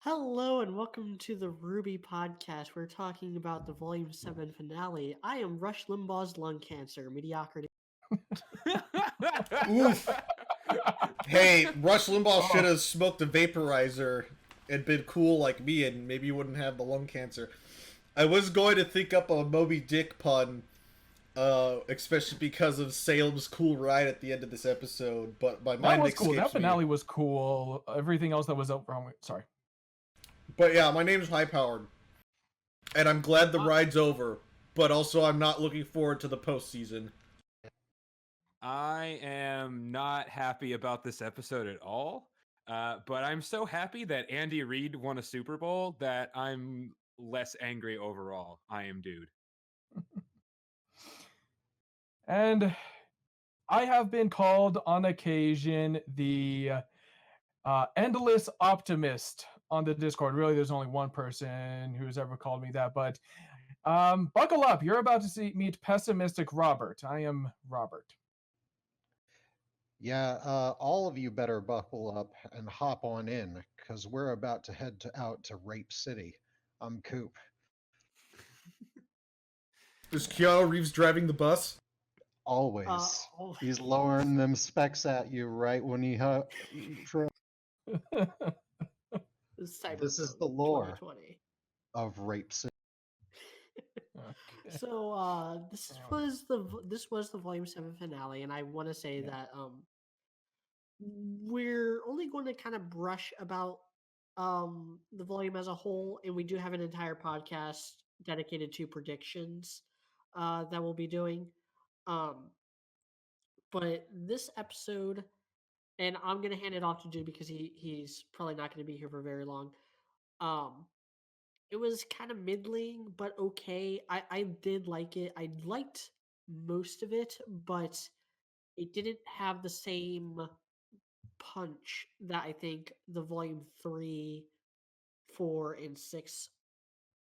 Hello and welcome to the RWBY podcast. We're talking about the Volume 7 finale. I am Rush Limbaugh's lung cancer, mediocrity. Oof. Hey, Rush Limbaugh should Oh, have smoked a vaporizer and been cool like me, and maybe you wouldn't have the lung cancer. I was going to think up a Moby Dick pun, especially because of Salem's cool ride at the end of this episode, but my that mind was cool. That escapes me. finale was cool. Everything else that was up wrong. Sorry. But yeah, my name's High Powered, and I'm glad the ride's over, but also I'm not looking forward to the postseason. I am not happy about this episode at all, but I'm so happy that Andy Reid won a Super Bowl that I'm less angry overall. I am dude. And I have been called on occasion the endless optimist on the Discord. Really, there's only one person who's ever called me that, but buckle up. You're about to meet pessimistic Robert. I am Robert. Yeah, all of you better buckle up and hop on in, because we're about to out to Rape City. I'm Coop. Is Keanu Reeves driving the bus? Always. He's lowering them specs at you right when he This is the lore 2020. of Rape City. Okay. So this was the Volume 7 finale, and I want to say that we're only going to kind of brush about the volume as a whole, and we do have an entire podcast dedicated to predictions that we'll be doing. But this episode, and I'm gonna hand it off to Dude because he's probably not gonna be here for very long. It was kind of middling, but okay. I did like it. I liked most of it, but it didn't have the same punch that I think the volume 3, 4, and 6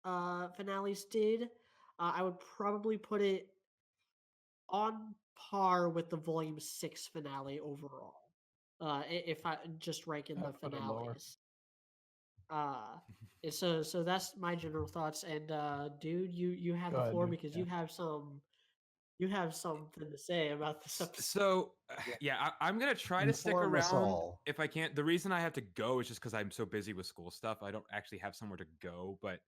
finales did. I would probably put it on par with the volume 6 finale overall. If I just rank in the I'd put it lower. finales. And so that's my general thoughts. And dude, you have Go the ahead, floor dude. because Yeah. you have something to say about this episode. So, yeah, I'm going to try to stick Inform us around all. if I can. The reason I have to go is just because I'm so busy with school stuff. I don't actually have somewhere to go, but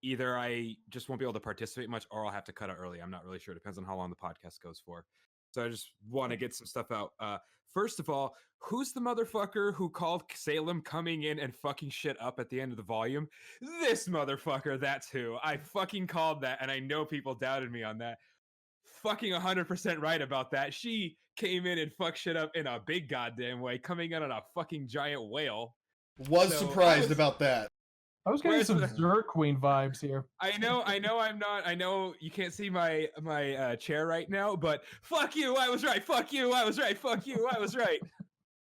either I just won't be able to participate much or I'll have to cut out early. I'm not really sure. It depends on how long the podcast goes for. So I just want to get some stuff out. First of all, who's the motherfucker who called Salem coming in and fucking shit up at the end of the volume? This motherfucker, that's who. I fucking called that, and I know people doubted me on that. Fucking 100% right about that. She came in and fucked shit up in a big goddamn way, coming in on a fucking giant whale. Was surprised about that. I was getting Where's some the- Zerg Queen vibes here. I know I'm not. I know you can't see my chair right now, but fuck you, I was right. Fuck you, I was right. Fuck you, I was right.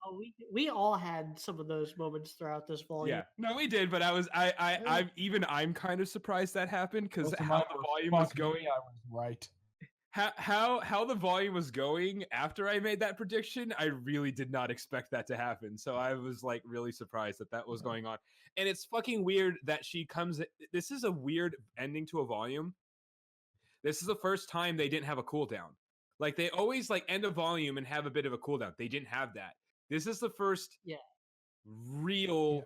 Oh, we all had some of those moments throughout this volume. Yeah, no, we did, but I'm kind of surprised that happened because Most of how mine the were volume was fuck going. me, I was right. How the volume was going after I made that prediction, I really did not expect that to happen. So I was like really surprised that was going on. And it's fucking weird that she comes. This is a weird ending to a volume. This is the first time they didn't have a cooldown. Like they always like end a volume and have a bit of a cooldown. They didn't have that. This is the first real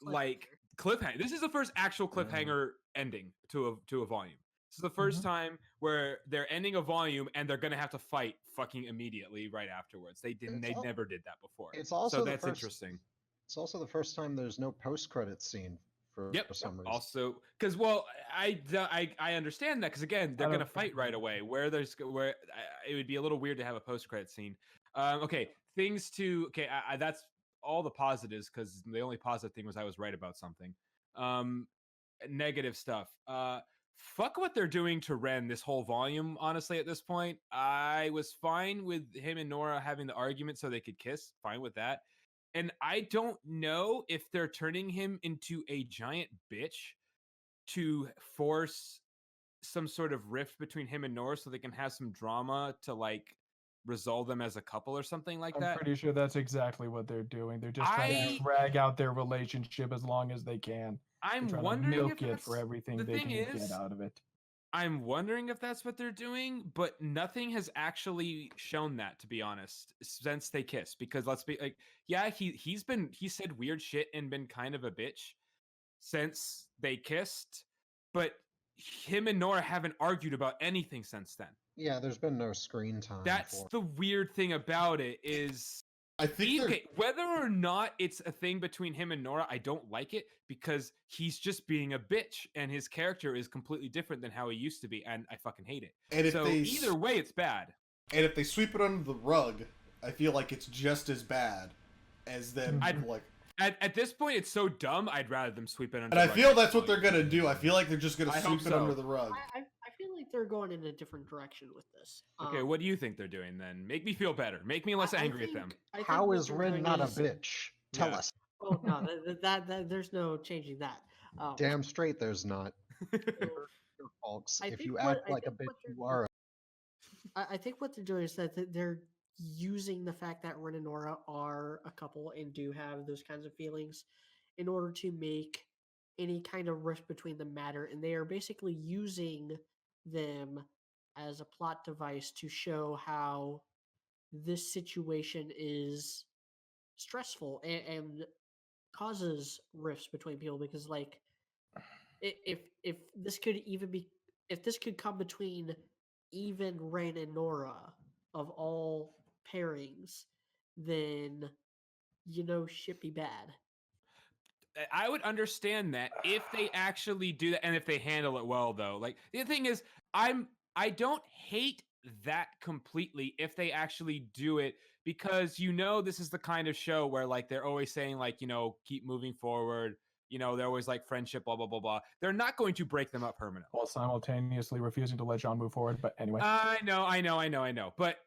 like cliffhanger. This is the first actual cliffhanger ending to a volume. This is the first time where they're ending a volume and they're gonna have to fight fucking immediately right afterwards. They never did that before. It's also so the that's first- interesting. It's also the first time there's no post-credit scene for some reason. Also, because I understand that because again they're gonna fight right away. Where it would be a little weird to have a post credit scene. Okay, things to that's all the positives because the only positive thing was I was right about something. Negative stuff. Fuck what they're doing to Ren this whole volume. Honestly, at this point, I was fine with him and Nora having the argument so they could kiss. Fine with that. And I don't know if they're turning him into a giant bitch to force some sort of rift between him and Nora so they can have some drama to like resolve them as a couple or something like I'm that. pretty sure that's exactly what they're doing. They're just trying to drag out their relationship as long as they can. They're I'm trying to wondering if milk it that's for everything the they thing can is. get out of it. I'm wondering if that's what they're doing, but nothing has actually shown that, to be honest, since they kissed. Because let's be like, yeah, he said weird shit and been kind of a bitch since they kissed, but him and Nora haven't argued about anything since then. Yeah, there's been no screen time. That's the weird thing about it is I think whether or not it's a thing between him and Nora, I don't like it because he's just being a bitch and his character is completely different than how he used to be, and I fucking hate it. And so either way, it's bad. And if they sweep it under the rug, I feel like it's just as bad as them like. At this point, it's so dumb. I'd rather them sweep it under. And I feel that's what they're gonna do. I feel like they're just gonna I sweep hope it so. under the rug. I feel like they're going in a different direction with this. Okay, what do you think they're doing then? Make me feel better. Make me less angry at them. How is Ren not a bitch? Tell us. Oh no, that there's no changing that. Damn straight, there's not. Folks, if you act like a bitch, you are. I think what they're doing is that they're using the fact that Ren and Nora are a couple and do have those kinds of feelings in order to make any kind of rift between them matter, and they are basically using them as a plot device to show how this situation is stressful and causes rifts between people, because like if this could even be if this could come between even Ren and Nora of all pairings, then shit be bad. I would understand that if they actually do that and if they handle it well, though. Like the thing is, I don't hate that completely if they actually do it, because this is the kind of show where like they're always saying like keep moving forward. They're always like friendship, blah blah blah blah. They're not going to break them up permanently while simultaneously refusing to let John move forward. But anyway, I know. But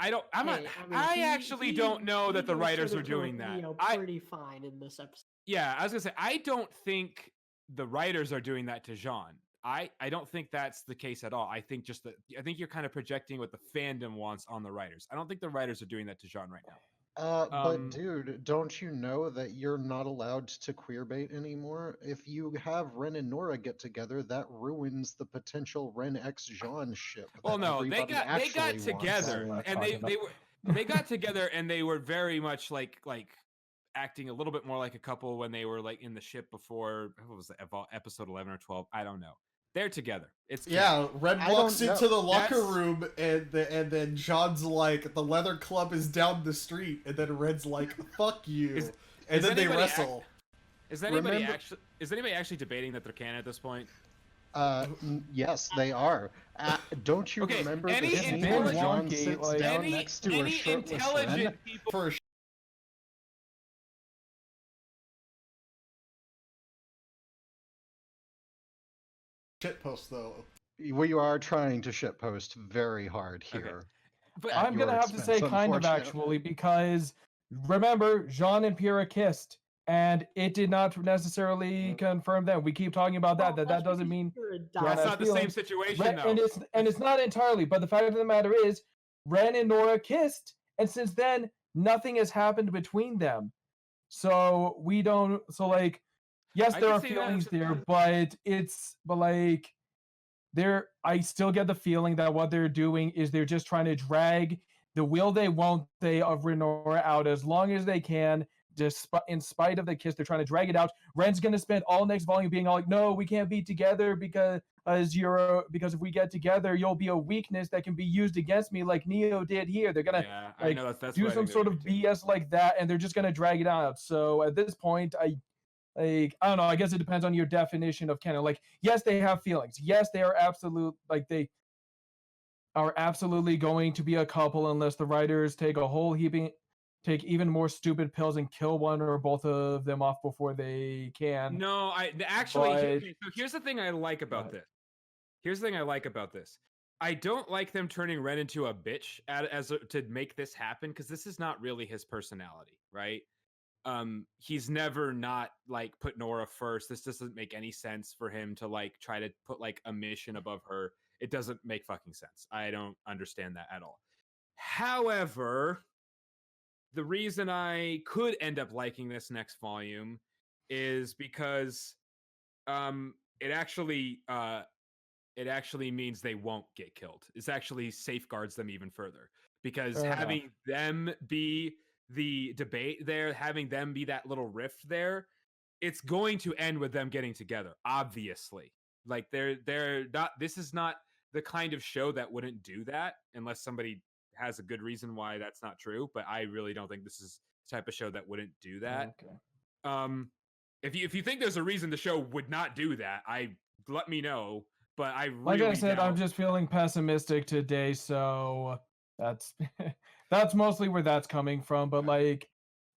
I actually don't know that the writers are doing that. Pretty fine in this episode. Yeah, I was gonna say I don't think the writers are doing that to Jean. I don't think that's the case at all. I think you're kind of projecting what the fandom wants on the writers. I don't think the writers are doing that to Jean right now. But dude, don't you know that you're not allowed to queerbait anymore? If you have Ren and Nora get together, that ruins the potential Ren x Jean ship. Well, no, they got together and they got together and they were very much like acting a little bit more like a couple when they were like in the ship before. What was it, episode 11 or 12? I don't know. They're together. It's Ren walks into the locker room and then John's like, the leather club is down the street, and then Ren's like, fuck you, and then they wrestle. Is anybody actually debating that they're canon at this point? Yes, they are. Don't you remember the scene where John sits down next to a shirtless Ren? For a shitpost though. We are trying to shitpost very hard here. Okay. But I'm gonna have to say kind of actually, because remember, Jean and Pyrrha kissed, and it did not necessarily confirm that. We keep talking about that. That doesn't mean that's not the same situation, though. And it's not entirely. But the fact of the matter is, Ren and Nora kissed, and since then nothing has happened between them. So we don't. So like, yes, there are feelings there, but like. I still get the feeling that what they're doing is they're just trying to drag the will they won't they of Renora out as long as they can. Just in spite of the kiss, they're trying to drag it out. Ren's gonna spend all next volume being all like, "No, we can't be together because if we get together, you'll be a weakness that can be used against me, like Neo did here." They're gonna I know that's do some sort of BS like that, and they're just gonna drag it out. So at this point, I don't know. I guess it depends on your definition of canon. Like, yes, they have feelings. Yes, they are they are absolutely going to be a couple unless the writers take even more stupid pills and kill one or both of them off before they can. No, so here's the thing I like about this. I don't like them turning Ren into a bitch to make this happen, because this is not really his personality, right? He's never not like put Nora first. This doesn't make any sense for him to like try to put like a mission above her. It doesn't make fucking sense. I don't understand that at all. However, the reason I could end up liking this next volume is because um, it actually means they won't get killed. It actually safeguards them even further because Fair having them be the debate there, having them be that little rift there, it's going to end with them getting together. Obviously, like they're not. This is not the kind of show that wouldn't do that unless somebody has a good reason why that's not true. But I really don't think this is the type of show that wouldn't do that. Okay. If you think there's a reason the show would not do that, let me know. But I Like really I said, I'm doubt. just feeling pessimistic today, so that's that's mostly where that's coming from. But like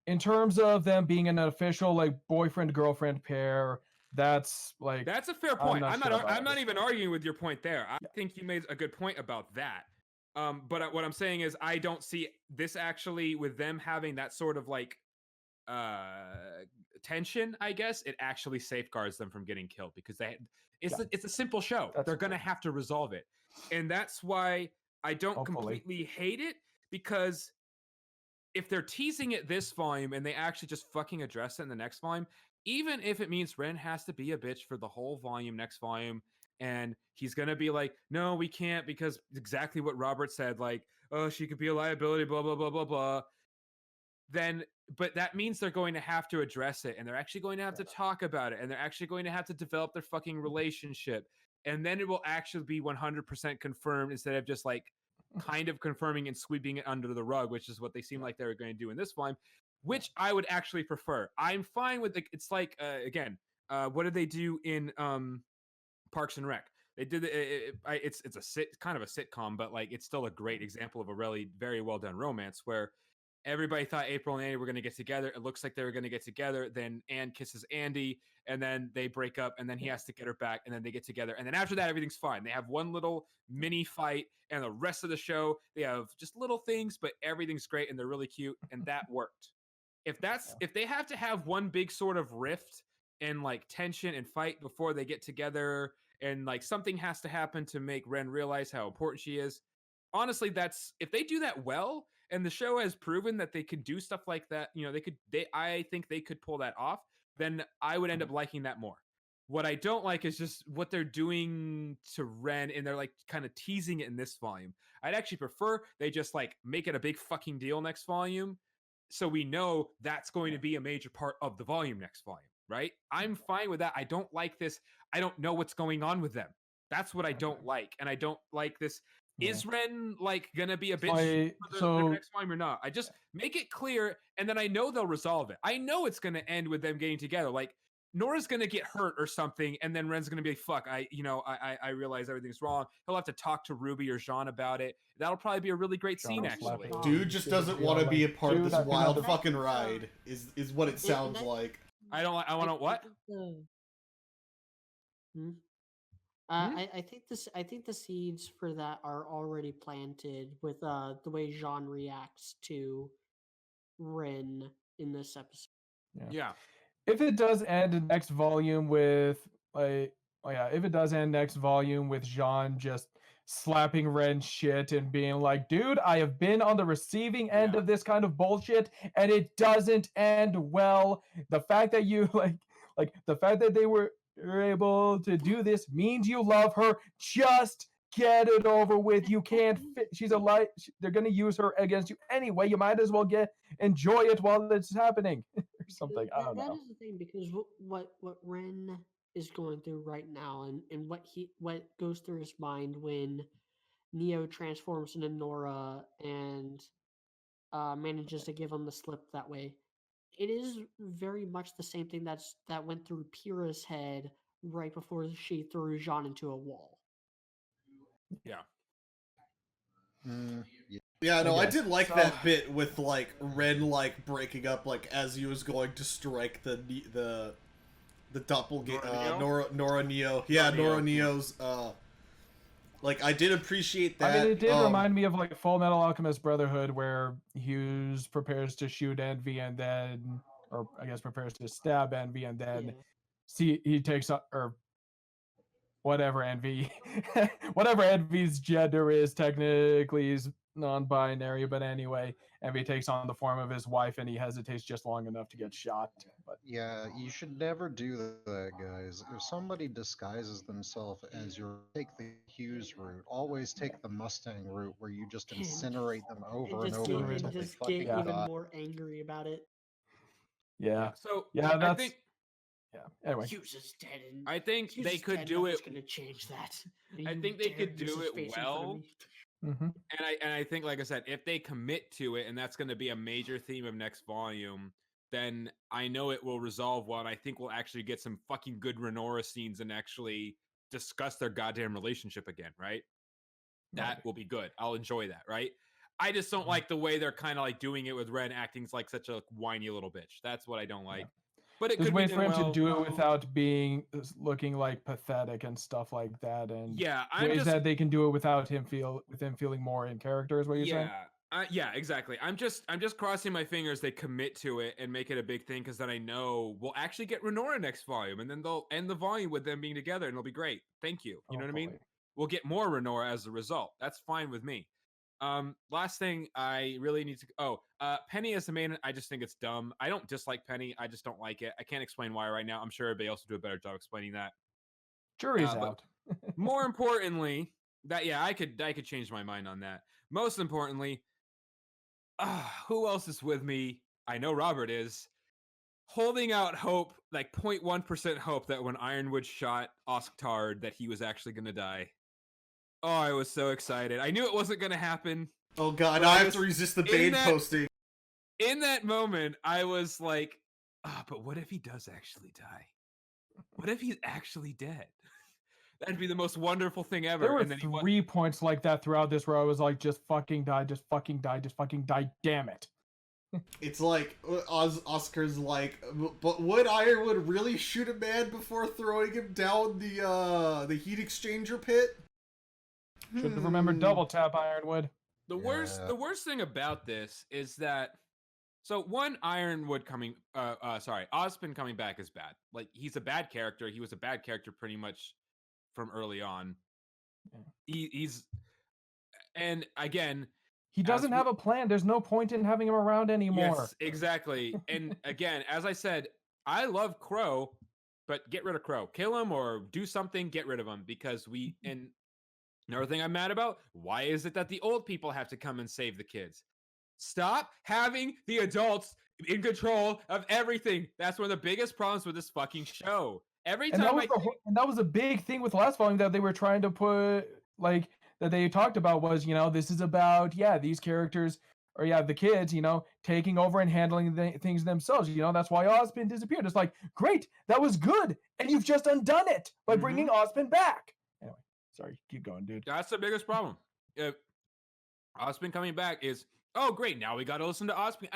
in terms of them being an official like boyfriend girlfriend pair, that's like That's a fair I'm point. not I'm sure not. about I'm not this even one. arguing with your point there. I think you made a good point about that. But what I'm saying is, I don't see this actually with them having that sort of like tension. I guess it actually safeguards them from getting killed because Yeah. it's a simple show. That's They're gonna fair. have to resolve it, and that's why I don't Hopefully. completely hate it because if they're teasing it this volume and they actually just fucking address it in the next volume, even if it means Ren has to be a bitch for the whole volume, next volume, and he's gonna be like, no, we can't because exactly what Robert said, like, oh, she could be a liability, blah, blah, blah, blah, blah. Then, but that means they're going to have to address it and they're actually going to have to talk about it and they're actually going to have to develop their fucking relationship. And then it will actually be 100% confirmed instead of just like kind of confirming and sweeping it under the rug, which is what they seem like they were going to do in this volume, which I would actually prefer. I'm fine with it. It's like, again, what did they do in Parks and Rec? They did it's kind of a sitcom, but like it's still a great example of a really very well done romance where everybody thought April and Andy were going to get together. It looks like they were going to get together. Then Anne kisses Andy, and then they break up, and then he has to get her back, and then they get together. And then after that, everything's fine. They have one little mini fight, and the rest of the show, they have just little things, but everything's great, and they're really cute, and that worked. If they have to have one big sort of rift and like tension and fight before they get together, and like something has to happen to make Ren realize how important she is, honestly, that's if they do that well, and the show has proven that they could do stuff like that, I think they could pull that off, then I would end up liking that more. What I don't like is just what they're doing to Ren, and they're like kind of teasing it in this volume. I'd actually prefer they just like make it a big fucking deal next volume, so we know that's going to be a major part of the volume next volume, right? I'm fine with that. I don't like this. I don't know what's going on with them. That's what I don't like, and I don't like this. Yeah. Is Ren like gonna be a bitch for the So next volume or not? I just make it clear, and then I know they'll resolve it. I know it's gonna end with them getting together. Like Nora's gonna get hurt or something, and then Ren's gonna be like, "Fuck, I realize everything's wrong." He'll have to talk to Ruby or Jean about it. That'll probably be a really great Jean scene, will slap actually. her. Dude just doesn't want to be a part of Dude, this I can wild understand. fucking ride. Is what it sounds like. I don't. I want to what? I think the seeds for that are already planted with the way Jean reacts to Ren in this episode. Yeah. If it does end next volume with like, oh yeah, if it does end next volume with Jean just slapping Ren shit and being like, dude, I have been on the receiving end Yeah. of this kind of bullshit and it doesn't end well. The fact that you like the fact that they were able to do this means you love her. Just get it over with. You can't fit. She's a lie. They're gonna use her against you anyway. You might as well enjoy it while it's happening or something. I don't That know. is the thing, because what Ren is going through right now, and what goes through his mind when Neo transforms into Nora and manages to give him the slip that way. It is very much the same thing that went through Pyrrha's head right before she threw Jean into a wall. Yeah. Yeah. Yeah, no, I guess. did like So- that bit with like Ren like breaking up like as he was going to strike the doppelganger Nora Neo. Yeah, Nora Neo's like I did appreciate that. I mean, it did remind me of like Full Metal Alchemist Brotherhood, where Hughes prepares to shoot Envy and then, or I guess prepares to stab Envy and then he takes up, or whatever Envy's gender is technically is non-binary, but anyway, and he takes on the form of his wife, and he hesitates just long enough to get shot. But Yeah, you should never do that, guys. If somebody disguises themselves as your, take the Hughes route. Always take the Mustang route, where you just And incinerate them over and just over get until they fucking Yeah. even die. more angry about it. yeah, So yeah, I that's think yeah. Anyway, Hughes is dead, and I think Hughes they is could dead, do nothing's it. gonna change that. And I you think they dare could use do his it face in front of well. me. hmm And I think, like I said, if they commit to it, and that's going to be a major theme of next volume, then I know it will resolve well. And I think we'll actually get some fucking good Renora scenes and actually discuss their goddamn relationship again, right? That will be good. I'll enjoy that, right? I just don't like the way they're kind of like doing it with Ren acting like such a whiny little bitch. That's what I don't like. But it there's could be ways for done him to well. do it without being looking like pathetic and stuff like that, and Yeah, I'm ways just that they can do it without him feeling more in character. Is what you're saying? Yeah, exactly. I'm just crossing my fingers they commit to it and make it a big thing, because then I know we'll actually get Renora next volume, and then they'll end the volume with them being together, and it'll be great. Thank you. You know what I mean? Hopefully. We'll get more Renora as a result. That's fine with me. Last thing I really need to Penny as the main, I just think it's dumb. I don't dislike Penny, I just don't like it. I can't explain why right now. I'm sure everybody else will do a better job explaining that. Jury's But out. more importantly, I could change my mind on that. Most importantly, who else is with me? I know Robert is holding out hope, like 0.1% hope, that when Ironwood shot Osktard that he was actually going to die. Oh, I was so excited. I knew it wasn't going to happen. Oh god, But I have to resist the Bane posting. In that moment, I was like, but what if he does actually die? What if he's actually dead? That'd be the most wonderful thing ever. There were And then 3 points like that throughout this where I was like, just fucking die, just fucking die, just fucking die, damn it. It's like Oscar's like, but would Ironwood really shoot a man before throwing him down the heat exchanger pit? Should have remembered double tap Ironwood. The worst thing about this is that, so one, Ironwood coming, Ozpin coming back is bad. Like, he's a bad character. He was a bad character pretty much from early on. He's, and again, he doesn't have a plan. There's no point in having him around anymore. Yes, exactly. And again, as I said, I love Crow, but get rid of Crow. Kill him or do something, get rid of him, because and another thing I'm mad about, why is it that the old people have to come and save the kids? Stop having the adults in control of everything. That's one of the biggest problems with this fucking show. Every time that was a big thing with last volume that they were trying to put, like, that they talked about was, this is about, these characters, or the kids, taking over and handling things themselves. That's why Ozpin disappeared. It's like, great, that was good, and you've just undone it by bringing Ozpin back. Anyway, sorry, keep going, dude. That's the biggest problem. Ozpin coming back is, oh, great, now we got to listen to Ozpin.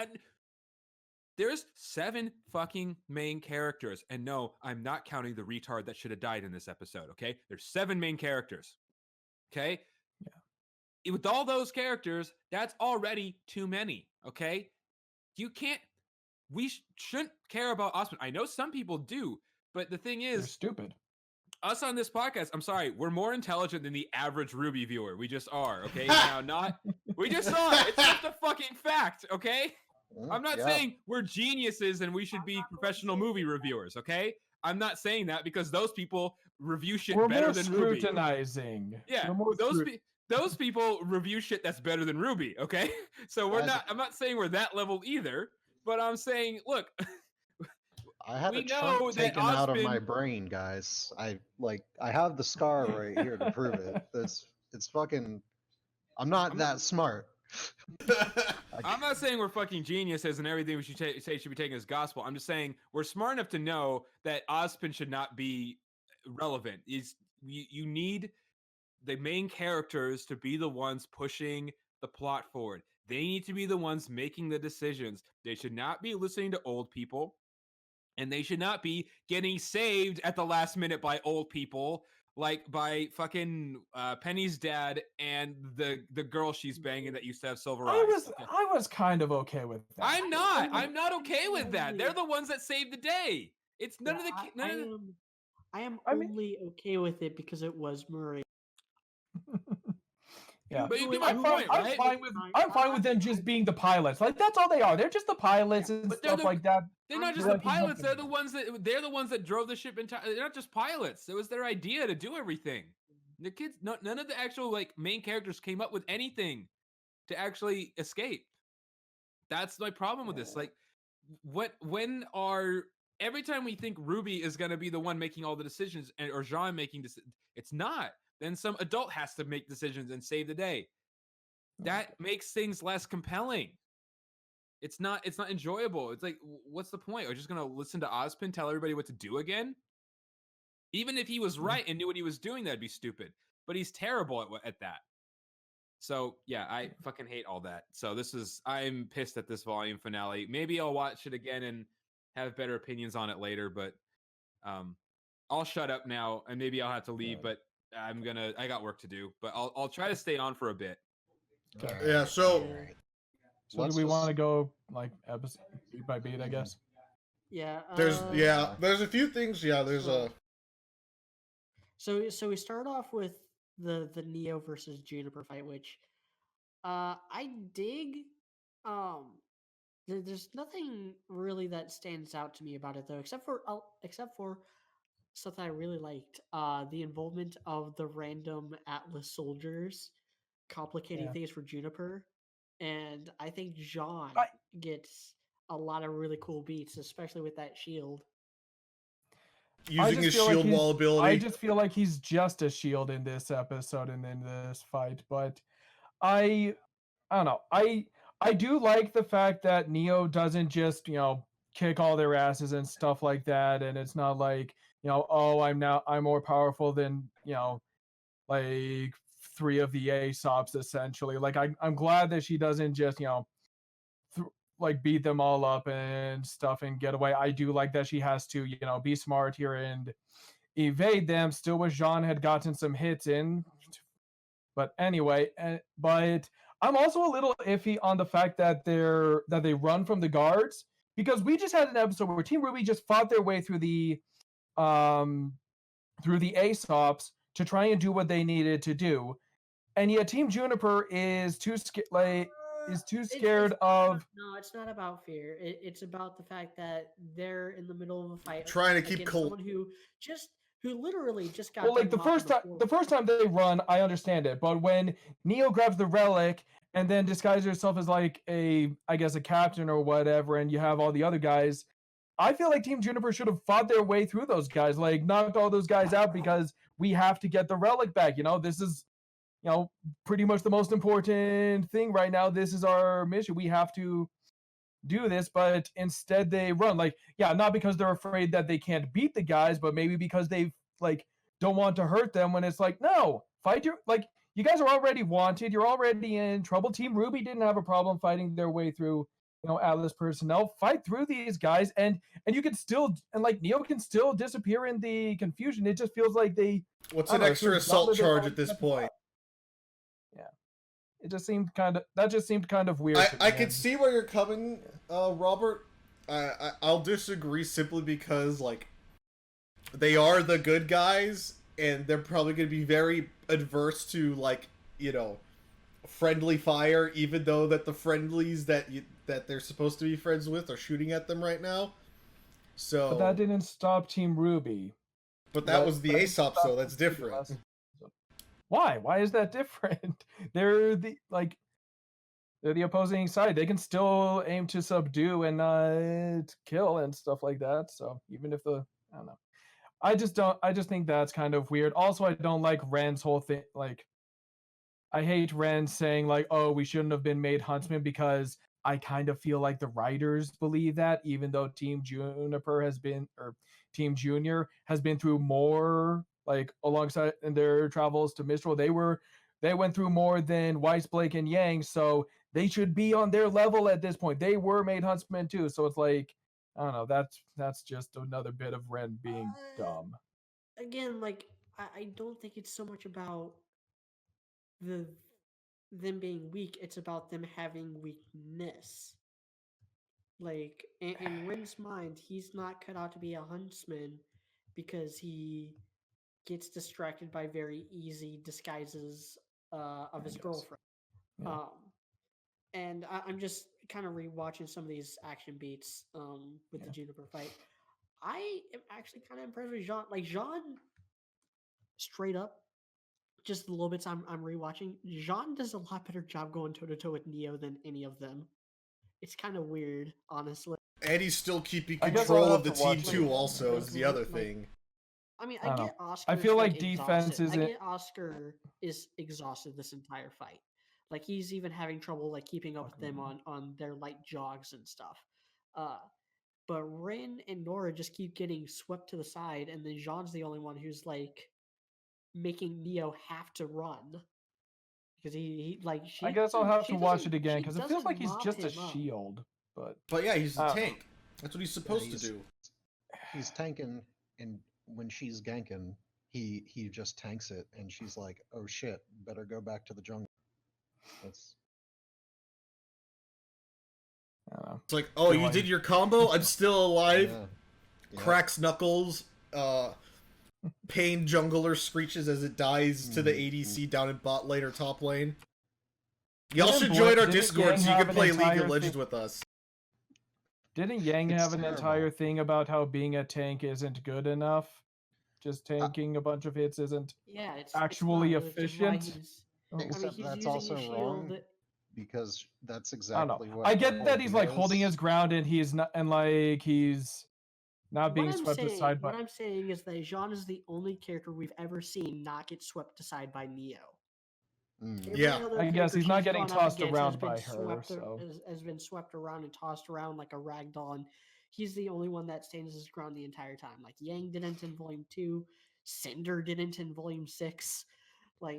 There's 7 fucking main characters. And no, I'm not counting the retard that should have died in this episode, okay? There's 7 main characters, okay? Yeah. With all those characters, that's already too many, okay? We shouldn't care about Ozpin. I know some people do, but the thing is... They're stupid. Us on this podcast, I'm sorry, we're more intelligent than the average RWBY viewer. We just are, okay? We just are. It's just a fucking fact, okay? I'm not saying we're geniuses and we should be professional movie reviewers, okay? I'm not saying that, because those people review shit better than RWBY. Scrutinizing. Yeah, those people review shit that's better than RWBY, okay? So I'm not saying we're that level either, but I'm saying, look, I had a chunk taken out of my brain, guys. I have the scar right here to prove it. It's fucking, I'm not that smart. I'm not saying we're fucking geniuses and everything we should say should be taken as gospel. I'm just saying we're smart enough to know that Ozpin should not be relevant. You need the main characters to be the ones pushing the plot forward. They need to be the ones making the decisions. They should not be listening to old people, and they should not be getting saved at the last minute by old people, like by fucking Penny's dad and the girl she's banging that used to have silver eyes. I was kind of okay with that. I'm not okay with that. They're the ones that saved the day. It's none of the. I am only okay with it because it was Murray. Yeah. But you get my I'm fine. point, right? I'm fine with them just being the pilots. Like that's all they are. They're just the pilots and But stuff like that. they're not just the pilots. They're the ones that drove the ship entire. They're not just pilots. It was their idea to do everything. The kids, none of the actual like main characters came up with anything to actually escape. That's my problem with this. Like, every time we think Ruby is gonna be the one making all the decisions or Jean making decisions, it's not. Then some adult has to make decisions and save the day. That makes things less compelling. It's not enjoyable. It's like, what's the point? Are you just gonna listen to Ozpin tell everybody what to do again? Even if he was right and knew what he was doing, that'd be stupid. But he's terrible at that. So yeah, I fucking hate all that. So I'm pissed at this volume finale. Maybe I'll watch it again and have better opinions on it later, but I'll shut up now and maybe I'll have to leave, but I got work to do, but I'll try to stay on for a bit. Yeah, so So do we want to go like episode beat by beat, I guess? Yeah. there's a few things. Yeah, there's a. So we start off with the Neo versus Juniper fight, which I dig. There's nothing really that stands out to me about it though, except for stuff that I really liked. The involvement of the random Atlas soldiers complicating things for Juniper, and I think Jean gets a lot of really cool beats, especially with that shield. Using his shield wall ability. I just feel like he's just a shield in this episode and in this fight, but I don't know. I do like the fact that Neo doesn't just, kick all their asses and stuff like that, and it's not like, oh, I'm more powerful than, like 3 of the Aesops essentially. Like I'm glad that she doesn't just, like beat them all up and stuff and get away. I do like that she has to, be smart here and evade them. Still wish Jean had gotten some hits in. But anyway, but I'm also a little iffy on the fact that they run from the guards, because we just had an episode where Team RWBY just fought their way through the Aesops to try and do what they needed to do, and yet Team Juniper is too scared of. No, it's not about fear. It's about the fact that they're in the middle of a fight trying to keep someone who literally just got. Well, like the first time they run, I understand it, but when Neo grabs the relic and then disguises herself as like a captain or whatever, and you have all the other guys, I feel like Team Juniper should have fought their way through those guys, like knocked all those guys out, because we have to get the relic back. This is, pretty much the most important thing right now. This is our mission. We have to do this, but instead they run. Like, not because they're afraid that they can't beat the guys, but maybe because they like don't want to hurt them, when it's like, no, fight you guys are already wanted. You're already in trouble. Team RWBY didn't have a problem fighting their way through, Atlas personnel. Fight through these guys, and you can still, and like Neo can still disappear in the confusion. It just feels like what's an extra assault charge at this point? It just seemed kind of weird. I can see where you're coming, Robert. I'll disagree simply because like they are the good guys, and they're probably going to be very adverse to like friendly fire, even though that the friendlies that they're supposed to be friends with are shooting at them right now. So, but that didn't stop Team RWBY. But that was the Aesops, so that's different. Why? Why is that different? They're the opposing side. They can still aim to subdue and not kill and stuff like that. So even if I don't know. I just think that's kind of weird. Also, I don't like Ren's whole thing. Like, I hate Ren saying like, "Oh, we shouldn't have been made huntsmen," because I kind of feel like the writers believe that, even though Team Junior has been through more, like alongside in their travels to Mistral. They went through more than Weiss, Blake, and Yang, so they should be on their level at this point. They were made huntsmen too, so it's like, I don't know. That's just another bit of Ren being dumb. Again, like I don't think it's so much about them being weak. It's about them having weakness. Like in Ren's mind, he's not cut out to be a huntsman because he gets distracted by very easy disguises of his guess. girlfriend. Yeah. And I'm just kind of rewatching some of these action beats with the Yeah. Juniper fight. I am actually kind of impressed with Jean. Like Jean, straight up, just the little bits I'm rewatching. Jean does a lot better job going toe to toe with Neo than any of them. It's kind of weird, honestly. And he's still keeping I guess I'll control have of the to watch team it too. again, Also, but- is the other Like, thing. I mean, I I don't get know. Oscar. I feel like exhausted. defense I isn't- get Oscar is exhausted this entire fight. Like he's even having trouble like keeping up with them on their light jogs and stuff. But Rin and Nora just keep getting swept to the side, and then Jean's the only one who's like making Neo have to run because he like she. I guess I'll have she to watch doesn't- it again she because it feels doesn't like he's mop just a him up. shield. But But yeah, he's a I don't know. tank. That's what he's supposed to he's- do. He's tanking, and when she's ganking, he just tanks it, and she's like, "Oh shit, better go back to the jungle." That's I don't know. It's like, oh, Feel you like- did your combo. I'm still alive. yeah. Yeah. Cracks knuckles. Pain jungler screeches as it dies to the Mhm. ADC down in bot lane or top lane. Y'all Didn't should Bla- join our didn't Discord Yang so you have can an play League entire of Legends thing- with us. Didn't Yang It's have an terrible. entire thing about how being a tank isn't good enough? Just tanking a bunch of hits isn't. Yeah, it's Actually not, which is why efficient? he's- Oh, I mean, Except he's that's using also a shield. wrong because that's I don't exactly know. what. I the get whole that he's like deal holding is. his ground and he's not, and like he's not being What I'm swept saying, aside by. what I'm saying is that Jean is the only character we've ever seen not get swept aside by Neo. Mm. Every Yeah. other I guess character he's not she's getting gone up tossed against around has been by her, swept so. has been swept around and tossed around like a rag doll, and he's the only one that stands his ground the entire time. Like Yang didn't in Volume 2, Cinder didn't in Volume 6. Like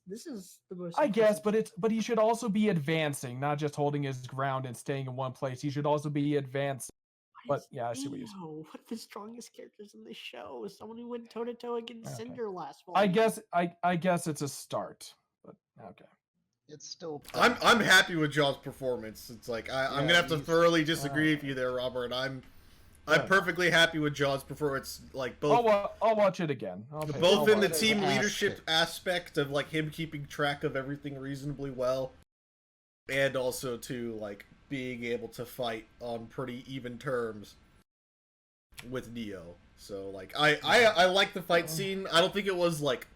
this is the most. I guess, impressive- but he should also be advancing, not just holding his ground and staying in one place. He should also be advancing. Why But is yeah, I see what you're saying. Neo one of the strongest characters in the show. Someone who went toe to toe against Okay. Cinder last I volume. guess I guess it's a start. But okay. It's still. I'm happy with Jaw's performance. It's like I'm Yeah, gonna have to he's- thoroughly disagree with you there, Robert. I'm Yeah. perfectly happy with Jaw's performance. Like both I'll watch it again. I'll both I'll in the watch it team again. leadership aspect of like him keeping track of everything reasonably well, and also to like being able to fight on pretty even terms with Neo. So like I like the fight scene. I don't think it was like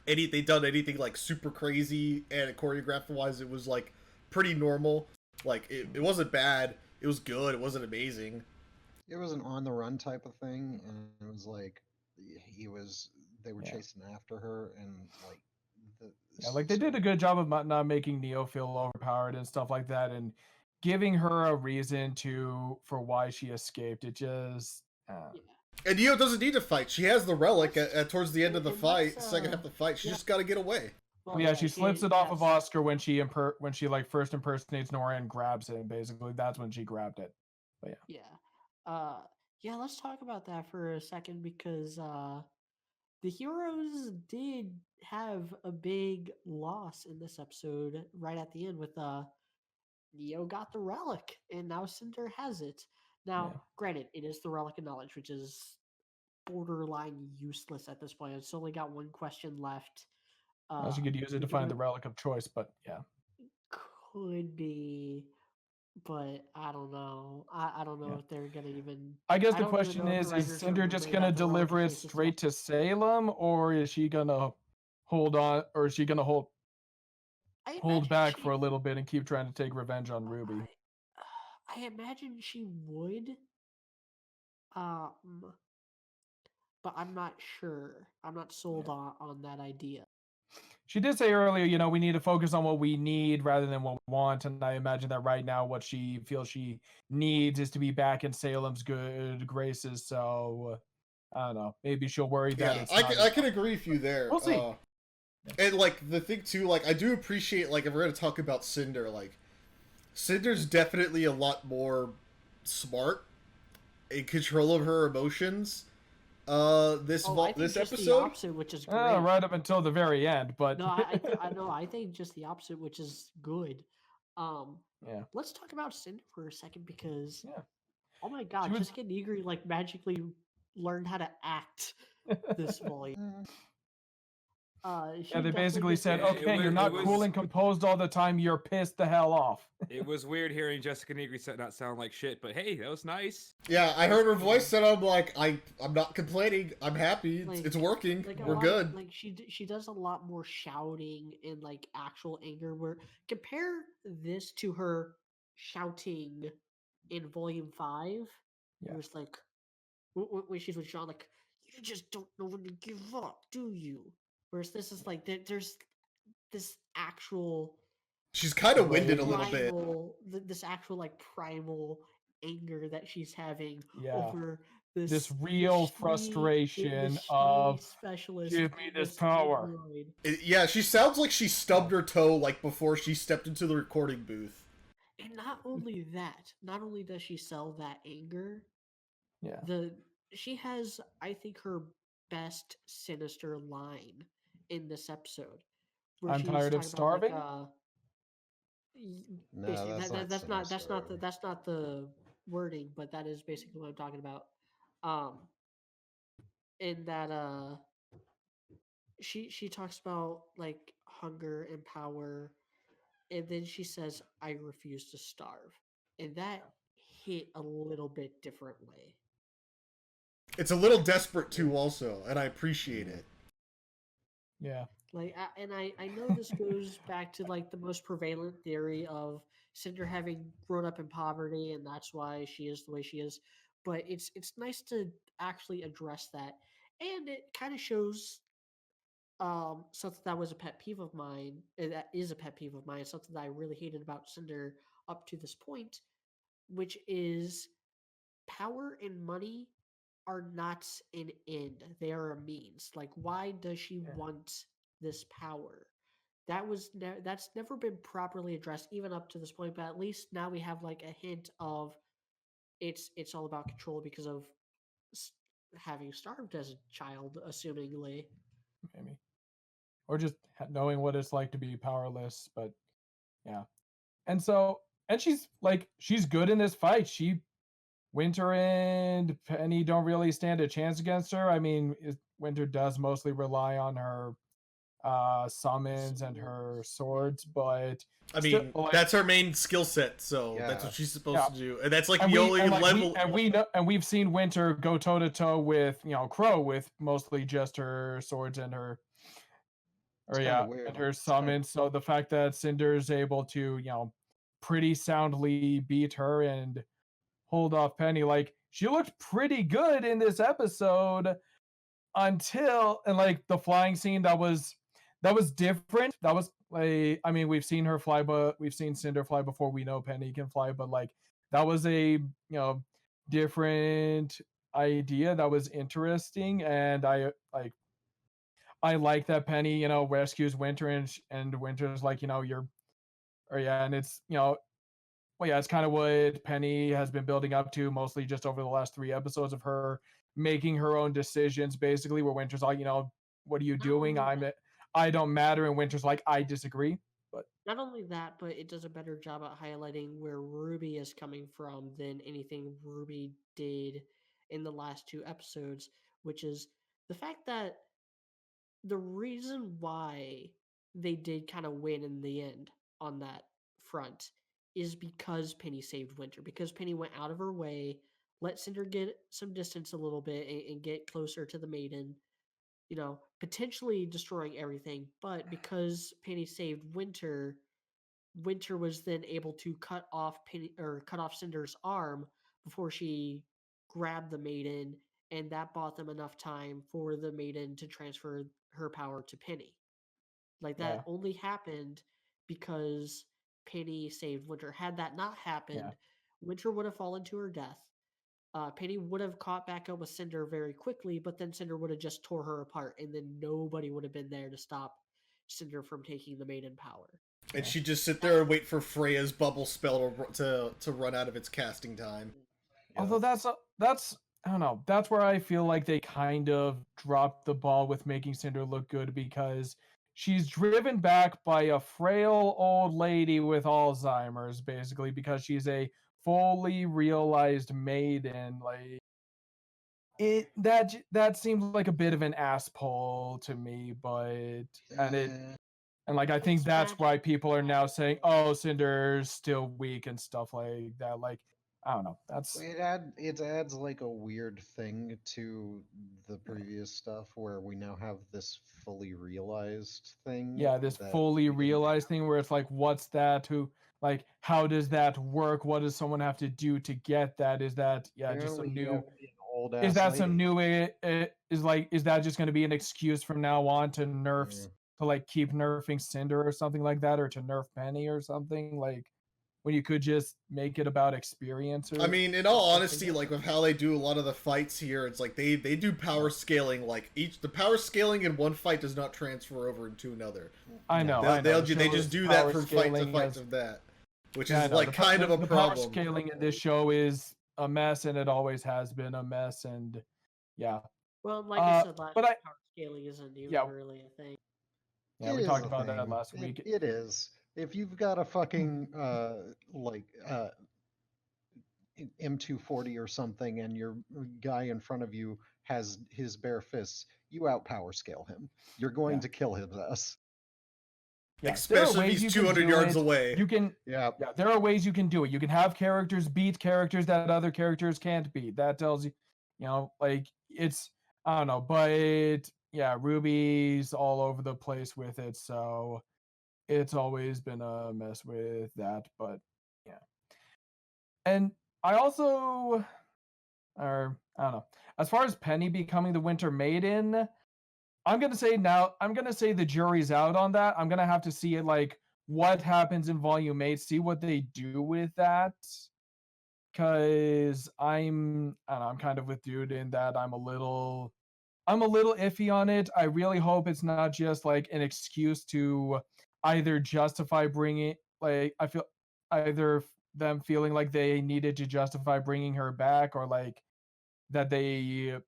they done anything like super crazy and choreographed wise. It was like pretty normal. Like it wasn't bad. It was good. It wasn't amazing. It was an on the run type of thing, and it was like they were Yeah. chasing after her, and like Yeah, like they did a good job of not making Neo feel overpowered and stuff like that, and giving her a reason for why she escaped. It just Yeah. And Neo doesn't need to fight. She has the relic at towards the end of the And fight, let's, second half of the fight. She yeah. just got to get away. Well, yeah, she slips it off of yes. Oscar when she like first impersonates Nora and grabs it. Basically, that's when she grabbed it. But yeah, Yeah, let's talk about that for a second because the heroes did have a big loss in this episode right at the end with Neo got the relic and now Cinder has it. Now, Yeah. granted, it is the relic of knowledge, which is borderline useless at this point. It's only got one question left. unless you could use it to we find could- the relic of choice. But yeah, Could be, but I don't know. I don't know Yeah. if they're gonna even. I guess I the don't even question know if is the writers Cinder are just worried gonna about the relic deliver it choices straight to Salem, or is she gonna hold on, or is she gonna hold I hold imagine back she- for a little bit and keep trying to take revenge on Ruby? I imagine she would. But I'm not sure. I'm not sold on that idea. She did say earlier, we need to focus on what we need rather than what we want. And I imagine that right now, what she feels she needs is to be back in Salem's good graces. So, I don't know. Maybe she'll worry that Yeah, it's I not can, I can agree with you there. We'll see. And like the thing too, like I do appreciate like if we're gonna talk about Cinder, like Cinder's definitely a lot more smart in control of her emotions. This I think this just the episode. opposite, which is great. right up until the very end. But No, I know. I think just the opposite, which is good. Yeah. Let's talk about Cinder for a second because, Yeah. oh my god, was- just getting Igri like magically learned how to act this volume. She Yeah, they definitely basically gets said, Yeah, into okay, you're it not was cool and composed all the time. You're pissed the hell off. it was weird hearing Jessica Negri not sound like shit, but hey, that was nice. Yeah, I heard her voice and I'm like, I'm not complaining. I'm happy. It's working. like a We're lot good. of, like she does a lot more shouting and like actual anger. Where compare this to her shouting in Volume 5. Yeah. It was like when she's with Sean, like, you just don't know when to give up, do you? Whereas this is like there's this actual She's kind of winded a Rage. little bit. this actual like primal anger that she's having Yeah. over This real frustration of specialist give me on this power. android. Yeah, she sounds like she stubbed her toe like before she stepped into the recording booth. And not only that, not only does she sell that anger, Yeah. she has, I think, her best sinister line in this episode, where I'm she's tired of talking starving. about No, basically that's not sinister. that's not the wording, but that is basically what I'm talking about. In that she talks about like hunger and power, and then she says, "I refuse to starve," and that hit a little bit differently. It's a little desperate too, also, and I appreciate it. Yeah. Like, I know this goes back to like the most prevalent theory of Cinder having grown up in poverty, and that's why she is the way she is. But it's nice to actually address that, and it kind of shows something that was a pet peeve of mine. That is a pet peeve of mine. Something that I really hated about Cinder up to this point, which is power and money are not an end; they are a means. Like, why does she Yeah. want this power? That's never been properly addressed, even up to this point. But at least now we have like a hint of it's all about control because of having starved as a child, assumingly. Maybe. Or just knowing what it's like to be powerless. But yeah. And so, and she's good in this fight. Winter and Penny don't really stand a chance against her. I mean, Winter does mostly rely on her summons and her swords, but I still, mean, like, that's her main skill set, so Yeah. that's what she's supposed Yeah. to do, and that's like and the we, only and, like, level. we know, and we've seen Winter go toe to toe with Crow with mostly just her swords and her, or It's yeah, kinda weird. and her It's kinda- summons. So the fact that Cinder's able to pretty soundly beat her and hold off Penny, like she looked pretty good in this episode until, and like the flying scene that was different. That was like, I mean, we've seen her fly, but we've seen Cinder fly before. We know Penny can fly, but like that was a different idea that was interesting, and I like that Penny rescues Winter, and Winter's like you're, or yeah, and it's well, yeah, it's kind of what Penny has been building up to, mostly just over the last 3 episodes of her making her own decisions, basically, where Winter's like, what are you Not doing? only I don't matter, and Winter's like, I disagree. But Not only that, but it does a better job at highlighting where Ruby is coming from than anything Ruby did in the last 2 episodes, which is the fact that the reason why they did kind of win in the end on that front is because Penny saved Winter, because Penny went out of her way, let Cinder get some distance a little bit and get closer to the maiden, potentially destroying everything. But because Penny saved Winter, Winter was then able to cut off Cinder's arm before she grabbed the maiden, and that bought them enough time for the maiden to transfer her power to Penny. Like, yeah, that only happened because Penny saved Winter. Had that not yeah, happened, Winter would have fallen to her death. Penny would have caught back up with Cinder very quickly, but then Cinder would have just tore her apart, and then nobody would have been there to stop Cinder from taking the maiden power. And she'd just sit there and wait for Freya's bubble spell to run out of its casting time. although that's I don't know, that's where I feel like they kind of dropped the ball with making Cinder look good, because she's driven back by a frail old lady with Alzheimer's, basically, because she's a fully realized maiden. Like, that seems like a bit of an ass pull to me, but Eh, and like I think It's that's magic. why people are now saying, "Oh, Cinder's still weak" and stuff like that. Like I don't know. That's it adds like a weird thing to the previous stuff where we now have this fully realized thing yeah, this that fully we didn't realized have. thing where it's like, what's that? Who like how does that work? What does someone have to do to get that? Is that just Apparently, some you have new? to be an old Is ass that some lady. new? Is that just going to be an excuse from now on to nerfs Yeah. to like keep nerfing Cinder or something like that, or to nerf Penny or something like when you could just make it about experience I or mean, in all something honesty, like like that? with how they do a lot of the fights here, it's like they do power scaling. Like the power scaling in one fight does not transfer over into another. I know, No. I know. The They show just is do that power from fight to scaling fight as of that, which yeah, I is know. like kind of a The power problem. scaling in this show is a mess, and it always has been a mess. And yeah, Well, like I said last but week, power scaling isn't yeah, even really a thing. yeah, It we is talked a about that thing. last week. It is. If you've got a fucking like M240 or something, and your guy in front of you has his bare fists, you out power scale him. You're going Yeah. to kill his ass. Yeah, there are Especially if ways he's you can 200 do yards it. away. You can, Yeah. yeah, there are ways you can do it. You can have characters beat characters that other characters can't beat. That tells you, like it's I don't know, but yeah, Ruby's all over the place with it, so it's always been a mess with that. But yeah, and I also, or I don't know, as far as Penny becoming the Winter Maiden, I'm gonna say the jury's out on that. I'm gonna have to see it like what happens in volume 8, see what they do with that. Cause I don't know, I'm kind of with Dude in that I'm a little iffy on it. I really hope it's not just like an excuse to either justify bringing like I feel either them feeling like they needed to justify bringing her back, or like that they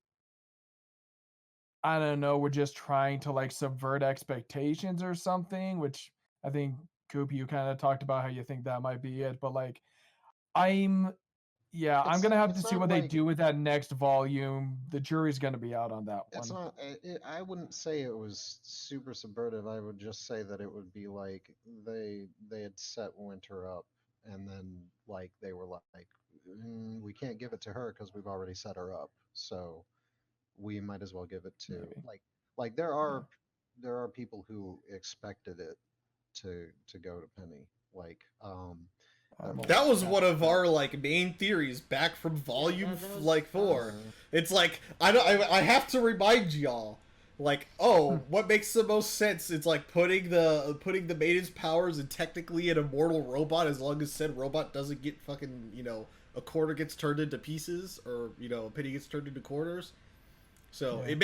I don't know, we're just trying to like subvert expectations or something, which I think Coop, you kind of talked about how you think that might be it, but like I'm I'm gonna have to It's see not what they like do with that next volume. The jury's gonna be out on that it's one. not. I wouldn't say it was super subversive. I would just say that it would be like they had set Winter up, and then like they were like, we can't give it to her because we've already set her up. So we might as well give it to Maybe. like there are people who expected it to go to Penny. Like That was Yeah. one of our like main theories back from volume that was like that was- 4. It's like I have to remind y'all, like, oh, what makes the most sense? It's like putting the maiden's powers in technically an immortal robot, as long as said robot doesn't get fucking a quarter gets turned into pieces, or a penny gets turned into quarters. So Yeah. it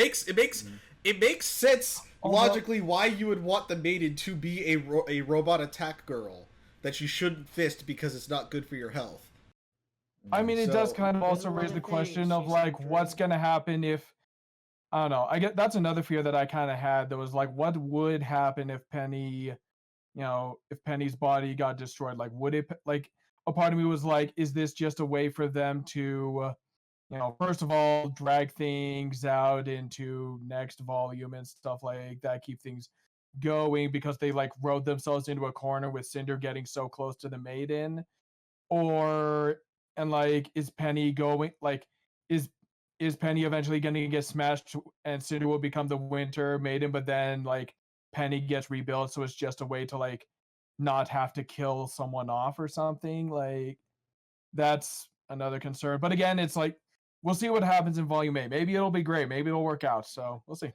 makes sense Although- logically why you would want the maiden to be a robot attack girl that you shouldn't fist because it's not good for your health. I mean, it does So- kind of also Middle of raise the the day, question of she's like centered. what's gonna happen if I don't know. I get that's another fear that I kind of had. That was like, what would happen if Penny, if Penny's body got destroyed? Like, would it like? A part of me was like, is this just a way for them to, first of all, drag things out into next volume and stuff like that, keep things going because they like rode themselves into a corner with Cinder getting so close to the maiden, or and like is Penny going like is Penny eventually going to get smashed and Cinder will become the Winter Maiden, but then like Penny gets rebuilt, so it's just a way to like not have to kill someone off or something. Like that's another concern. But again, it's like we'll see what happens in Volume 8. Maybe it'll be great. Maybe it'll work out. So we'll see.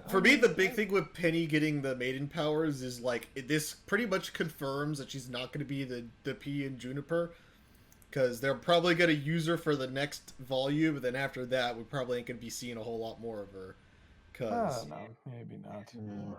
For me, the big thing with Penny getting the maiden powers is like this pretty much confirms that she's not going to be the P in Juniper, because they're probably going to use her for the next volume, and then after that, we probably ain't going to be seeing a whole lot more of her. I Cause don't know. Maybe not. Who Mm. knows?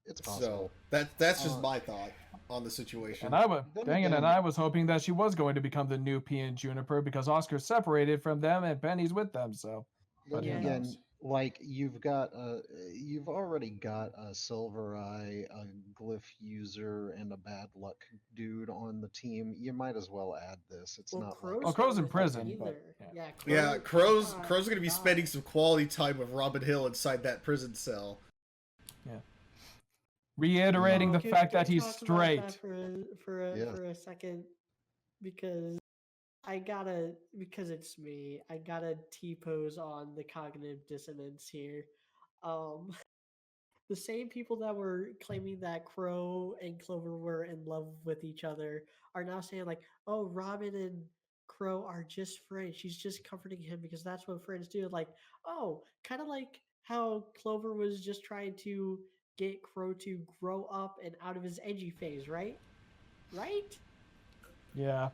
it's so possible. that's just Uh, my thought on the situation. And I was Then dang it, and again- I was hoping that she was going to become the new P in Juniper because Oscar's separated from them and Penny's with them. So, Then Yeah. again, like you've already got a Silver Eye, a Glyph user, and a Bad Luck dude on the team. You might as well add this. It's Well, not like Well, Crow's Crow's not in with us prison, but either. yeah. Yeah, Yeah, Crow's Crow's gonna be spending some quality time with Robin Hill inside that prison cell. Reiterating the Can- fact can that we he's talk about that straight. Yes. for a second, because because it's me, I gotta T-pose on the cognitive dissonance here. Um, the same people that were claiming that Crow and Clover were in love with each other are now saying like, "Oh, Robin and Crow are just friends. She's just comforting him because that's what friends do." Like, oh, kind of like how Clover was just trying to get Crow to grow up and out of his edgy phase, right? Right? Yeah.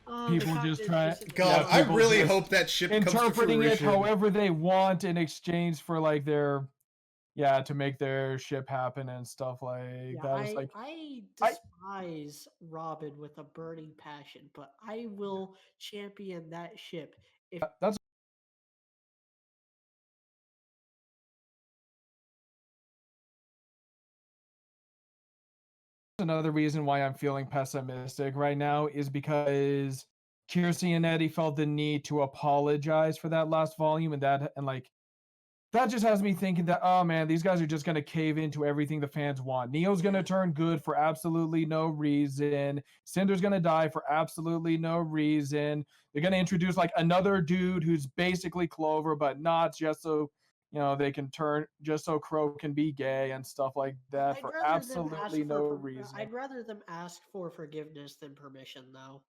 The People just cognitive try. dissonance. God, Yeah, I people really just hope that ship comes to interpreting it fruition. however they want in exchange for like their, to make their ship happen and stuff like Yeah, that. It's like I I- despise Robin with a burning passion, but I will champion that ship if that's another reason why I'm feeling pessimistic right now is because Kiersey and Eddie felt the need to apologize for that last volume, and that just has me thinking that, oh man, these guys are just gonna cave into everything the fans want. Neo's gonna turn good for absolutely no reason. Cinder's gonna die for absolutely no reason. They're gonna introduce like another dude who's basically Clover, but not just so they can turn, just so Crow can be gay and stuff like that I'd for rather them ask absolutely for no per- reason. I'd rather them ask for forgiveness than permission, though.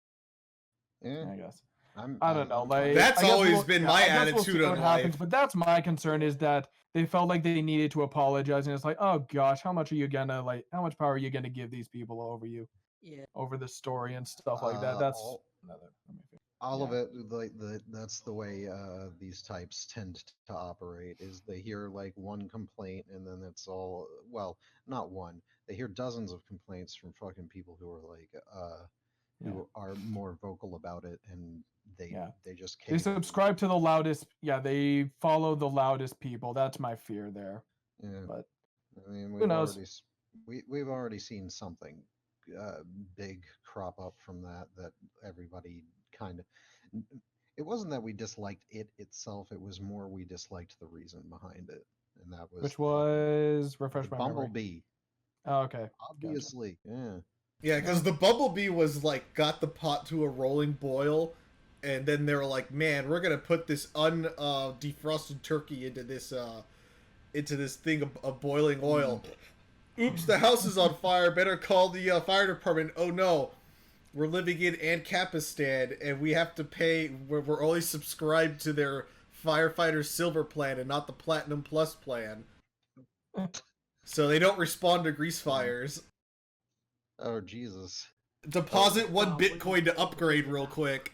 Yeah, I guess. I'm. I don't know. I'm fine. Like That's I guess always we'll- been yeah, my I guess we'll see attitude what on happens, life. but that's my concern is that they felt like they needed to apologize, and it's like, oh gosh, how much power are you gonna give these people Yeah. over the story and stuff like that? That's another. All of Yeah. it, like that's the way these types tend to operate. Is they hear like one complaint and then it's all, well, not one. They hear dozens of complaints from fucking people who are like who are more vocal about it, and they Yeah. just They cave in. subscribe to the loudest. Yeah, they follow the loudest people. That's my fear there. Yeah, But I mean who knows? we've already seen something big crop up from that everybody kind of. It wasn't that we disliked it itself; it was more we disliked the reason behind it, and that was Which was refresh the my memory. Bumblebee. Oh, okay. Gotcha. Obviously, yeah. Yeah, because the Bumblebee was like got the pot to a rolling boil, and then they were like, "Man, we're gonna put this defrosted turkey into this thing of boiling oil. Oops, the house is on fire. Better call the fire department. Oh no, we're living in Ancapistan, and we have to pay. We're only subscribed to their firefighter silver plan and not the platinum plus plan, so they don't respond to grease fires." Oh Jesus! Deposit one God, Bitcoin to upgrade real quick.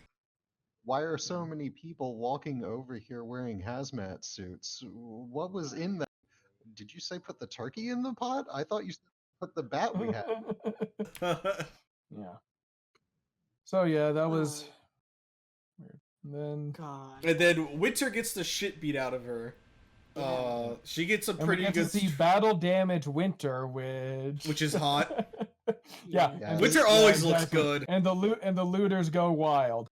Why are so many people walking over here wearing hazmat suits? What was in that? Did you say put the turkey in the pot? I thought you said put the bat we had. Yeah. So yeah, that was weird. And then God. And then Winter gets the shit beat out of her. She gets a and we pretty get good, to see battle damage Winter, which is hot. yeah, Yeah. and Winter yeah, always looks exactly. good. And the looters go wild.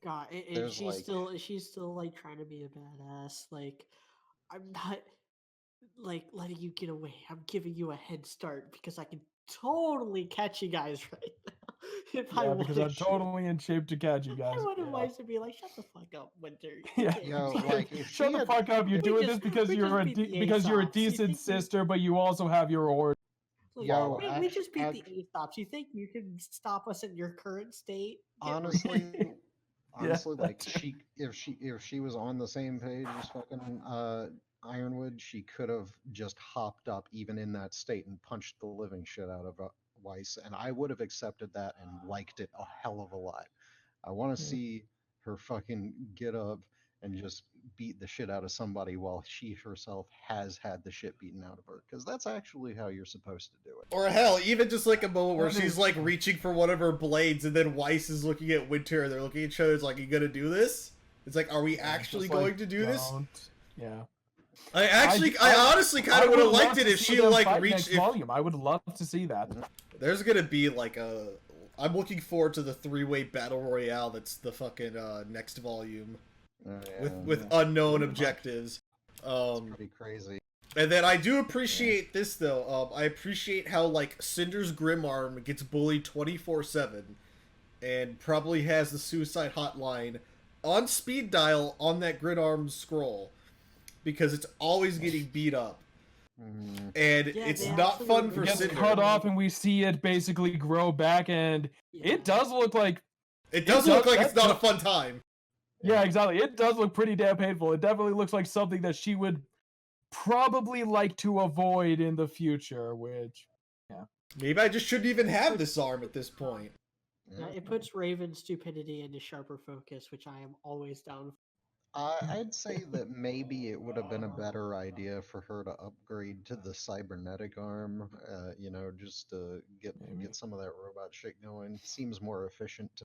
God, and There's, she's like- still like trying to be a badass. Like, I'm not like letting you get away. I'm giving you a head start because I can totally catch you guys right now. If I Yeah, because wanted I'm to. totally in shape to catch you guys. I wouldn't Yeah. mind to be like, shut the fuck up, Winter. You Yeah. can't- Yo, you like, can't- if Shut she the had- fuck up! You're We doing just- this because we you're just beat the because you're a Aesop's. You decent think we- sister, but you also have your order. Like, Yo, we just beat act- the Aesop's. You think you can stop us in your current state? Get honestly, ready. honestly, like that's she, if she was on the same page as fucking Ironwood, she could have just hopped up even in that state and punched the living shit out of Weiss, and I would have accepted that and liked it a hell of a lot. I want to Yeah. see her fucking get up and just beat the shit out of somebody while she herself has had the shit beaten out of her, because that's actually how you're supposed to do it. Or hell, even just like a moment where That she's is- like reaching for one of her blades, and then Weiss is looking at Winter, and they're looking at each other. It's like, "You gonna do this?" It's like, "Are we actually Just, like, going to do this?" don't. Yeah. I honestly kind of would have liked it if she like reached. Next volume. I would love to see that. There's gonna be like a. I'm looking forward to the 3-way battle royale. That's the fucking next volume with unknown objectives. It's pretty crazy. And then I do appreciate this though. I appreciate how like Cinder's Grim Arm gets bullied 24/7, and probably has the suicide hotline on speed dial on that Grim Arm scroll, because it's always getting beat up, and it's not fun for Cinder. Cinder. Cut off, and we see it basically grow back, and it does look like it's not a fun time. Yeah, exactly. It does look pretty damn painful. It definitely looks like something that she would probably like to avoid in the future, which, Maybe I just shouldn't even have this arm at this point. It puts Raven's stupidity into sharper focus, which I am always down for. I'd say that maybe it would have been a better idea for her to upgrade to the cybernetic arm, just to get some of that robot shit going. Seems more efficient.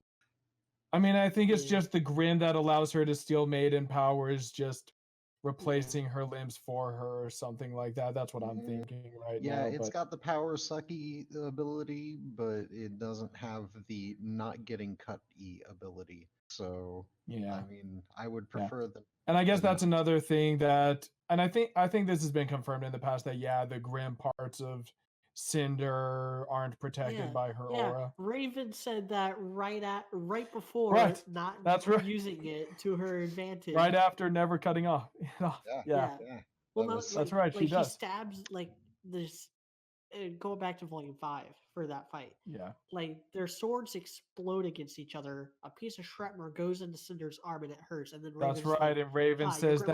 I mean, I think it's just the grin that allows her to steal maiden powers, just replacing her limbs for her or something like that. That's what I'm thinking right now. Yeah, it's got the power sucky ability, but it doesn't have the not getting cut-y ability. So, yeah, I mean, I would prefer that. And I guess that's another thing that, and I think this has been confirmed in the past that the grim parts of Cinder aren't protected by her aura. Raven said that right before not using it to her advantage. Right after never cutting off. Yeah. Well, that's right. She does. She stabs like this. Going back to Volume 5 for that fight. Yeah. Like their swords explode against each other. A piece of shrapnel goes into Cinder's arm and it hurts. And then Raven's right. And Raven says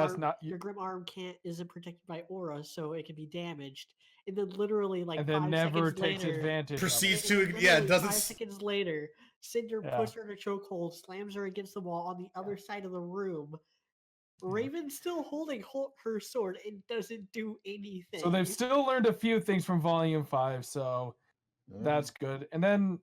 your grim arm isn't protected by aura, so it can be damaged. And then literally and then 5 never seconds takes later, advantage. Proceeds of to it. doesn't. 5 seconds later, Cinder puts her in a chokehold, slams her against the wall on the other side of the room. Raven's still holding her sword and doesn't do anything. So they've still learned a few things from Volume 5, so that's good. And then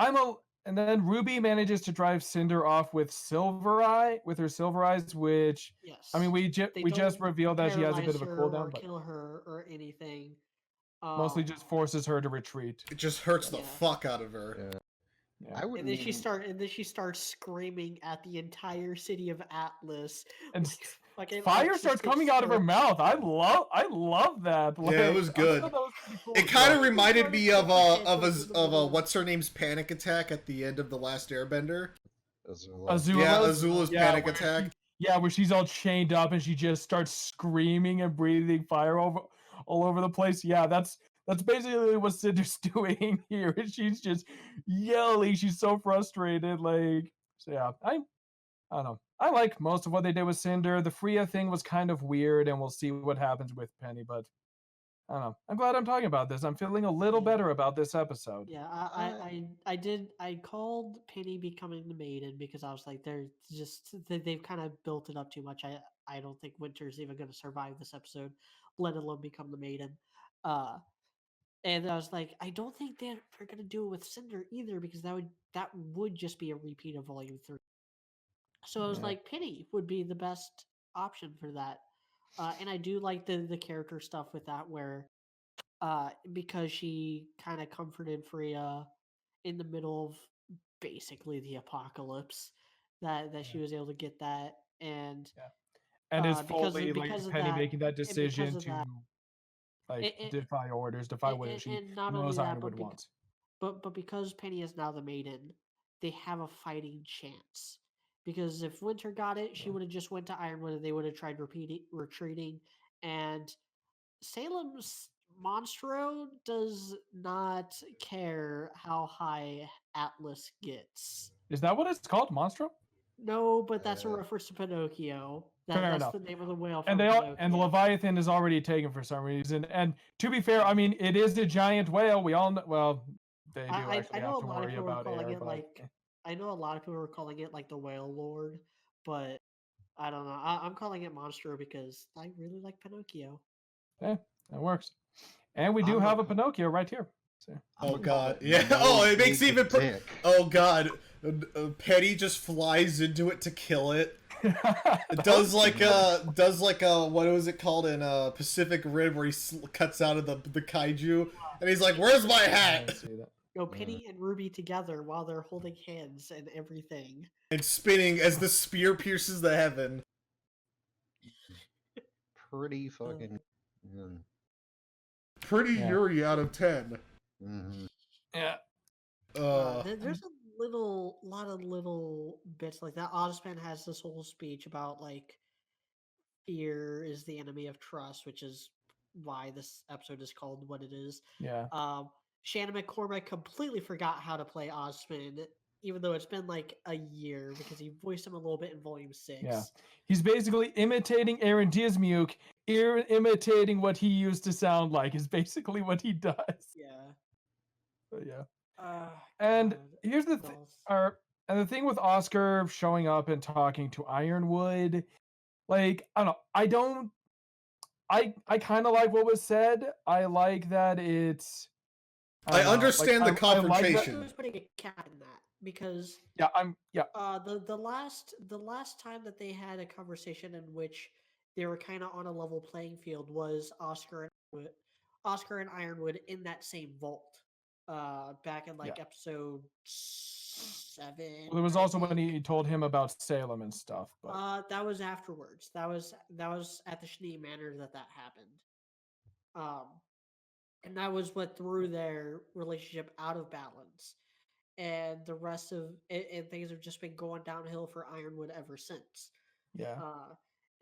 RWBY manages to drive Cinder off with her silver eyes, which I mean we just revealed that she has a bit of a cooldown, but kill her or anything. Mostly just forces her to retreat. It just hurts the fuck out of her. Yeah. And then she starts screaming at the entire city of Atlas, and fire starts coming out of her mouth. I love that. It was good. Cool. It kind of reminded me of what's her name's panic attack at the end of the last Airbender. Azula's panic attack. Where she's all chained up and she just starts screaming and breathing fire all over the place. Yeah, that's basically what Cinder's doing here. She's just yelling. She's so frustrated. I don't know. I like most of what they did with Cinder. The Freya thing was kind of weird, and we'll see what happens with Penny, but I don't know. I'm glad I'm talking about this. I'm feeling a little better about this episode. Yeah, I called Penny becoming the maiden because I was like, they've kind of built it up too much. I don't think Winter's even going to survive this episode, let alone become the maiden. And I was like, I don't think they're going to do it with Cinder either, because that would just be a repeat of Volume 3. So I was like, Penny would be the best option for that. And I do like the character stuff with that, where because she kind of comforted Freya in the middle of basically the apocalypse, that she was able to get that. And it's fully because Penny making that decision to defy orders, defy what she knows Iron would want. But because Penny is now the maiden, they have a fighting chance. Because if Winter got it, she would have just went to Ironwood and they would have tried retreating. And Salem's Monstro does not care how high Atlas gets. Is that what it's called, Monstro? No, but that's a reference to Pinocchio. That's the name of the whale. And the Leviathan is already taken for some reason. And to be fair, I mean, it is a giant whale. We all know. Well, they do actually have to worry about air. I know a lot of people were calling it like the Whale Lord, but I don't know. I'm calling it Monstro because I really like Pinocchio. Yeah, that works. And we do have a Pinocchio right here. So. Oh god, yeah. Oh, it makes even. Oh god, Penny just flies into it to kill it. It does like what was it called in Pacific Rim where he cuts out of the kaiju and he's like, "Where's my I hat?" didn't see that. Go Penny and Ruby together while they're holding hands and everything. And spinning as the spear pierces the heaven. Pretty fucking. Mm, Pretty Yeah. Yuri out of 10. mhm. Yeah. There's a lot of little bits like that. Ozman has this whole speech about like fear is the enemy of trust, which is why this episode is called what it is. Yeah. Shannon McCormick completely forgot how to play Ozman, even though it's been like a year because he voiced him a little bit in Volume 6. Yeah. He's basically imitating Aaron Dismuke, imitating what he used to sound like is basically what he does. Yeah. But yeah. And And here's the thing, and the thing with Oscar showing up and talking to Ironwood, like I don't know, I kind of like what was said. I like that it's. I don't know, understand the I like that- confrontation. I was putting a cap in that because Yeah, the last time that they had a conversation in which they were kind of on a level playing field was Oscar and Ironwood in that same vault. Back in like episode 7. Well, there was I also when think. he told him about Salem and stuff. But That was afterwards. That was at the Schnee Manor that happened. And that was what threw their relationship out of balance. And the rest of it, and things have just been going downhill for Ironwood ever since. yeah,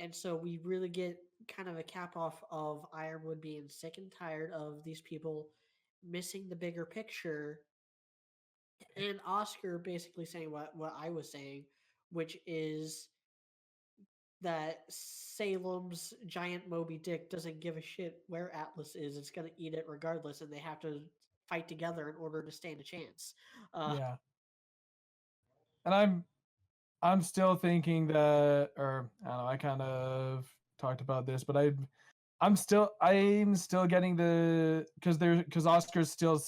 And so we really get kind of a cap off of Ironwood being sick and tired of these people missing the bigger picture, and Oscar basically saying what I was saying, which is that Salem's giant Moby Dick doesn't give a shit where Atlas is. It's going to eat it regardless, and they have to fight together in order to stand a chance. yeah. And I'm still thinking that, or I don't know, I kind of talked about this, but I'm still getting because Oscar's still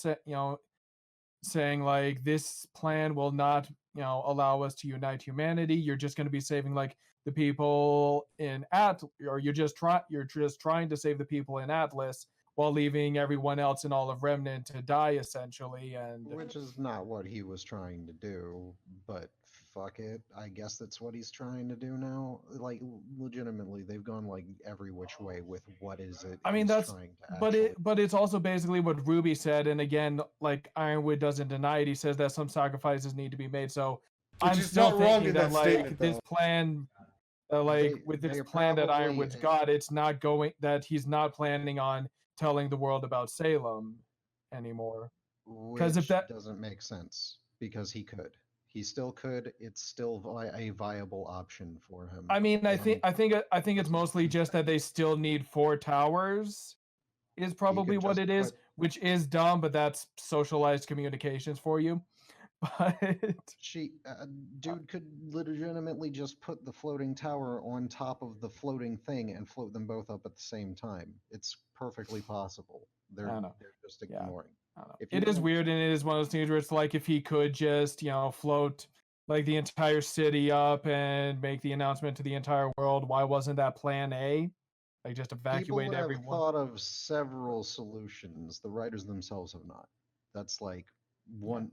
saying like this plan will not allow us to unite humanity. You're just going to be saving like the people in or you're just trying to save the people in Atlas while leaving everyone else in all of Remnant to die essentially. And Which is not what he was trying to do, but fuck it. I guess that's what he's trying to do now. Like, legitimately, they've gone like every which way with what is it. I mean, he's that's trying to actually. but it's also basically what RWBY said, and again, like Ironwood doesn't deny it. He says that some sacrifices need to be made. So Which I'm is still not wrong thinking in that that like statement, this though. plan, with this They're plan that probably- Ironwood's got, it's not going. That he's not planning on telling the world about Salem anymore. Which if that- doesn't make sense because he could. He still could. It's still a viable option for him. I mean, I And think it's mostly just that they still need 4 towers. Is probably what just it is, put- which is dumb, but that's socialized communications for you. But dude could legitimately just put the floating tower on top of the floating thing and float them both up at the same time. It's perfectly possible. They're I know. just Yeah. ignoring. I don't know. If you It is don't- weird, and it is one of those things where it's like if he could just, float like the entire city up and make the announcement to the entire world, why wasn't that plan A? Like just evacuate People have everyone. thought of several solutions. The writers themselves have not. That's like one.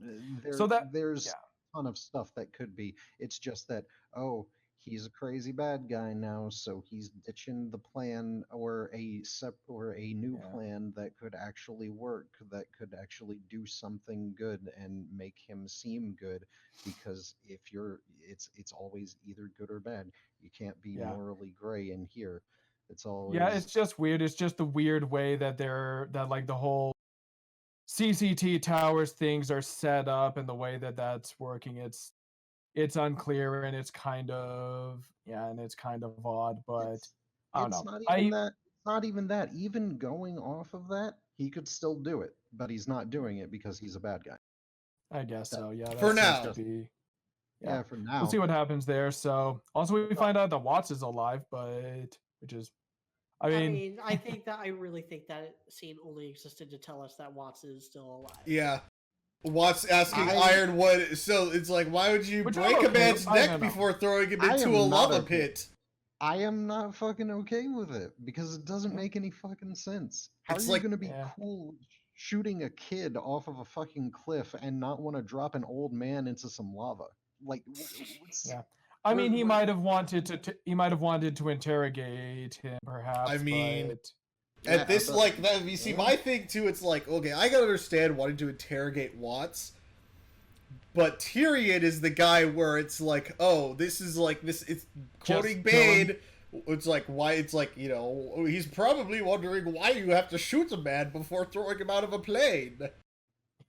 So there's yeah. a ton of stuff that could be. It's just that he's a crazy bad guy now, so he's ditching the plan or a new Yeah. plan that could actually work, that could actually do something good and make him seem good. Because it's always either good or bad. You can't be Yeah. morally gray in here. It's always Yeah, it's just weird. It's just the weird way that like the whole CCT towers things are set up and the way that that's working. It's unclear and it's kind of odd, but it's, I don't it's know. not even that. It's not even that. Even going off of that, he could still do it, but he's not doing it because he's a bad guy. I guess so. Yeah. For that seems now. to be- Yeah, for now. We'll see what happens there. So also we find out that Watts is alive, but which is, I mean, I really think that scene only existed to tell us that Watts is still alive. Yeah. Watts asking Ironwood, so it's like, why would you Which break I'm a okay man's with. neck before throwing him I into am a not lava okay. pit? I am not fucking okay with it because it doesn't Yeah. make any fucking sense. How It's are you like- gonna be Yeah. cool shooting a kid off of a fucking cliff and not want to drop an old man into some lava? Like, what's Yeah. I mean, he we're- might have wanted to interrogate him, perhaps. I mean, but At this, but- like, that, you see, yeah. my thing too, it's like, okay, I can understand wanting to interrogate Watts, but Tyrion is the guy where it's like, oh, this is like, this, it's quoting kill him. Bane, it's like, why, it's like, you know, he's probably wondering why you have to shoot a man before throwing him out of a plane.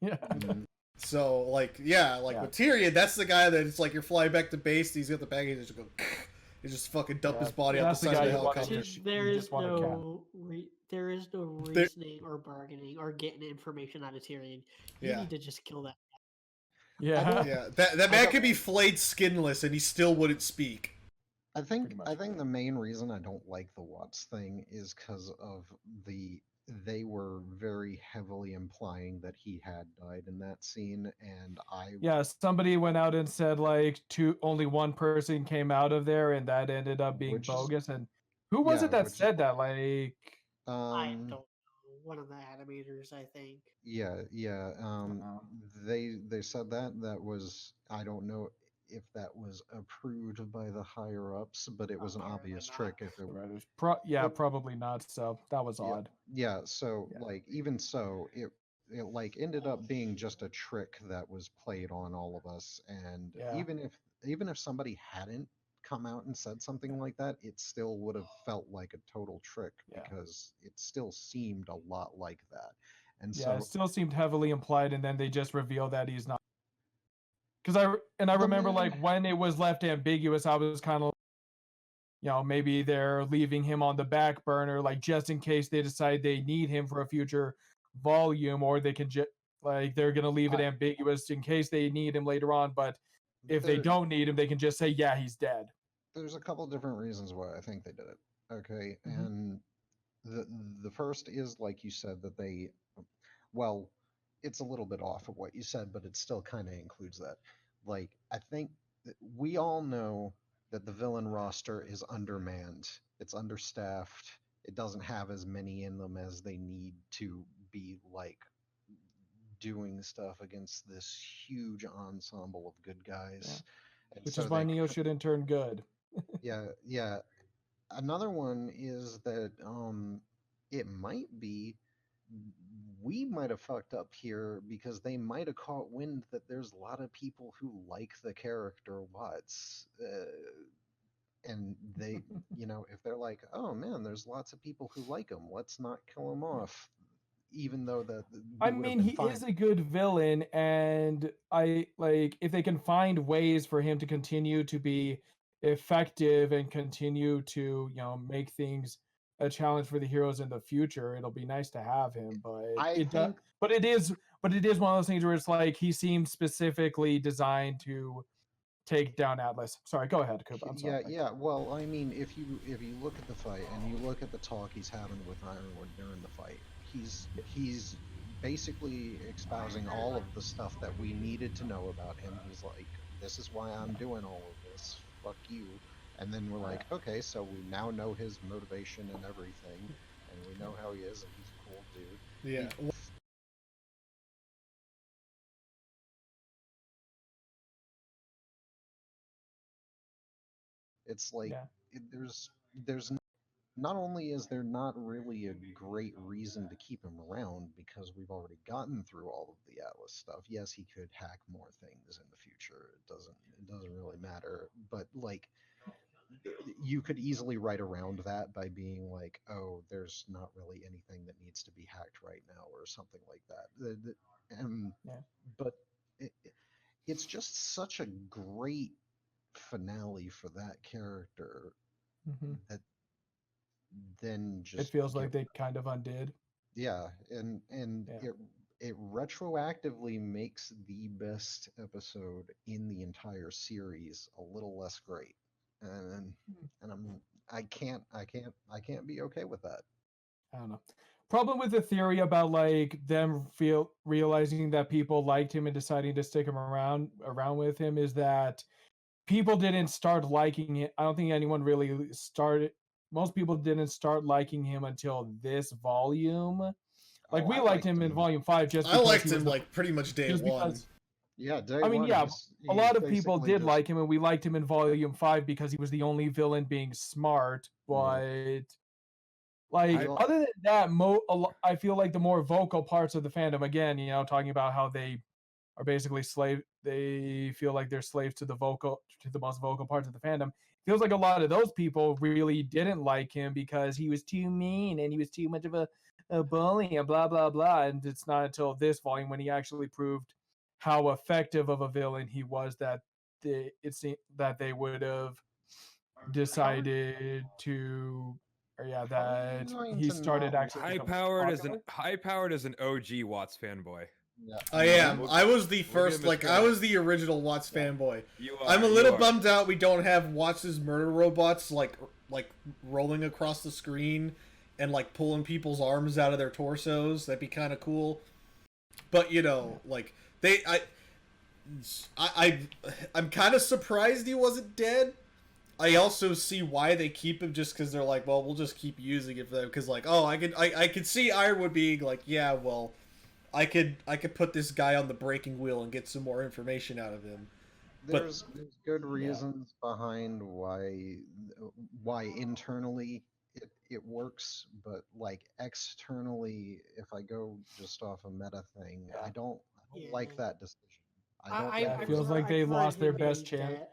yeah. Mhm. So, like, yeah, like, Yeah. with Tyrion, that's the guy that it's like, you're flying back to base, he's got the bag, and he just go, he just fucking dump Yeah, his body out that's the the side of guy the you wanna helicopter. kill. There You is just wanna there is no reasoning or bargaining or getting information out of Tyrion. You Yeah. need to just kill that. Yeah. Yeah, that man could be flayed skinless and he still wouldn't speak. I think much. the main reason I don't like the Watts thing is because of they were very heavily implying that he had died in that scene, and Yeah, somebody went out and said like only one person came out of there, and that ended up being Which is- bogus. And who was yeah, it that which is said that? Like, I don't know. One of the animators, I think. yeah. Uh-oh. They said that was, I don't know if that was approved by the higher ups, but it was an Apparently obvious not. trick if it right, probably not. So that was odd. Yeah, so Yeah. like even so, it like ended up being just a trick that was played on all of us, and Yeah. even if somebody hadn't come out and said something like that, it still would have felt like a total trick Yeah. because it still seemed a lot like that. And Yeah, it so still seemed heavily implied, and then they just reveal that he's not. Because I The remember man- like when it was left ambiguous, I was kind of, maybe they're leaving him on the back burner, like just in case they decide they need him for a future volume, or they can just like they're gonna leave it I- ambiguous in case they need him later on. But if they there- don't need him, they can just say, yeah, he's dead. there's a couple different reasons why I think they did it. Okay, Mhm. and the first is like you said that they, well, it's a little bit off of what you said, but it still kind of includes that. Like I think that we all know that the villain roster is undermanned. It's understaffed. It doesn't have as many in them as they need to be like doing stuff against this huge ensemble of good guys. And Which so is why they Neo shouldn't turn good. yeah. Another one is that it might be we might have fucked up here because they might have caught wind that there's a lot of people who like the character Watts. And they, if they're like, oh man, there's lots of people who like him, let's not kill him off, even though I mean, he is a good villain, and I like if they can find ways for him to continue to be effective and continue to, make things a challenge for the heroes in the future. It'll be nice to have him, but I think it is one of those things where it's like he seems specifically designed to take down Atlas. Sorry, go ahead, Koopa. I'm sorry. yeah. Well, I mean, if you look at the fight and you look at the talk he's having with Ironwood during the fight, he's basically espousing all of the stuff that we needed to know about him. He's like, this is why I'm doing all of this. Fuck you. And then we're like, okay, so we now know his motivation and everything, and we know how he is, and he's a cool dude. Yeah. It's like Yeah. there's not only is there not really a great reason to keep him around because we've already gotten through all of the Atlas stuff. Yes, he could hack more things in the future. It doesn't really matter. But like you could easily write around that by being like, oh, there's not really anything that needs to be hacked right now or something like that. Yeah. But it's just such a great finale for that character hmm that then It just feels like they kind of undid. yeah, and Yeah. it retroactively makes the best episode in the entire series a little less great, and Hmm. and I can't be okay with that. I don't know. Problem with the theory about like them realizing that people liked him and deciding to stick him around with him is that people didn't start liking it. I don't think anyone really started. Most people didn't start liking him until this volume. Like Oh, we I liked him in volume 5 just I because liked he was him like pretty much day just one. because. Yeah, day I mean, one. yeah, a lot he's of people basically did just- like him, and we liked him in volume 5 because he was the only villain being smart. Yeah. But like, feel- other than that, I feel like the more vocal parts of the fandom, again, you know, talking about how they are basically they feel like they're slaves to the most vocal parts of the fandom. Feels like a lot of those people really didn't like him because he was too mean and he was too much of a bully and blah blah blah. And it's not until this volume when he actually proved how effective of a villain he was that it seemed that they would have decided to, or yeah, How are you that going he to started not actually like- becoming High powered as an OG Watts fanboy. Yeah. I am. We'll- I was the we'll give first, him his like, I credit. was the original Watts fanboy. You I'm a you little are. bummed out we don't have Watts' murder robots, like rolling across the screen and, like, pulling people's arms out of their torsos. That'd be kind of cool. But, you know, like, I'm kind of surprised he wasn't dead. I also see why they keep him, just because they're like, well, we'll just keep using it for them. Because, like, oh, I could see Ironwood being like, yeah, well, I could put this guy on the breaking wheel and get some more information out of him. But- There's good reasons behind why internally it works, but like externally, if I go just off a meta thing, I don't like Yeah. that decision. I don't Yeah, think it feels was- like they preferred lost their him best being chance. dead.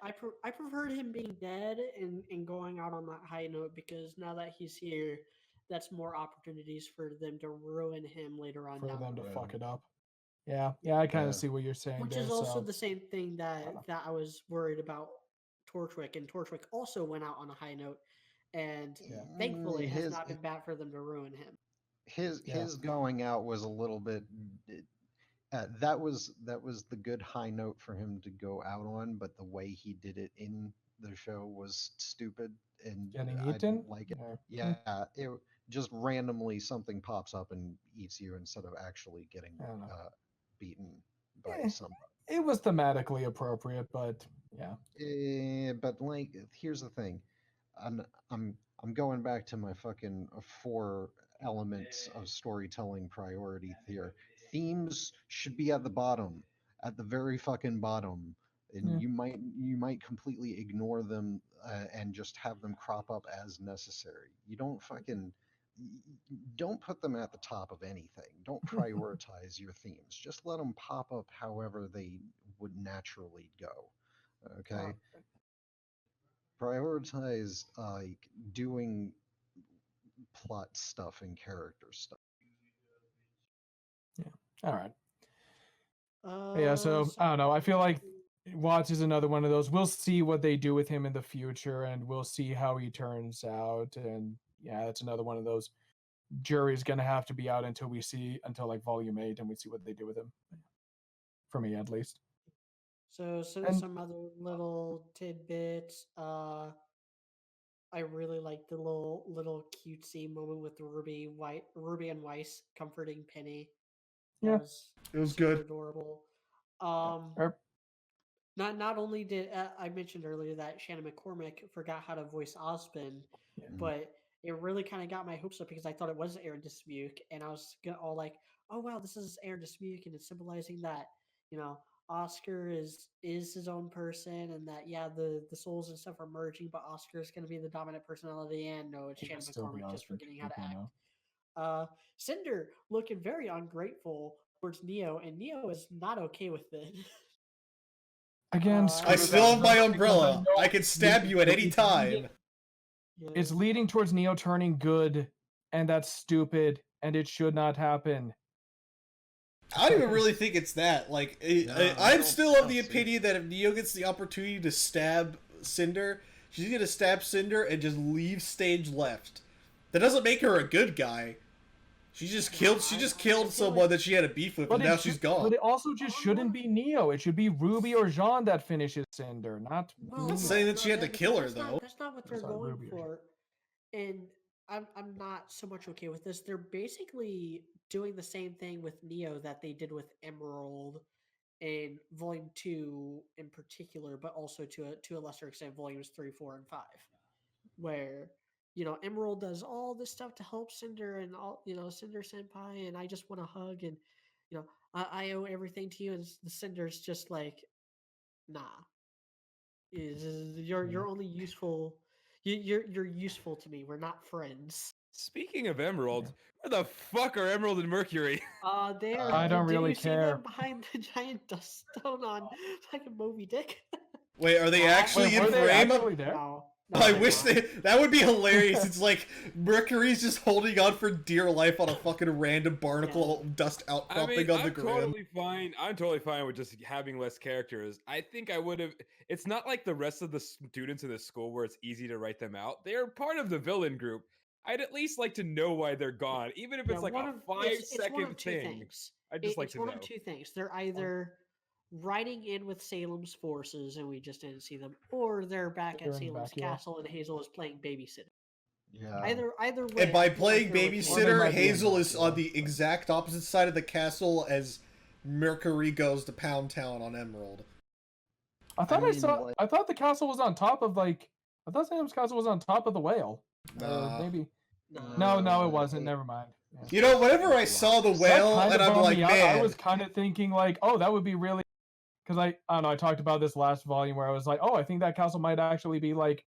I preferred him being dead and going out on that high note, because now that he's here, that's more opportunities for them to ruin him later on for down them the to road. fuck it up. Yeah, I kind Yeah. of see what you're saying Which there. is also So the same thing that I was worried about Torchwick, and Torchwick also went out on a high note, and thankfully has his not been bad for them to ruin him. his going out was a little bit. That was the good high note for him to go out on, but the way he did it in the show was stupid, and getting I eaten. didn't like it. Or- Yeah, it just randomly something pops up and eats you instead of actually getting I don't know. beaten by Eh. somebody. It was thematically appropriate, but yeah. But like, here's the thing, I'm going back to my fucking 4 elements of storytelling priority here. Themes should be at the bottom, at the very fucking bottom, and Yeah. you might completely ignore them and just have them crop up as necessary. You don't fucking don't put them at the top of anything. Don't prioritize your themes. Just let them pop up however they would naturally go. Okay. Prioritize like doing plot stuff and character stuff. All right. Yeah. So I don't know. I feel like Watts is another one of those. We'll see what they do with him in the future, and we'll see how he turns out. And yeah, that's another one of those. Jury's gonna have to be out until like volume 8, and we see what they do with him. For me, at least. So And- some other little tidbits. I really like the little cutesy moment with Ruby and Weiss comforting Penny. That Yeah. It was super good. adorable. Or- Not only did I mentioned earlier that Shannon McCormick forgot how to voice Ozpin, Yeah. but it really kind of got my hopes up because I thought it was Aaron Dismuke, and I was all like, "Oh wow, this is Aaron Dismuke," and it's symbolizing that, you know, Oscar is his own person, and that the souls and stuff are merging, but Oscar is going to be the dominant personality, and no, it's He Shannon could still be McCormick just Oscar forgetting how to 2.0. act. Cinder looking very ungrateful towards Neo, and Neo is not okay with it. Again, I screw I Because still have my that. umbrella. Because I can stab you at any time. It's leading towards Neo turning good, and that's stupid, and it should not happen. I don't even really think it's that. Like, I I'm don't- still I of don't the see- opinion that if Neo gets the opportunity to stab Cinder, she's gonna stab Cinder and just leave stage left. That doesn't make her a good guy. She just killed I someone feel that she had a beef with, But and it now should- she's gone. But it also just shouldn't be Neo. It should be Ruby or Jean that finishes Cinder, not Well, Neo. saying that she had to kill her, that's not- though. That's not what they're Sorry, going Ruby or for. And I'm not so much okay with this. They're basically doing the same thing with Neo that they did with Emerald in Volume 2 in particular, but also to a lesser extent Volumes 3, 4, and 5, where Emerald does all this stuff to help Cinder and all Cinder Senpai, and I just want to hug, and I owe everything to you, and the Cinder's just like, nah, you're only useful. You're useful to me. We're not friends. Speaking of Emerald, where the fuck are Emerald and Mercury? There. I don't Did really you see care. them behind the giant dust stone on fucking Moby Dick? Wait, are they actually Wait, in were they frame? actually there? No, I they're wish not. that would be hilarious. It's like Mercury's just holding on for dear life on a fucking random barnacle dust I outcropping mean, on the I'm ground. totally fine. I'm totally fine with just having less characters. I think I would have. It's not like the rest of the students in the school where it's easy to write them out. They are part of the villain group. I'd at least like to know why they're gone, even if Yeah, it's like one a of 5-second two thing. things. I'd just like It's to one know. of two things. They're either riding in with Salem's forces and we just didn't see them, or they're back They're at in the Salem's back, yeah. castle and Hazel is playing babysitter. Yeah. Either way, And by I feel like playing they're with Or they babysitter, might be in Hazel that, is yeah. on the exact opposite side of the castle as Mercury goes to Pound Town on Emerald. I thought I, mean, saw. like- I thought the castle was on top of I thought Salem's castle was on top of the whale. Or Nah. maybe. No, No, it wasn't. Never mind. Yeah. You know, whenever I saw the That whale, kind of and I'm bummed like, me out. man, I was kind of thinking like, oh, that would be really, because I don't know. I talked about this last volume where I was like, oh, I think that castle might actually be like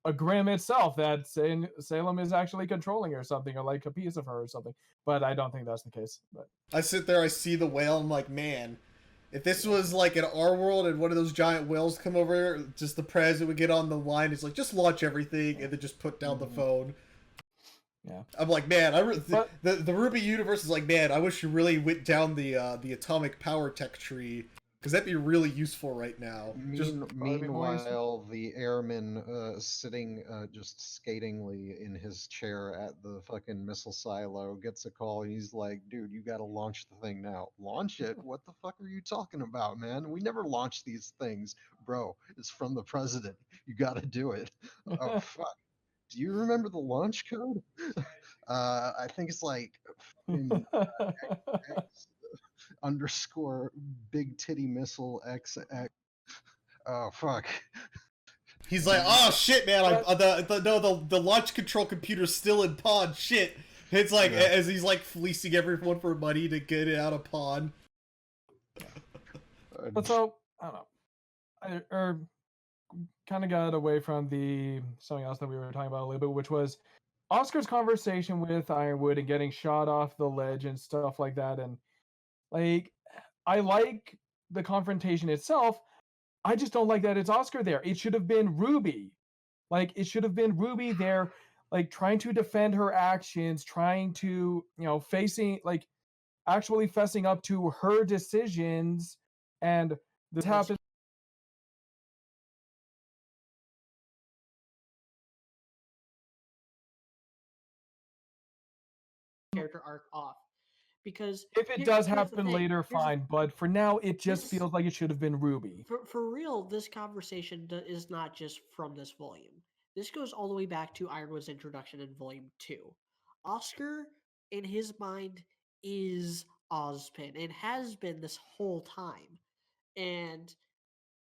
a Grimm itself that Salem is actually controlling or something, or like a piece of her or something. But I don't think that's the case. But I sit there, I see the whale, I'm like, man, if this was like in our world and one of those giant whales come over, just the president would get on the line, it's like, just launch everything and then just put down the phone. Yeah. I'm like, man, But- the RWBY universe is like, man, I wish you really went down the atomic power tech tree, because that'd be really useful right now. Just Meanwhile, the airman sitting just skatingly in his chair at the fucking missile silo gets a call. He's like, dude, you gotta launch the thing now. Launch it? What the fuck are you talking about, man? We never launch these things. Bro, it's from the president. You gotta do it. Oh, fuck. Do you remember the launch code? I think it's like fucking X underscore big titty missile XX. Oh fuck. he's like, oh shit, man, the launch control computer's still in pod. Shit. It's like as he's like fleecing everyone for money to get it out of pod. But so I don't know. Kind of got away from something else that we were talking about a little bit, which was Oscar's conversation with Ironwood and getting shot off the ledge and stuff like that. And like, I like the confrontation itself. I just don't like that it's Oscar there. It should have been RWBY. Like, it should have been RWBY there, like trying to defend her actions, trying to, facing, like, actually fessing up to her decisions. And this happens. character arc off, because If it here- does here's the happen thing. later, Here's the- fine. But for now, it just This- feels like it should have been RWBY. For real, this conversation is not just from this volume. This goes all the way back to Ironwood's introduction in Volume 2. Oscar, in his mind, is Ozpin and has been this whole time. And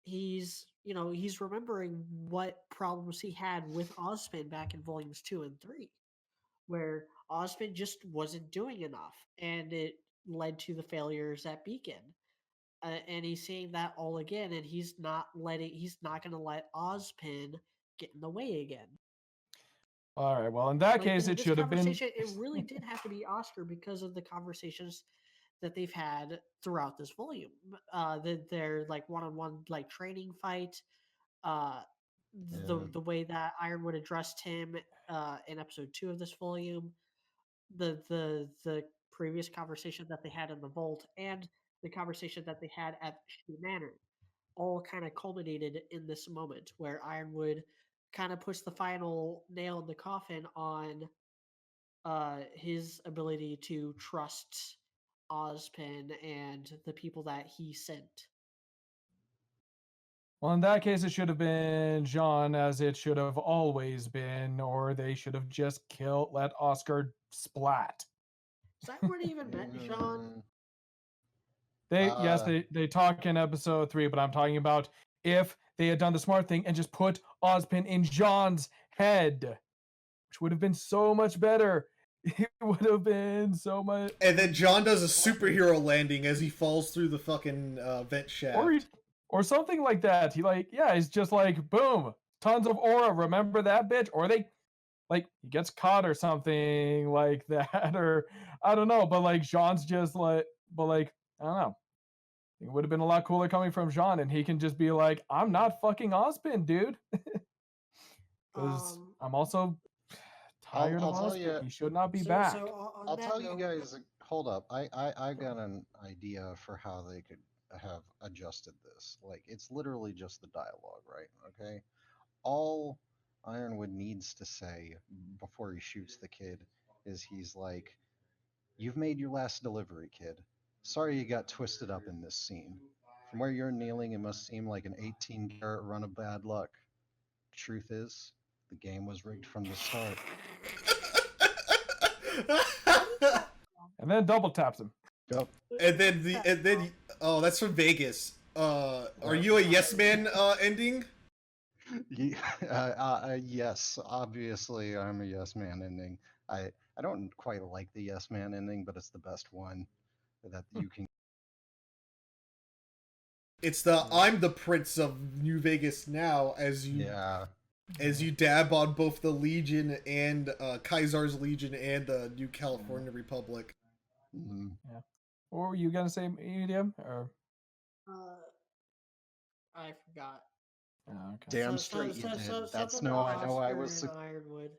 he's remembering what problems he had with Ozpin back in Volumes 2 and 3, where Ozpin just wasn't doing enough, and it led to the failures at Beacon. And he's seeing that all again, and he's not going to let Ozpin get in the way again. All right. Well, in that Like, case, it this should have been. conversation, it really did have to be Oscar because of the conversations that they've had throughout this volume. Their like one-on-one like training fight, the way that Ironwood addressed him in episode 2 of this volume, the previous conversation that they had in the vault, and the conversation that they had at She Manor, all kind of culminated in this moment where Ironwood kind of puts the final nail in the coffin on his ability to trust Ozpin and the people that he sent. Well, in that case, it should have been Jean, as it should have always been, or they should have just let Oscar splat. Is that where they even met Jean? Mm, Yes, uh, they talk in episode 3, but I'm talking about if they had done the smart thing and just put Ozpin in Jean's head, which would have been so much better. It would have been so much. And then John does a superhero landing as he falls through the fucking vent shaft. Or something like that. He's just like, boom, tons of aura. Remember that bitch? Or he gets caught or something like that, or I don't know. But Jean's just I don't know. It would have been a lot cooler coming from Jean, and he can just be like, I'm not fucking Ozpin, dude. Because I'm also tired of Ozpin. He should not be back. I'll tell you guys. Hold up, I got an idea for how they could have adjusted this. Like, it's literally just the dialogue, right? Okay, all Ironwood needs to say before he shoots the kid is he's like, "You've made your last delivery, kid. Sorry you got twisted up in this scene. From where you're kneeling, it must seem like an 18-carat run of bad luck. Truth is, the game was rigged from the start." And then double taps him. Yep. and then oh, that's from Vegas. Are you a yes man ending? Yes, obviously I'm a yes man ending. I don't quite like the yes man ending, but it's the best one that you can. It's the I'm the prince of New Vegas now as you dab on both the Legion and Kaisar's Legion and the New California Republic. Mm-hmm. Yeah. What were you gonna say, Medium? Or I forgot. oh, okay. Damn straight you did. That's no, I know I was. Ironwood.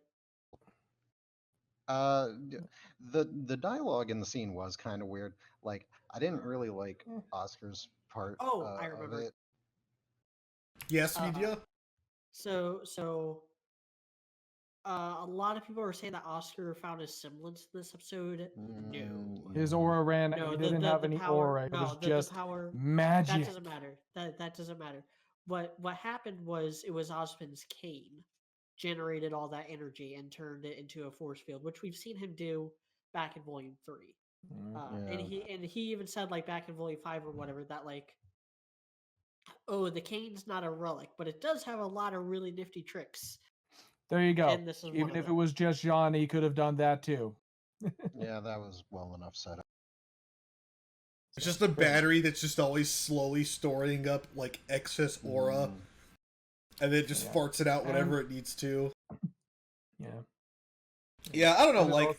The dialogue in the scene was kind of weird. Like, I didn't really like Oscar's part I of remember. it. Yes, media. A lot of people were saying that Oscar found a semblance in this episode. No. His aura ran. No, he didn't have any aura. It was just magic. That doesn't matter. That doesn't matter. What happened was it was Ozpin's cane generated all that energy and turned it into a force field, which we've seen him do back in Volume 3. And he even said back in Volume 5 or whatever that the cane's not a relic, but it does have a lot of really nifty tricks. There you go. And this is even if it was just Jean, he could have done that too. Yeah, that was well enough set up. It's just a battery that's just always slowly storing up excess aura, and then it just farts it out whenever it needs to. Yeah, I don't know.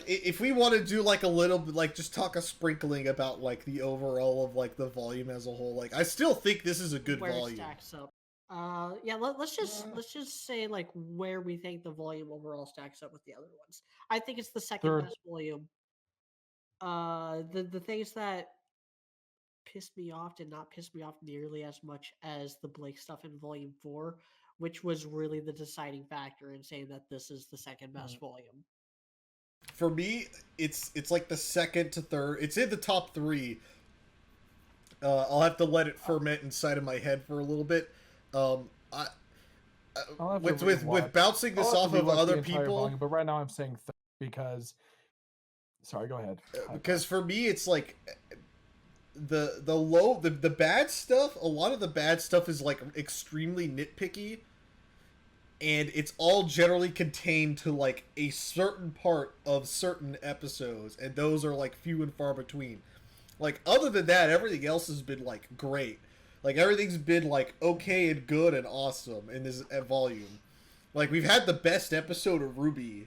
If we want to do a little bit, just talk a sprinkling about the overall of the volume as a whole. I still think this is a good volume. It stacks up. Let's just say where we think the volume overall stacks up with the other ones. I think it's the second best volume. The things that pissed me off did not piss me off nearly as much as the Blake stuff in Volume 4, which was really the deciding factor in saying that this is the second best volume. For me, it's the second to third. It's in the top 3. I'll have to let it ferment inside of my head for a little bit. With bouncing this off of other people, volume, but right now I'm saying because. Sorry, go ahead. Because for me, it's the bad stuff. A lot of the bad stuff is extremely nitpicky, and it's all generally contained to a certain part of certain episodes, and those are few and far between. Other than that, everything else has been great. Everything's been okay and good and awesome in this volume. We've had the best episode of RWBY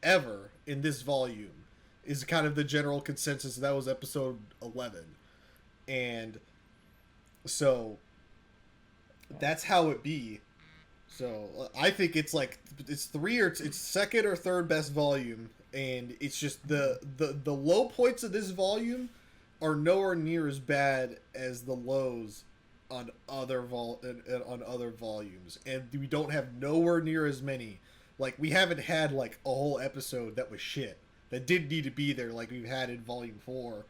ever in this volume. Is kind of the general consensus. That was episode 11, and so that's how it be. So I think it's it's second or third best volume, and it's just the low points of this volume are nowhere near as bad as the lows on other volumes, and we don't have nowhere near as many. We haven't had a whole episode that was shit. That didn't need to be there we've had in Volume 4.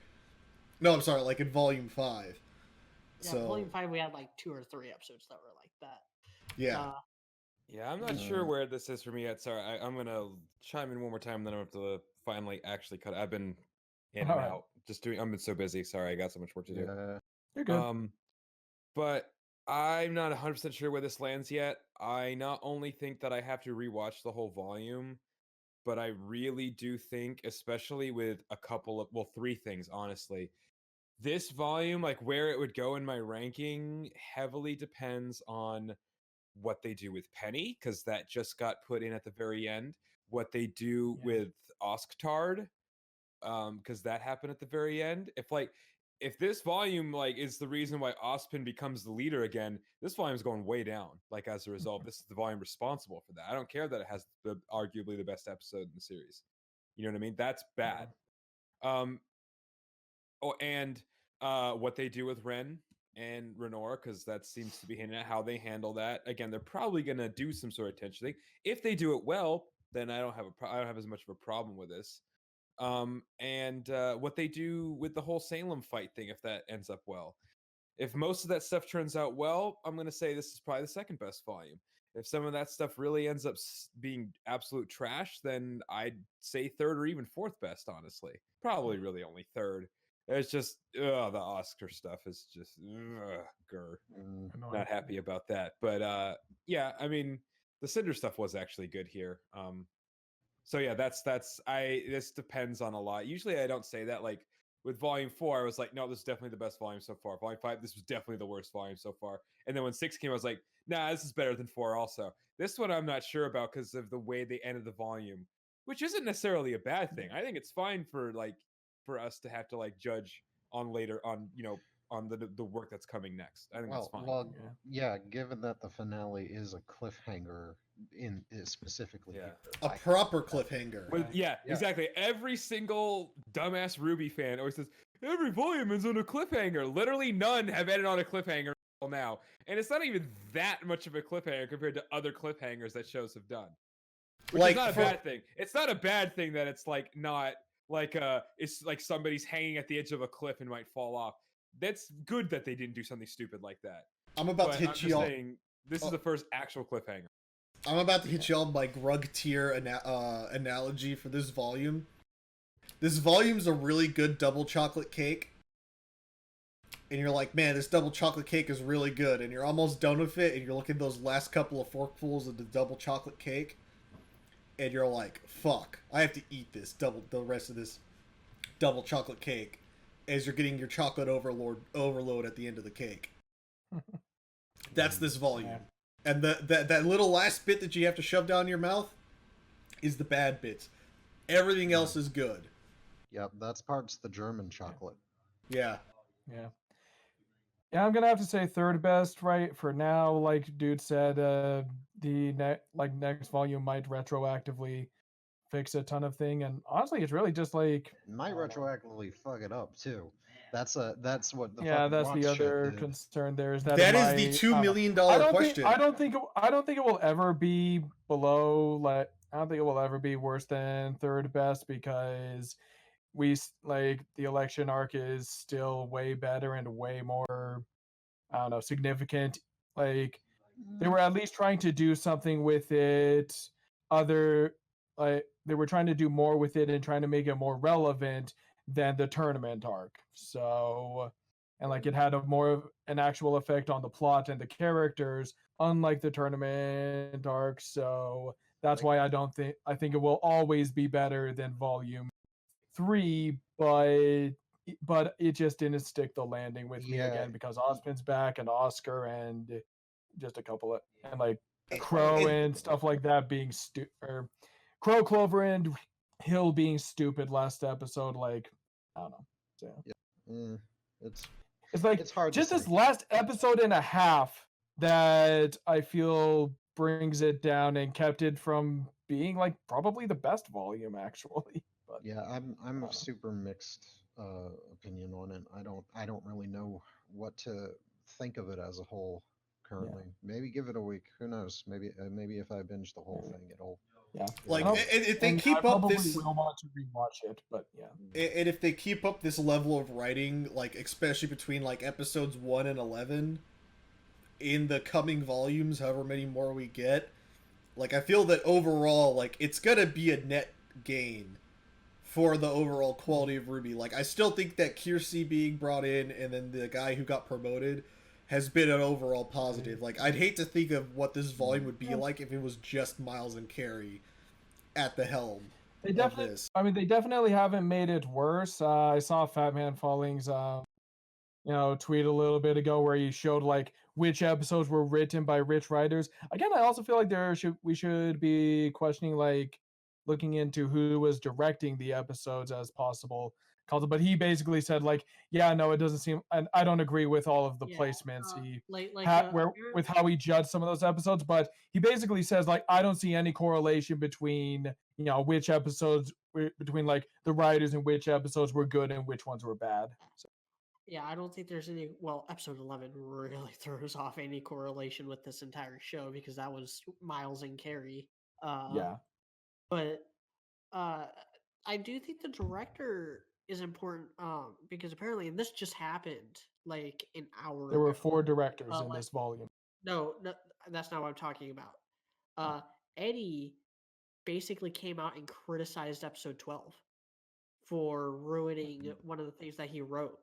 No, I'm sorry, in Volume 5. Yeah, So volume 5 we had like 2 or 3 episodes that were like that. yeah, Yeah, I'm not sure where this is for me yet. Sorry, I'm gonna chime in one more time, then I have to finally actually cut. I've been in and Alright. out, just doing. I've been so busy. Sorry, I got so much work to do. Yeah. You're good. But I'm not 100% sure where this lands yet. I not only think that I have to rewatch the whole volume, but I really do think, especially with a couple of, well, 3 things, honestly. This volume, like where it would go in my ranking, heavily depends on what they do with Penny, because that just got put in at the very end. What they do with Osktard, because that happened at the very end. If this volume like is the reason why Ospin becomes the leader again, this volume is going way down. Like as a result, this is the volume responsible for that. I don't care that it has arguably the best episode in the series. You know what I mean? That's bad. Um, Oh, and what they do with Ren and Renora, because that seems to be hinting at how they handle that. Again, they're probably gonna do some sort of tension thing. If they do it well, then I don't have as much of a problem with this. And what they do with the whole Salem fight thing, if that ends up well. If most of that stuff turns out well, I'm gonna say this is probably the second best volume. If some of that stuff really ends up being absolute trash, then I'd say third or even fourth best, honestly. Probably really only third. It's just the Oscar stuff is just grr. Annoying. Not happy about that. But yeah, I mean the Cinder stuff was actually good here. So yeah, this depends on a lot. Usually I don't say that. Like with volume 4, I was like, no, this is definitely the best volume so far. Volume 5, this was definitely the worst volume so far. And then when 6 came, I was like, nah, this is better than 4 also. This one I'm not sure about because of the way they ended the volume, which isn't necessarily a bad thing. I think it's fine for us to have to like judge on later on, on the work that's coming next. I think that's fine. Well, yeah. Given that the finale is a cliffhanger, specifically, Yeah. here, a proper cliffhanger. Yeah, exactly. Every single dumbass RWBY fan always says every volume is on a cliffhanger. Literally, none have ended on a cliffhanger until now, and it's not even that much of a cliffhanger compared to other cliffhangers that shows have done. Which is not a bad thing. It's not a bad thing that it's like not like it's like somebody's hanging at the edge of a cliff and might fall off. That's good that they didn't do something stupid like that. I'm about But to hit I'm you just all. saying, this is the first actual cliffhanger. I'm about to hit you on my Grug tier analogy for this volume. This volume's a really good double chocolate cake. And you're like, man, this double chocolate cake is really good. And you're almost done with it. And you're looking at those last couple of forkfuls of the double chocolate cake. And you're like, fuck, I have to eat the rest of this double chocolate cake. As you're getting your chocolate overload at the end of the cake. That's this volume. And that little last bit that you have to shove down your mouth is the bad bits. Everything else is good. Yep, that's part's the German chocolate. Yeah. Yeah, I'm gonna have to say third best right for now. Like dude said, the next volume might retroactively fix a ton of thing, and honestly, it's really just like Might retroactively fuck it up too. That's what the yeah, fucking that's the Watch shit other did. concern. There is that That it is the might- $2 million I don't question. Think, I don't think it will ever be below. Like I don't think it will ever be worse than third best because the election arc is still way better and way more I don't know significant. Like they were at least trying to do something with it. They were trying to do more with it and trying to make it more relevant than the tournament arc. So, and like it had a more of an actual effect on the plot and the characters, unlike the tournament arc. So that's why I think it will always be better than Volume 3, but it just didn't stick the landing with me again because Ospin's back and Oscar and just a couple of and like Crow and stuff like that being or Crow, Clover, and Hill being stupid last episode. Like I don't know. So It's like it's hard just to this say. last episode and a half that I feel brings it down and kept it from being like probably the best volume actually. But Yeah, I'm a super mixed opinion on it. I don't really know what to think of it as a whole currently. Maybe give it a week. Who knows? Maybe if I binge the whole thing, Yeah. Like, Oh, if they and I keep up probably this, will want to rewatch it, but yeah. and if they keep up this level of writing, like especially between like episodes 1 and 11, in the coming volumes, however many more we get, like I feel that overall, like it's gonna be a net gain for the overall quality of RWBY. Like I still think that Kiersey being brought in and then the guy who got promoted has been an overall positive. Like I'd hate to think of what this volume would be like if it was just Miles and Carrie at the helm They of definitely, this. I mean, they definitely haven't made it worse. I saw Fat Man Falling's, tweet a little bit ago where he showed like which episodes were written by rich writers. Again, I also feel like we should be questioning like looking into who was directing the episodes as possible. But he basically said like, yeah, no, it doesn't seem, and I don't agree with all of the Yeah, placements he like had where with how he judged some of those episodes. But he basically says like, I don't see any correlation between which episodes between like the writers and which episodes were good and which ones were bad. So. Yeah, I don't think there's any. Well, episode 11 really throws off any correlation with this entire show because that was Miles and Carrie. Yeah. But uh, I do think the director is important because apparently, and this just happened like an hour There were ago. 4 directors in like, this volume. No, that's not what I'm talking about. Eddie basically came out and criticized episode 12 for ruining one of the things that he wrote.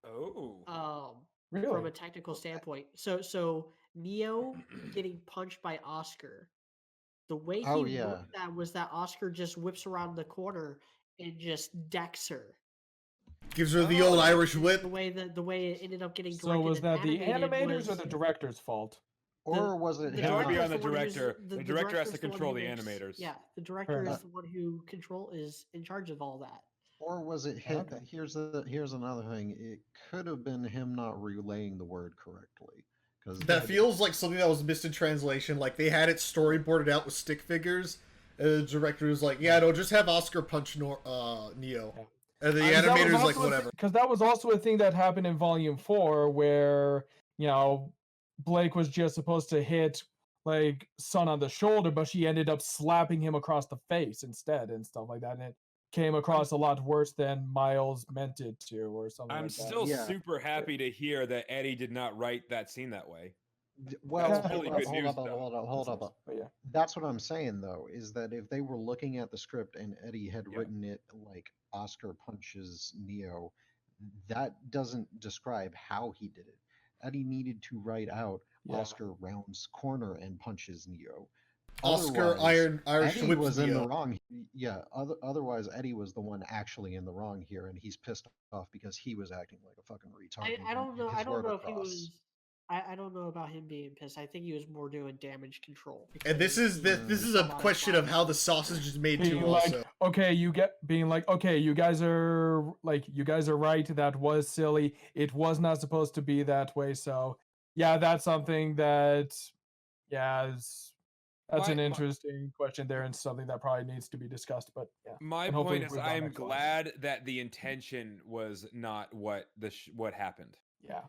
Oh. From Really? a technical standpoint. So Neo getting punched by Oscar, the way Oh he yeah. wrote that was that Oscar just whips around the corner and just decks her. Gives her the old Irish whip. The way it ended up getting So directed was that and the animated animators or was the director's fault? Or was it the That him would be not- on the director's one who's- director. The director has to director's the one control who the makes- animators. Yeah, the Fair director is enough. the one who is in charge of all that. Or was it him? Okay. Here's another thing. It could have been him not relaying the word correctly. Because That feels like something that was missed in translation. Like they had it storyboarded out with stick figures, and the director was like, "Yeah, no, just have Oscar punch Neo," Yeah. and the animator's like, "Whatever." Because that was also a thing that happened in Volume 4 where, Blake was just supposed to hit, like, Sun on the shoulder, but she ended up slapping him across the face instead and stuff like that. And it came across a lot worse than Miles meant it to or something I'm like that. still Yeah. super happy to hear that Eddie did not write that scene that way. Well, That's hold really up, good hold news, up, though. hold up. But yeah. That's what I'm saying though, is that if they were looking at the script and Eddie had Yeah. written it like Oscar punches Neo, that doesn't describe how he did it. Eddie needed to write out Yeah. Oscar rounds corner and punches Neo. Oscar Otherwise, Irish Eddie whips was in the Neo. wrong. Yeah. Otherwise, Eddie was the one actually in the wrong here, and he's pissed off because he was acting like a fucking retard. I don't know. His I don't word know if he across. was. I don't know about him being pissed. I think he was more doing damage control. And this because is he this is a a lot of question of fire. how the sausage is made too. Being like, Also, okay, you guys are right. That was silly. It was not supposed to be that way. So yeah, that's something that, that's an interesting question there and something that probably needs to be discussed. But yeah, My and hopefully point is, improved on I'm next one. glad that the intention was not what what happened. Yeah,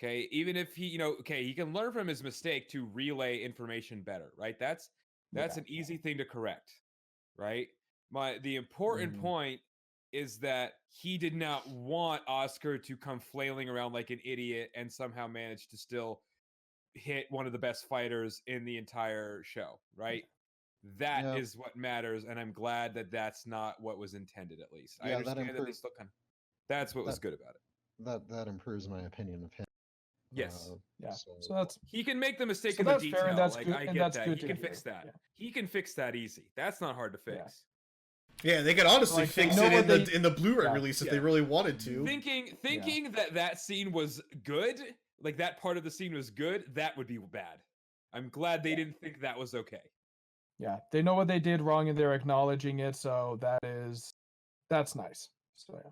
Okay, even if he, he can learn from his mistake to relay information better, right? That's Yeah. an easy thing to correct, right? The important point is that he did not want Oscar to come flailing around like an idiot and somehow manage to still hit one of the best fighters in the entire show, right? That is what matters, and I'm glad that that's not what was intended. At least I understand that they still kind of. That's what was good about it. That improves my opinion of him. Yes. Yeah. So that's He can make the mistake So in the that's fair, detail. and that's like good- I and get that's that. good He to can hear. fix that. Yeah. He can fix that easy. That's not hard to fix. yeah, they could honestly Like, fix know it what in the Blu-ray yeah, release if yeah. they really wanted to. Thinking that scene was good, like that part of the scene was good, that would be bad. I'm glad they didn't think that was okay. Yeah, they know what they did wrong and they're acknowledging it, so that's nice. So yeah,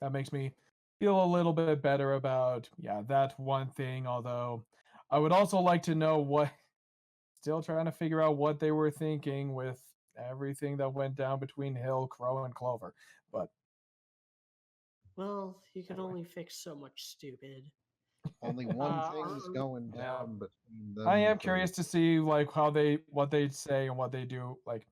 that makes me feel a little bit better about that one thing. Although I would also like to know still trying to figure out what they were thinking with everything that went down between Hill, Crow, and Clover. But Well, you can Anyway. only fix so much stupid. Only one thing's are- going Yeah. down between them. I am for- curious to see like what they say and what they do. Like,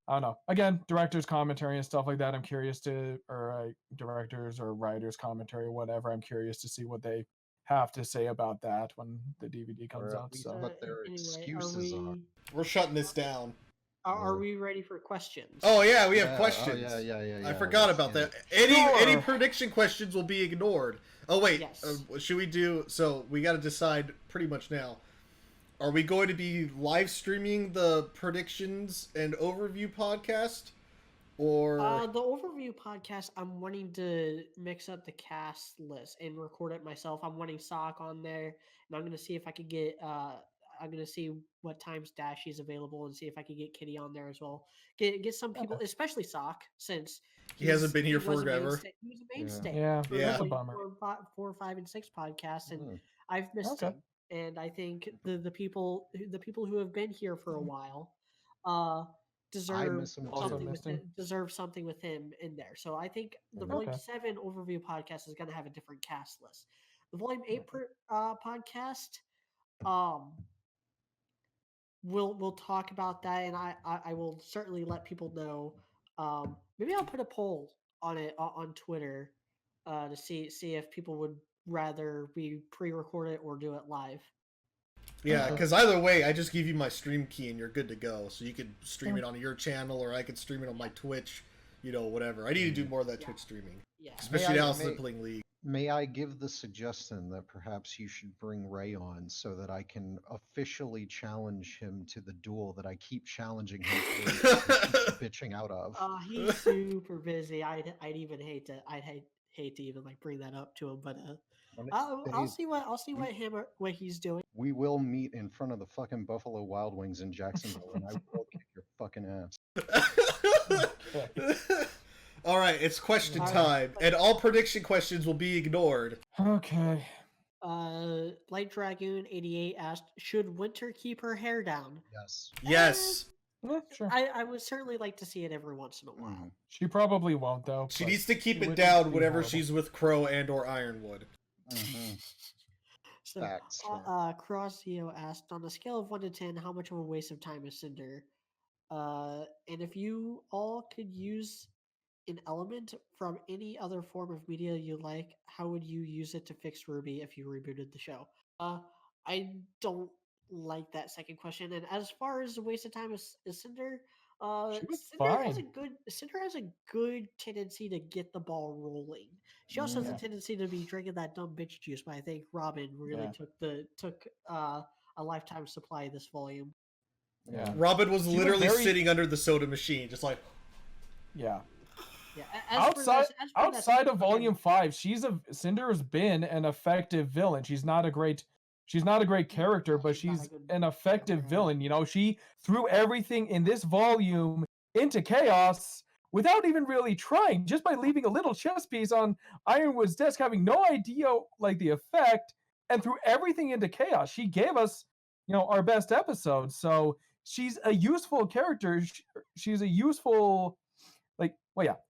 I don't know. Again, directors' commentary and stuff like that. I'm curious to, or directors or writers' commentary or whatever. I'm curious to see what they have to say about that when the DVD comes Or at out. least So what their anyway, excuses are. We're shutting this down. Are Or- we ready for questions? Oh yeah, we have Yeah, questions. Oh, yeah. I forgot let's about get that. it. Any Sure. prediction questions will be ignored. Oh wait, Yes. should we do? So we got to decide pretty much now. Are we going to be live streaming the predictions and overview podcast, or The overview podcast, I'm wanting to mix up the cast list and record it myself. I'm wanting Sock on there, and I'm gonna see if I could get. I'm gonna see what times Dashy's available and see if I could get Kitty on there as well. Get some people, especially Sock, since He hasn't been here was a forever. mainstay- He was a mainstay. yeah, for Yeah. that's a like bummer. 4, 5, and 6 podcasts, and Mm. I've missed Okay. him. And I think the people who have been here for a while, deserve miss him Also something missed with him. deserve something with him in there. So I think the Okay. Volume 7 overview podcast is going to have a different cast list. The Volume 8 podcast, we'll talk about that, and I will certainly let people know. Maybe I'll put a poll on it on Twitter to see if people would rather we pre-record it or do it live. yeah? Because either way, I just give you my stream key and you're good to go. So you could stream it on your channel, or I could stream it on my Twitch. You know, whatever. I need to do more of that Yeah. Twitch streaming, Yeah. especially May I- now since may- I'm playing League. May I give the suggestion that perhaps you should bring Ray on so that I can officially challenge him to the duel that I keep challenging him for and he keeps bitching out of? He's super busy. I'd even hate to hate to even like bring that up to him, but One of I'll these days, see what he's doing. we will meet in front of the fucking Buffalo Wild Wings in Jacksonville, and I will kick your fucking ass. All right, it's question All right. time, and all prediction questions will be ignored. Okay. Light Dragoon 88 asked, "Should Winter keep her hair down?" Yes. Yes, Yeah, sure. I would certainly like to see it every once in a while. Mhm. She probably won't though. she but needs to keep it it wouldn't down be whenever horrible. she's with Crow and or Ironwood. Mhm. So, Facts. Crossio asked, on a scale of 1 to 10, how much of a waste of time is Cinder? And if you all could use an element from any other form of media you like, how would you use it to fix RWBY if you rebooted the show? I don't like that second question. And as far as a waste of time is Cinder, She was Cinder has a good tendency to get the ball rolling. She also has Yeah. a tendency to be drinking that dumb bitch juice, but I think Robin really Yeah. took a lifetime supply of this volume. Yeah. Robin was She was literally very- sitting under the soda machine, just like. Yeah. Yeah. Outside of Volume 5, Cinder's been an effective villain. She's not a great character, but She's not a she's good an effective character. villain. You know, she threw everything in this volume into chaos without even really trying, just by leaving a little chess piece on Ironwood's desk, having no idea like the effect, and threw everything into chaos. She gave us, our best episode. So she's a useful character. She's a useful,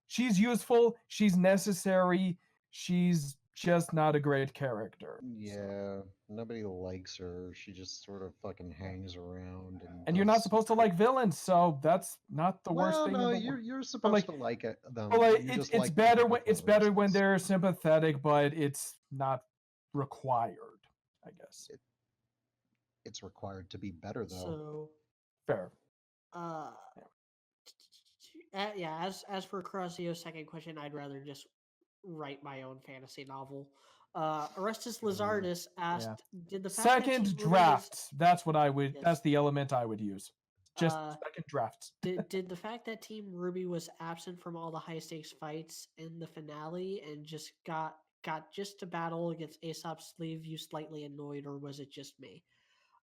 she's useful. She's necessary. She's just not a great character. So. Yeah, nobody likes her. She just sort of fucking hangs around. And you're not does- supposed to like villains, so that's not the worst Well, thing. no, in the you're world. you're supposed like- to like them. But like, You it's just it's like them better for when different reasons. they're sympathetic, but it's not required, I guess. It's required to be better, though. So Fair. Yeah, as for Crazio's second question, I'd rather just write my own fantasy novel. Orestes Lazardus asked, "Did the fact that Second Team RWBY was- drafts. That's what I would. Yes. That's the element I would use. Just Uh, second drafts. did the fact that Team RWBY was absent from all the high stakes fights in the finale and just got just to battle against Aesop's sleeve you slightly annoyed, or was it just me?"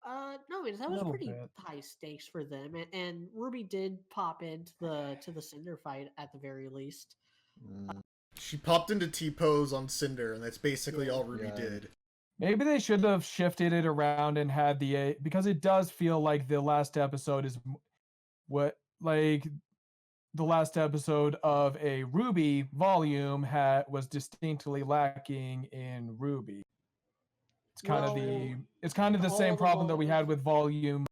No, that was Little pretty bit. high stakes for them, and RWBY did pop into the Cinder fight at the very least. Mm, She popped into T-pose on Cinder, and that's basically all RWBY Yeah. did. Maybe they should have shifted it around and had because it does feel like the last episode is what like the last episode of a RWBY volume was distinctly lacking in RWBY. kind of the all same the problem that we had with the the only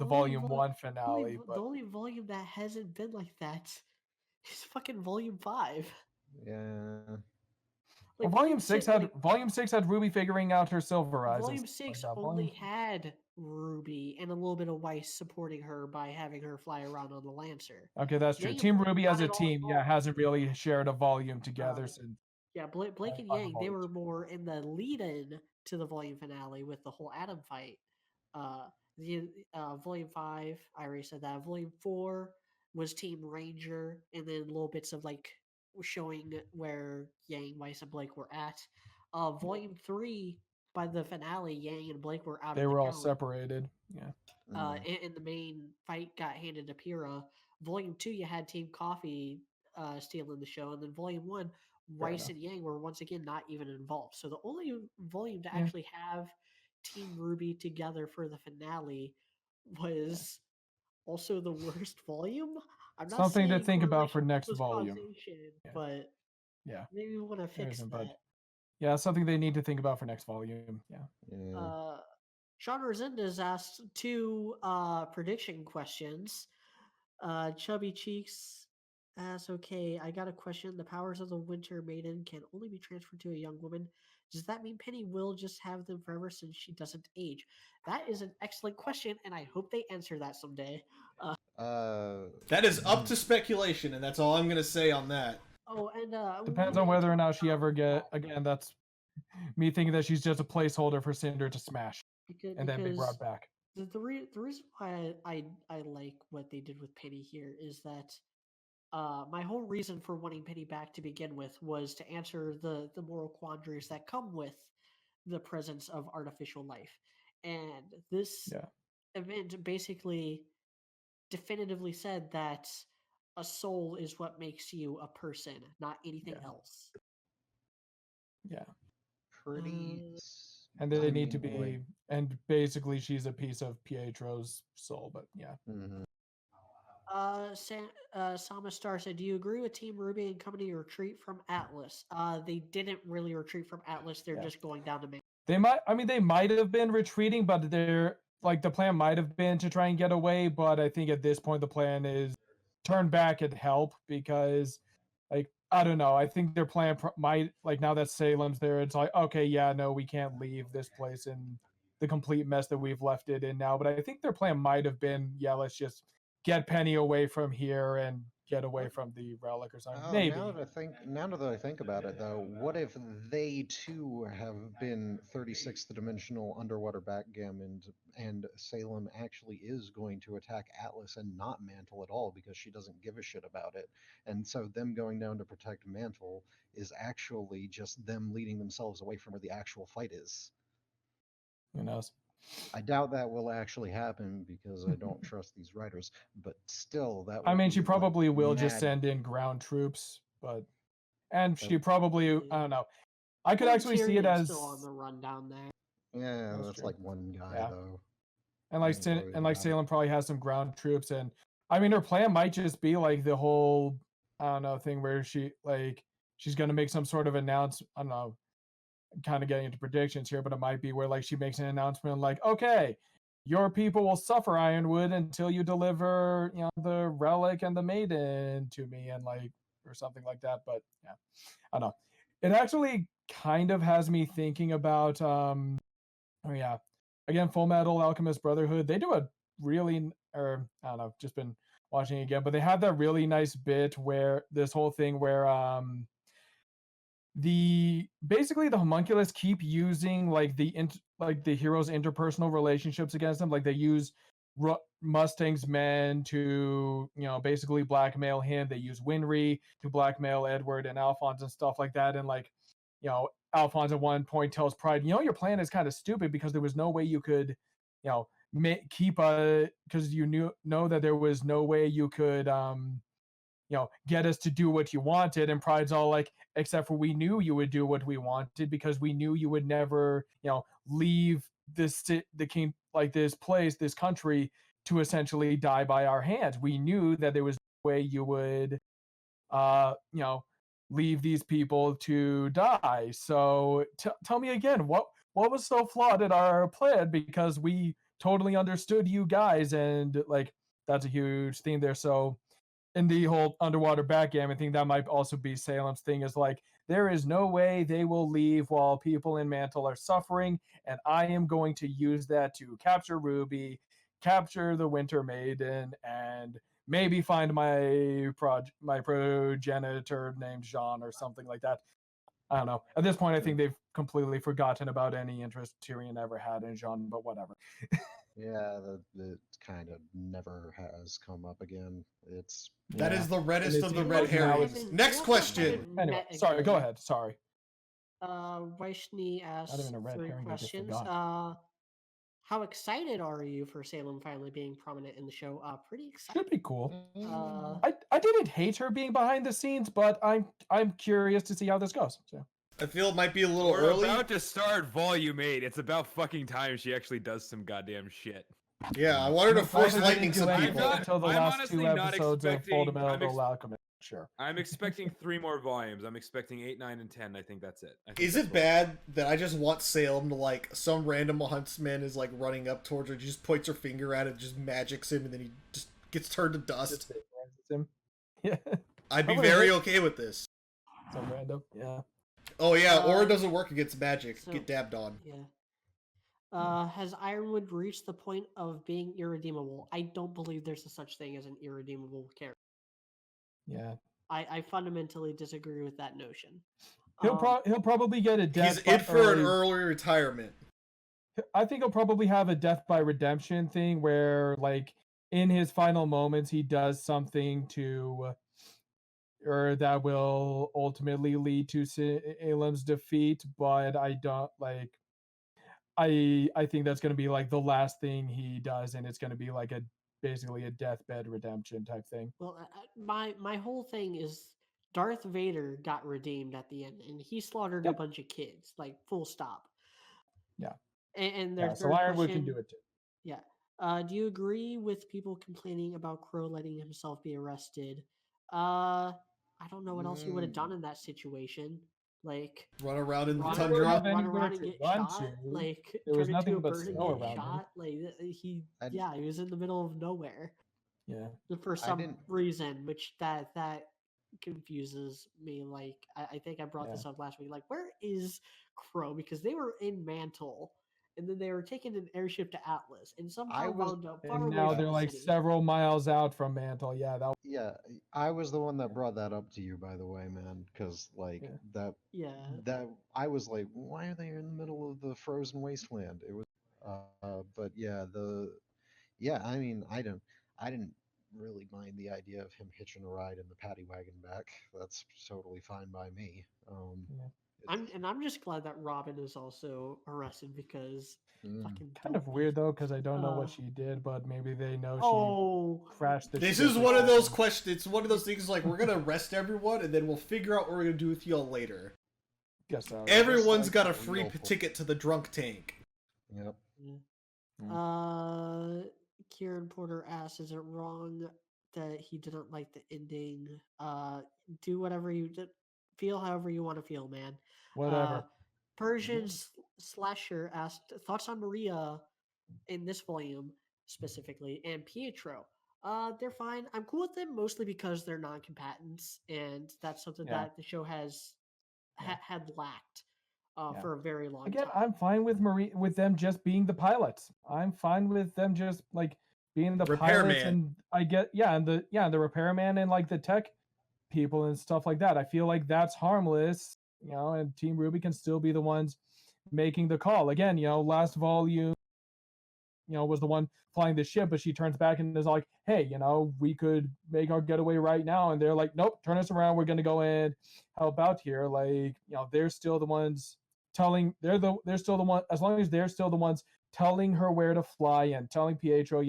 volume vol- 1 the finale, the but only volume that hasn't been like that is fucking volume 5. Yeah. well, Like volume 6, like volume 6 had Ruby figuring out her silver eyes and volume stuff like 6 that. only had Ruby and a little bit of Weiss supporting her by having her fly around on the Lancer. Okay, that's true. Yang and Team Blake Ruby got as a it all team, yeah, involved. hasn't really shared a volume together Uh, since Yeah, Blake and Final Yang, they Volume were 2. more in the lead-in to the volume finale with the whole Atom fight. Uh, the volume 5, I already said that. Volume 4 was Team Ranger, and then little bits of like showing where Yang, Weiss, and Blake were at. Volume 3, by the finale, Yang and Blake were out They of the were all count. separated. Yeah. And the main fight got handed to Pyrrha. Volume 2, you had Team Coffee stealing the show, and then Volume 1, Weiss and Yang were once again not even involved. So the only volume to Yeah. actually have Team Ruby together for the finale was also the worst volume. I'm not Something to saying think about for correlation next was volume. causation, Yeah. but Yeah. maybe we want to There fix isn't, that. but yeah, something they need to think about for next volume. Yeah. Yeah. Sean Resendez asked 2 prediction questions. Chubby Cheeks asks, okay, I got a question. The powers of the Winter Maiden can only be transferred to a young woman. Does that mean Penny will just have them forever since she doesn't age? That is an excellent question, and I hope they answer that someday. That is up to speculation, and that's all I'm gonna say on that. Oh, and Depends on whether or not she ever again, that's me thinking that she's just a placeholder for Cinder to smash and then be brought back. The reason why I like what they did with Penny here is that my whole reason for wanting Penny back to begin with was to answer the moral quandaries that come with the presence of artificial life. And this event basically definitively said that a soul is what makes you a person, not anything else. Yeah. Pretty. And they need to be, and basically she's a piece of Pietro's soul, but yeah. Sama Star said, "Do you agree with Team Ruby and company retreat from Atlas?" They didn't really retreat from Atlas. They're just going down to main. They might have been retreating, but they're like the plan might have been to try and get away. But I think at this point the plan is turn back and help because, like, I don't know. I think their plan might, like, now that Salem's there, it's like, okay, yeah, no, we can't leave this place in the complete mess that we've left it in now. But I think their plan might have been, yeah, let's just get Penny away from here and get away from the relic or something. Maybe. Now that I think about it, though, what if they too have been 36th dimensional underwater backgammon, and Salem actually is going to attack Atlas and not Mantle at all because she doesn't give a shit about it, and so them going down to protect Mantle is actually just them leading themselves away from where the actual fight is. Who knows? I doubt that will actually happen because I don't trust these writers, but still, that would I mean, she be, probably like, will just mad. send in ground troops, and she probably, I don't know. I could actually see it as still on the run down there. Yeah, that's like one guy though. And like Salem probably has some ground troops, and I mean her plan might just be like the whole, I don't know, thing where she's gonna make some sort of announcement. I don't know, kind of getting into predictions here, but it might be where like she makes an announcement like, okay, your people will suffer Ironwood until you deliver, the relic and the maiden to me, and like, or something like that. But yeah, I don't know. It actually kind of has me thinking about again, Full Metal Alchemist Brotherhood. They do a really, or I don't know, just been watching it again, but they have that really nice bit where this whole thing where basically the homunculus keep using like the heroes' interpersonal relationships against them. Like they use Mustang's men to basically blackmail him. They use Winry to blackmail Edward and Alphonse and stuff like that. And like, Alphonse at one point tells Pride, your plan is kind of stupid because there was no way you could, keep because you know that there was no way you could get us to do what you wanted. And Pride's all like, except for we knew you would do what we wanted because we knew you would never, leave the king, like this place, this country, to essentially die by our hands. We knew that there was no way you would, leave these people to die. So tell me again, what what was so flawed in our plan? Because we totally understood you guys, and like that's a huge theme there. So in the whole underwater backgammon thing, that might also be Salem's thing, is like, there is no way they will leave while people in Mantle are suffering, and I am going to use that to capture Ruby, capture the Winter Maiden, and maybe find my progenitor named Jean or something like that. I don't know. At this point, I think they've completely forgotten about any interest Tyrion ever had in Jean, but whatever. Yeah, that kind of never has come up again. It's That is the reddest it's of the even red like now herrings. it's- Next They also question. haven't Anyway, met sorry, go again. ahead. Sorry. Vaishni asked even a red 3 herring, I just questions. forgot. How excited are you for Salem finally being prominent in the show? Pretty excited. Should be cool. Uh, I didn't hate her being behind the scenes, but I'm curious to see how this goes. So I feel it might be a little We're early. about to start Volume 8. It's about fucking time she actually does some goddamn shit. Yeah, I want her to I'm force glad they lightning didn't do some anything people. until the I'm last honestly 2 not episodes of expecting- Fundamental Alchemist. Sure. I'm expecting 3 more volumes. I'm expecting 8, 9, and 10. I think that's it. I think Is that's it what- bad that I just want Salem to, like, some random huntsman is, like, running up towards her, just points her finger at him, just magics him, and then he just gets turned to dust? Just vaporizes him. Yeah. I'd be Probably very would. okay with this. So random. Yeah. Oh, yeah, Uh, Aura doesn't work against magic. so- Get dabbed on. yeah. Has Ironwood reached the point of being irredeemable? I don't believe there's a such thing as an irredeemable character. Yeah. I fundamentally disagree with that notion. He'll probably get a death. He's in for an early. early retirement. I think he'll probably have a death by redemption thing where, like, in his final moments, he does something to, or that will ultimately lead to Salem's defeat. But I don't like. I think that's going to be like the last thing he does, and it's going to be like basically a deathbed redemption type thing. Well, my whole thing is Darth Vader got redeemed at the end, and he slaughtered a Yep. bunch of kids, like full stop. Yeah. And Yeah, their so third Ironwood question, can do it too. yeah. Do you agree with people complaining about Crow letting himself be arrested? I don't know what else he would have done in that situation. Like Run around in the run, tundra. have run anywhere around and to get run shot. to. Like There was turn nothing into a but bird and snow get around him. shot. Like he I- was in the middle of nowhere Yeah. for some didn't- reason, which that confuses me. Like I think I brought this up last week. Like, where is Crow? Because they were in Mantle, and then they were taking an airship to Atlas, and somehow wound up far And away now from they're the like city. several miles out from Mantle. Yeah, that. Yeah, I was the one that brought that up to you, by the way, man. Because like Yeah. Yeah, I was like, why are they in the middle of the frozen wasteland? It was, but yeah, I mean, I didn't really mind the idea of him hitching a ride in the paddy wagon back. That's totally fine by me. Yeah. I'm just glad that Robin is also arrested because fucking Kind of dope weird bitch. though, because I don't know what Uh, she did, but maybe they know Oh, she crashed the This ship is or one of those something. questions. It's one of those things like we're gonna arrest everyone and then we'll figure out what we're gonna do with y'all later. Guess so. Everyone's like got a the free real ticket to the drunk tank. Yep. Kieran Porter asks, "Is it wrong that he didn't like the ending? Do whatever you feel, however you want to feel, man." Whatever. Persian Slasher asked, "Thoughts on Maria in this volume specifically, and Pietro?" They're fine. I'm cool with them mostly because they're non-combatants, and that's something Yeah. that the show has Yeah. had lacked Yeah. for a very long Again, time. I'm fine with them just being the pilots. I'm fine with them just like being the pilots, Repairman. and I get the repairman and like the tech people and stuff like that. I feel like that's harmless, and Team RWBY can still be the ones making the call. Again, last volume, was the one flying the ship, but she turns back and is like, "Hey, we could make our getaway right now," and they're like, "Nope, turn us around. We're gonna go and help out here." Like, they're still the ones telling. They're still the one. As long as they're still the ones telling her where to fly and telling Pietro,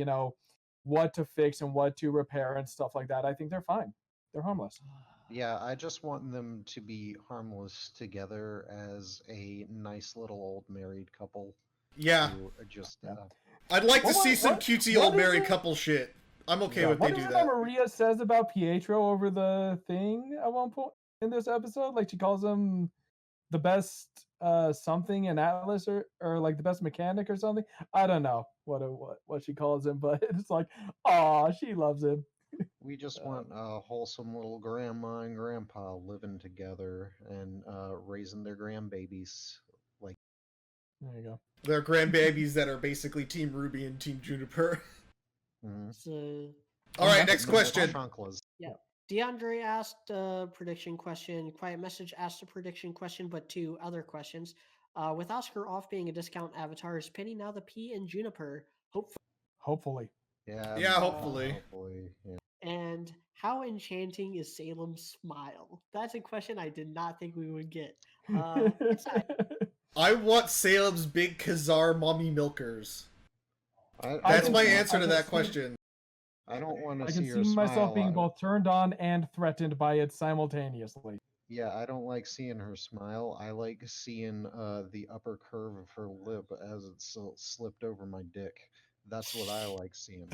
what to fix and what to repair and stuff like that, I think they're fine. They're harmless. Yeah, I just want them to be harmless together as a nice little old married couple. Yeah, Who are just I'd like to see some what cutesy is old married it? couple shit. I'm okay Yeah. with What they is do it that that. Maria says about Pietro over the thing at one point in this episode? Like, she calls him the best something in Atlas, or like the best mechanic or something. I don't know what she calls him, but it's like, oh, she loves him. We just want a wholesome little grandma and grandpa living together and raising their grandbabies. Like, There you go. They're grandbabies that are basically Team Ruby and Team Juniper. mhm. So All right, that's next The question. Chanclas. DeAndre asked a prediction question. Quiet Message asked a prediction question, but two other questions. With Oscar off being a discount avatar, is Penny now the P in Juniper? Hopefully. Yeah, Yeah, hopefully. hopefully. Yeah. And how enchanting is Salem's smile? That's a question I did not think we would get. I want Salem's big Khazar mommy milkers. That's my answer to that question. I don't want I to can see see her myself smile. being both turned on and threatened by it simultaneously. Yeah, I don't like seeing her smile. I like seeing the upper curve of her lip as it slipped over my dick. That's what I like seeing.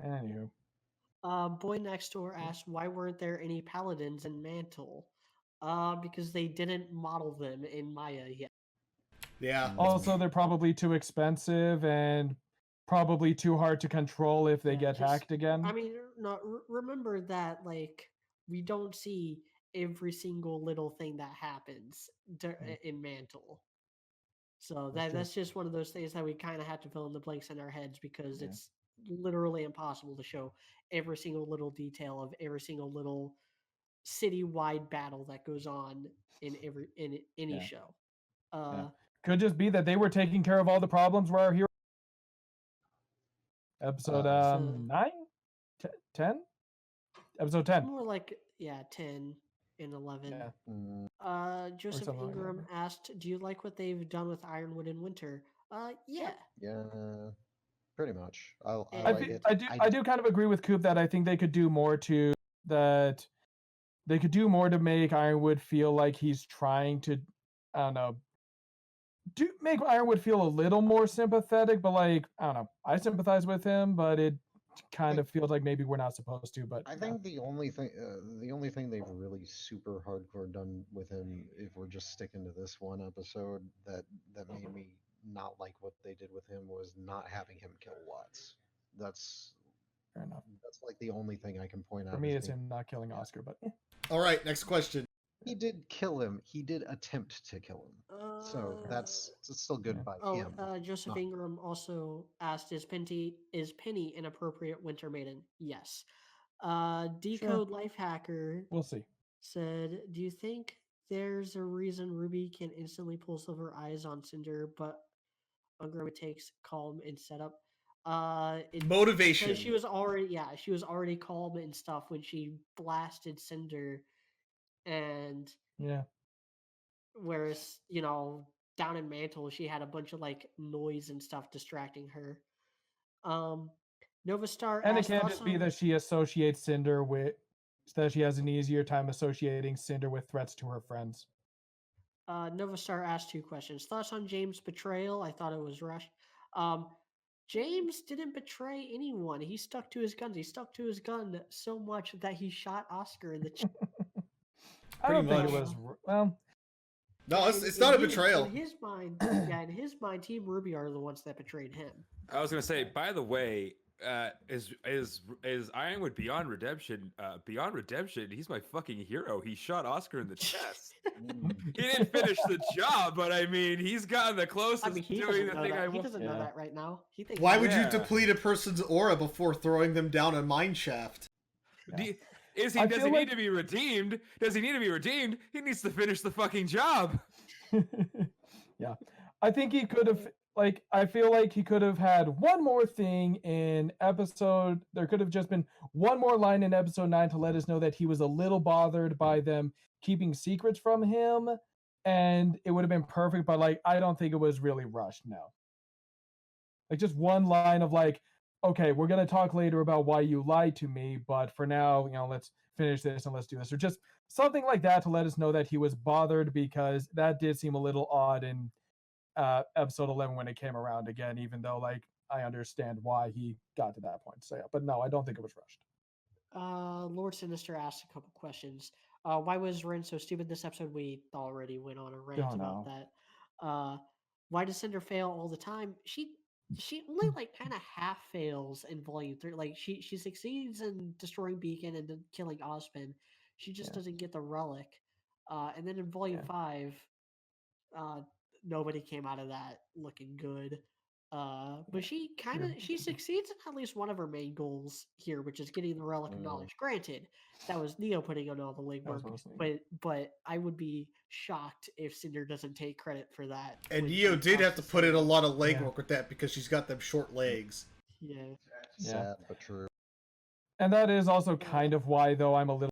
Anywho. Boy Next Door asked, why weren't there any paladins in Mantle? Because they didn't model them in Maya yet. Yeah. Also, they're probably too expensive and probably too hard to control if they Yeah, get just- hacked again. I mean, no, remember that, like, we don't see every single little thing that happens in Mantle. So That's true. that's just one of those things that we kind of have to fill in the blanks in our heads because Yeah. it's literally impossible to show every single little detail of every single little city-wide battle that goes on in any Yeah. show. Could just be that they were taking care of all the problems where our hero. Episode So- 9? 10? Episode 10. More like 10 and 11. Yeah. Joseph something like that, Ingram asked, "Do you like what they've done with Ironwood in Winter?" Yeah. Yeah, pretty much. I I like it. I do kind of agree with Coop that I think they could do more to that. They could do more to make Ironwood feel like he's trying to, I don't know, make Ironwood feel a little more sympathetic. But like, I don't know, I sympathize with him, but it kind of feels like maybe we're not supposed to. But I think the only thing they've really super hardcore done with him, if we're just sticking to this one episode, that made me not like what they did with him was not having him kill Watts. That's fair enough. That's like the only thing I can point out. For me, as it's being- him not killing Oscar, but All right, next question. He did kill him. He did attempt to kill him. So that's still good Yeah. by him. Joseph not- Ingram also asked, "Is Penny an appropriate Winter Maiden?" Yes. Decode Lifehacker we'll see. said, "Do you think there's a reason Ruby can instantly pull Silver Eyes on Cinder, but Ingram it takes calm and setup?" Motivation. Because she was already calm and stuff when she blasted Cinder, and Yeah. whereas down in Mantle she had a bunch of like noise and stuff distracting her. Nova Star And it asked can't thoughts just be on- that she associates Cinder with, that she has an easier time associating Cinder with threats to her friends. Nova Star asked 2 questions. Thoughts on James' betrayal? I thought it was rushed. James didn't betray anyone. He stuck to his guns. He stuck to his gun so much that he shot Oscar in the chest. I don't think it much. was well. No, it's not a betrayal. In his mind, Team Ruby are the ones that betrayed him. I was gonna say, by the way, is Ironwood Beyond Redemption? Beyond Redemption, he's my fucking hero. He shot Oscar in the chest. He didn't finish the job, but I mean, he's gotten the closest I mean, he to doesn't doing the know thing that. I He want. doesn't know Yeah. that right now. He thinks Why would you Yeah. deplete a person's aura before throwing them down a mine shaft? Yeah. Does I he feel need like- to be redeemed? Does he need to be redeemed? He needs to finish the fucking job. Yeah. I think he could have, like, I feel like he could have had one more thing in episode. There could have just been one more line in episode 9 to let us know that he was a little bothered by them keeping secrets from him. And it would have been perfect, but like, I don't think it was really rushed. No. Like, just one line of like, okay, we're going to talk later about why you lied to me, but for now, let's finish this and let's do this. Or just something like that to let us know that he was bothered, because that did seem a little odd in episode 11 when it came around again, even though like I understand why he got to that point. So yeah, but no, I don't think it was rushed. Lord Sinister asked a couple questions. Why was Ren so stupid this episode? We already went on a rant Don't about know. that. Why does Cinder fail all the time? She only like kind of half fails in Volume 3. Like she succeeds in destroying Beacon and then killing Ozpin. She just Yeah. doesn't get the relic. And then in Volume Yeah. 5, uh, nobody came out of that looking good. But she succeeds in at least one of her main goals here, which is getting the relic of knowledge. Granted, that was Neo putting on all the That was legwork, mostly. but I would be shocked if Cinder doesn't take credit for that. And when Neo he did talks have to put in a Cinder. lot of Yeah. legwork with that because she's got them short legs. Yeah. Yeah. Sad but true. And that is also kind of why, though, I'm a little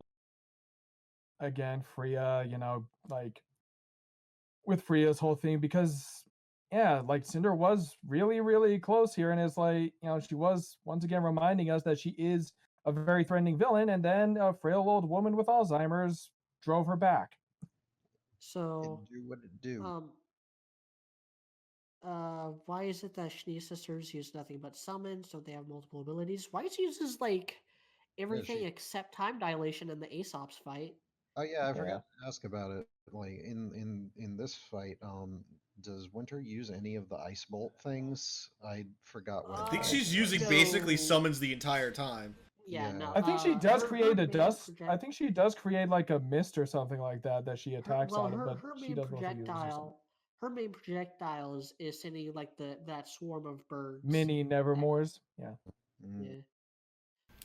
again Freya. Like with Freya's whole thing, because yeah, like Cinder was really, really close here, and it's like she was once again reminding us that she is a very threatening villain, and then a frail old woman with Alzheimer's drove her back. So, It do what it do. why is it that Schnee sisters use nothing but summons? Don't they have multiple abilities? Weiss uses like everything she- except time dilation in the Aesop's fight. Oh yeah, I Yeah. forgot to ask about it. Like in this fight, does Winter use any of the ice bolt things? I forgot what. I it think does. she's using No. basically summons the entire time. Yeah, Yeah. no. I think she does her create a main dust. I project- think she does create like a mist or something like that she attacks well, out of, but her she main does mostly use her projectile. Her main projectile is sending like that swarm of birds. mini Nevermores. Yeah, Mm. Yeah.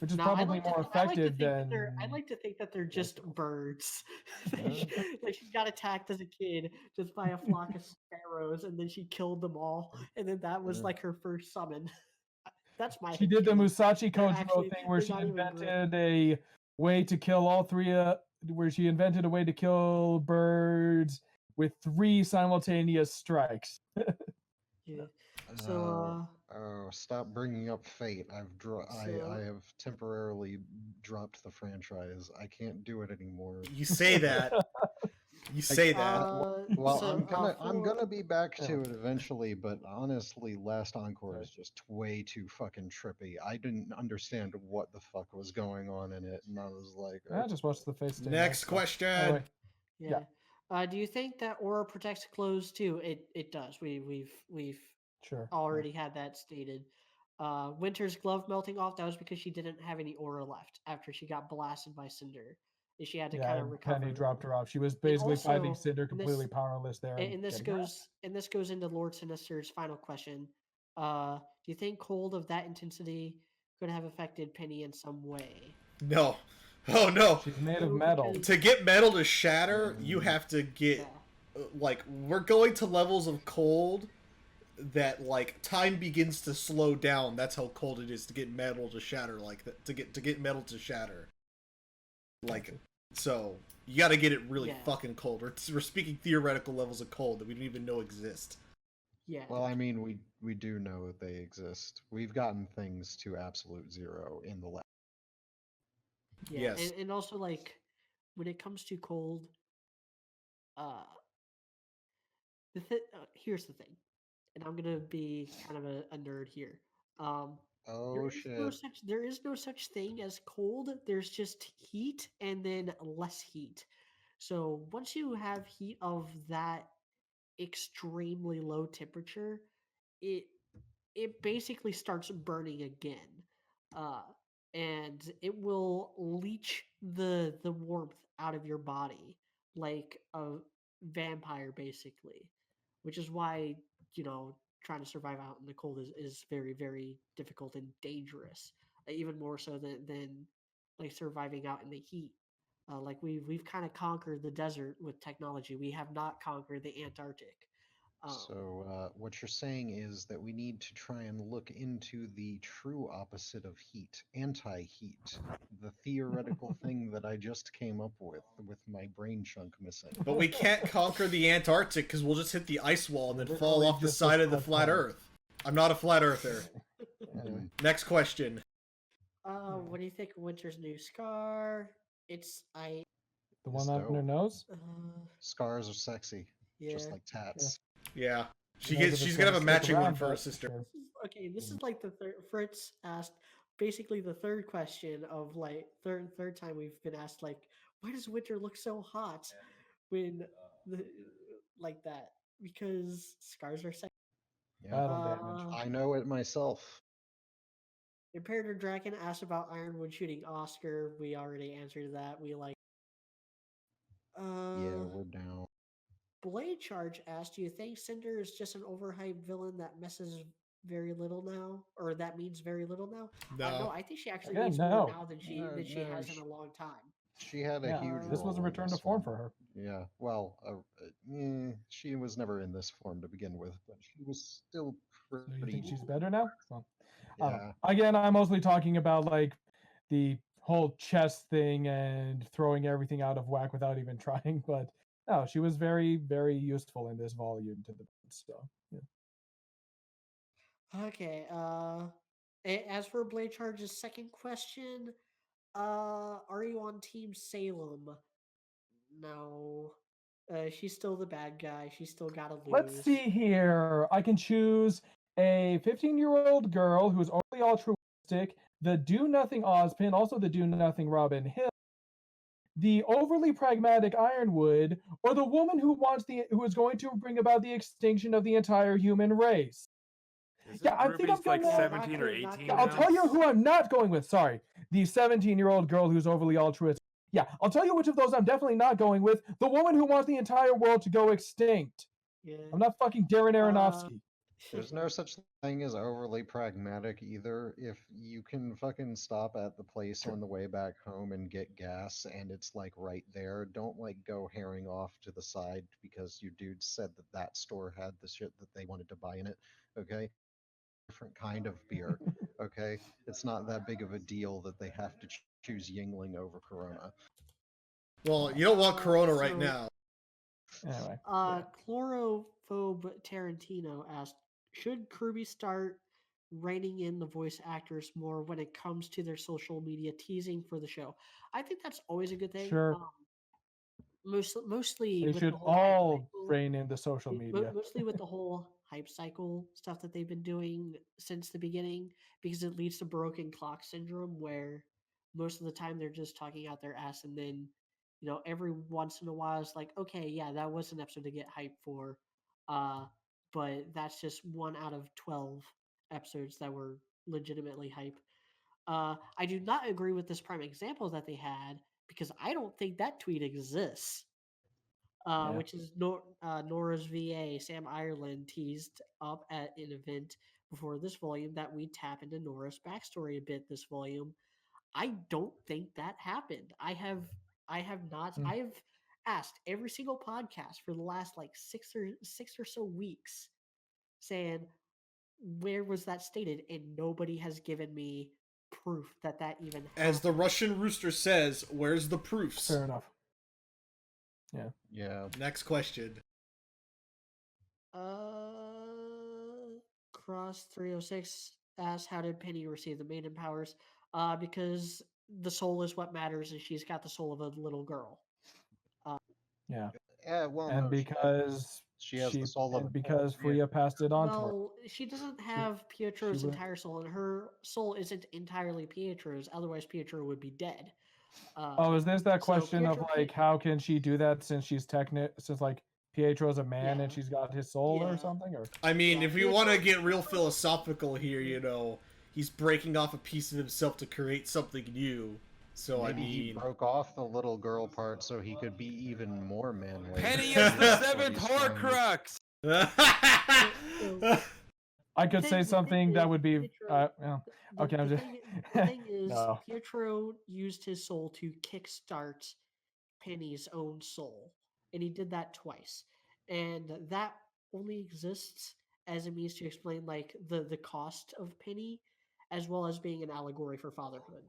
which is No, I probably like to more th- I like to effective think that than. they're. I like to think that they're just Rifles. birds. Yeah. Like she got attacked as a kid just by a flock of sparrows, and then she killed them all, and then that was Yeah. like her first summon. That's my. She did the headcanon. Musashi They're Kojiro actually- thing where they're she not even great. invented a way to kill all three. Where she invented a way to kill birds with 3 simultaneous strikes. Yeah. So Oh, stop bringing up fate. I So- have temporarily dropped the franchise. I can't do it anymore. You say that. You say that. Well, so, I'm gonna for- be back Yeah. to it eventually, but honestly, Last Encore Right. is just way too fucking trippy. I didn't understand what the fuck was going on in it, and I was like, I just watched the face. Stay Next nice. question. Anyway, Yeah. Do you think that aura protects clothes too? It does. We've sure. already had that stated. Winter's glove melting off, that was because she didn't have any aura left after she got blasted by Cinder. And she had to Yeah, kind of and recover. Penny dropped her off. She was basically finding also, Cinder and this- completely powerless there. And this getting her out. goes into Lord Sinister's final question. Do you think cold of that intensity could have affected Penny in some way? No. Oh no. She's made of No, metal. because- To get metal to shatter, you have to get Yeah. like we're going to levels of cold that like time begins to slow down. That's how cold it is to get metal to shatter like that. To get metal to shatter. Like so you got to get it really Yeah. fucking cold. We're speaking theoretical levels of cold that we don't even know exist. Yeah. well, I mean, we do know that they exist. We've gotten things to absolute zero in the lab. Yeah, Yes. and also like when it comes to cold, uh, here's the thing, and I'm gonna be kind of a nerd here. Oh shit! There is no such thing as cold. There's just heat and then less heat. So once you have heat of that extremely low temperature, it it basically starts burning again, uh, and it will leach the warmth out of your body like a vampire, basically. Which is why trying to survive out in the cold is very very difficult and dangerous, even more so than like surviving out in the heat. Like we've kind of conquered the desert with technology. We have not conquered the Antarctic. So what you're saying is that we need to try and look into the true opposite of heat, anti-heat, the theoretical thing that I just came up with my brain chunk missing. But we can't conquer the Antarctic because we'll just hit the ice wall and then fall Literally off the just a side of the flat flat planet. Earth. I'm not a flat earther. Mm. Next question. What do you think of Winter's new scar? It's The one It's on her dope. nose. Scars are sexy, yeah. just like tats. Yeah. Who knows if She's it's gonna have a stick matching one around, for her but sister. sure. Okay, this is like the third. Fritz asked, basically the third question of like third time we've been asked like, why does winter look so hot when the like that? Because scars are second. Yeah, Battle damage. Uh, I know it myself. Imperator Dragon asked about Ironwood shooting Oscar. We already answered that. We like. Yeah, Uh, we're down. Blade Charge asked, "Do you think Cinder is just an overhyped villain that messes very little now, or that means very little now?" No, No. I think she actually Again, means more no. now No, than she no, has in a long time. she had a Yeah, huge this was a role in return to this form one. for her. Yeah, well, she was never in this form to begin with, but she was still So you pretty. think she's better now? Well, I don't know. Yeah, Again, I'm mostly talking about like the whole chess thing and throwing everything out of whack without even trying. But no, she was very, very useful in this volume to the so yeah. Okay. As for Blade Charge's second question, are you on Team Salem? No. She's still the bad guy. She's still gotta Let's lose. see here. I can choose a 15-year-old girl who is overly altruistic, the do nothing Ozpin, also the do nothing Robin Hill, the overly pragmatic Ironwood, or the woman who is going to bring about the extinction of the entire human race. Isn't Yeah, I think I'm Ruby's like gonna. 17 or Not 18 Yeah, I'll gonna now? tell you miss. who I'm not going with. Sorry, the 17-year-old girl who's overly altruistic. Yeah, I'll tell you which of those I'm definitely not going with. The woman who wants the entire world to go extinct. Yeah. I'm not fucking Darren Uh, Aronofsky. there's no such thing as overly pragmatic either. If you can fucking stop at the place on the way back home and get gas and it's like right there, don't like go herring off to the side because your dude said that that store had the shit that they wanted to buy in it. Okay? Different kind of beer. Okay? It's not that big of a deal that they have to choose Yingling over Corona. Well, you don't want Corona right so now. Anyway, yeah. Chlorophobe Tarantino asked, should Kirby start reining in the voice actors more when it comes to their social media teasing for the show? I think that's always a good thing. Sure. Mostly They with the should whole hype all cycle. rein in the social media. Mostly with the whole hype cycle stuff that they've been doing since the beginning, because it leads to broken clock syndrome where most of the time they're just talking out their ass, and then every once in a while it's like, okay, yeah, that was an episode to get hyped for, uh but that's just 1 out of 12 episodes that were legitimately hype. I do not agree with this prime example that they had, because I don't think that tweet exists, Yeah. which is Nora's VA. Sam Ireland teased up at an event before this volume that we tap into Nora's backstory a bit this volume. I don't think that happened. I have not. Mm. I have asked every single podcast for the last like six or so weeks, saying where was that stated, and nobody has given me proof that that even As the happened. Russian rooster says, where's the proofs? Fair enough. Yeah. Yeah. Next question. Cross 306 asks, how did Penny receive the maiden powers? Because the soul is what matters, and she's got the soul of a little girl. Yeah. Yeah, well, And no, because she has the soul of and an because old Freya passed it on to her. Well, she doesn't She, have Pietro's she went, entire soul, and her soul isn't entirely Pietro's. Otherwise, Pietro would be dead. oh, is this that So question of Pietro like can't. how can she do that since since like Pietro's a man Yeah, and she's got his soul or yeah, something? Or I mean, yeah. if we want to get real Pietro. philosophical here, he's breaking off a piece of himself to create something new. So, Maybe he I mean... broke off the little girl part so he could be even more manly. Penny is the That's what seventh he's trying to- Horcrux. So I could say the thing something that is, would be Pietro, yeah. the, Okay, I'm the just thing is, no. Pietro used his soul to kickstart Penny's own soul, and he did that twice, and that only exists as a means to explain like the cost of Penny, as well as being an allegory for fatherhood.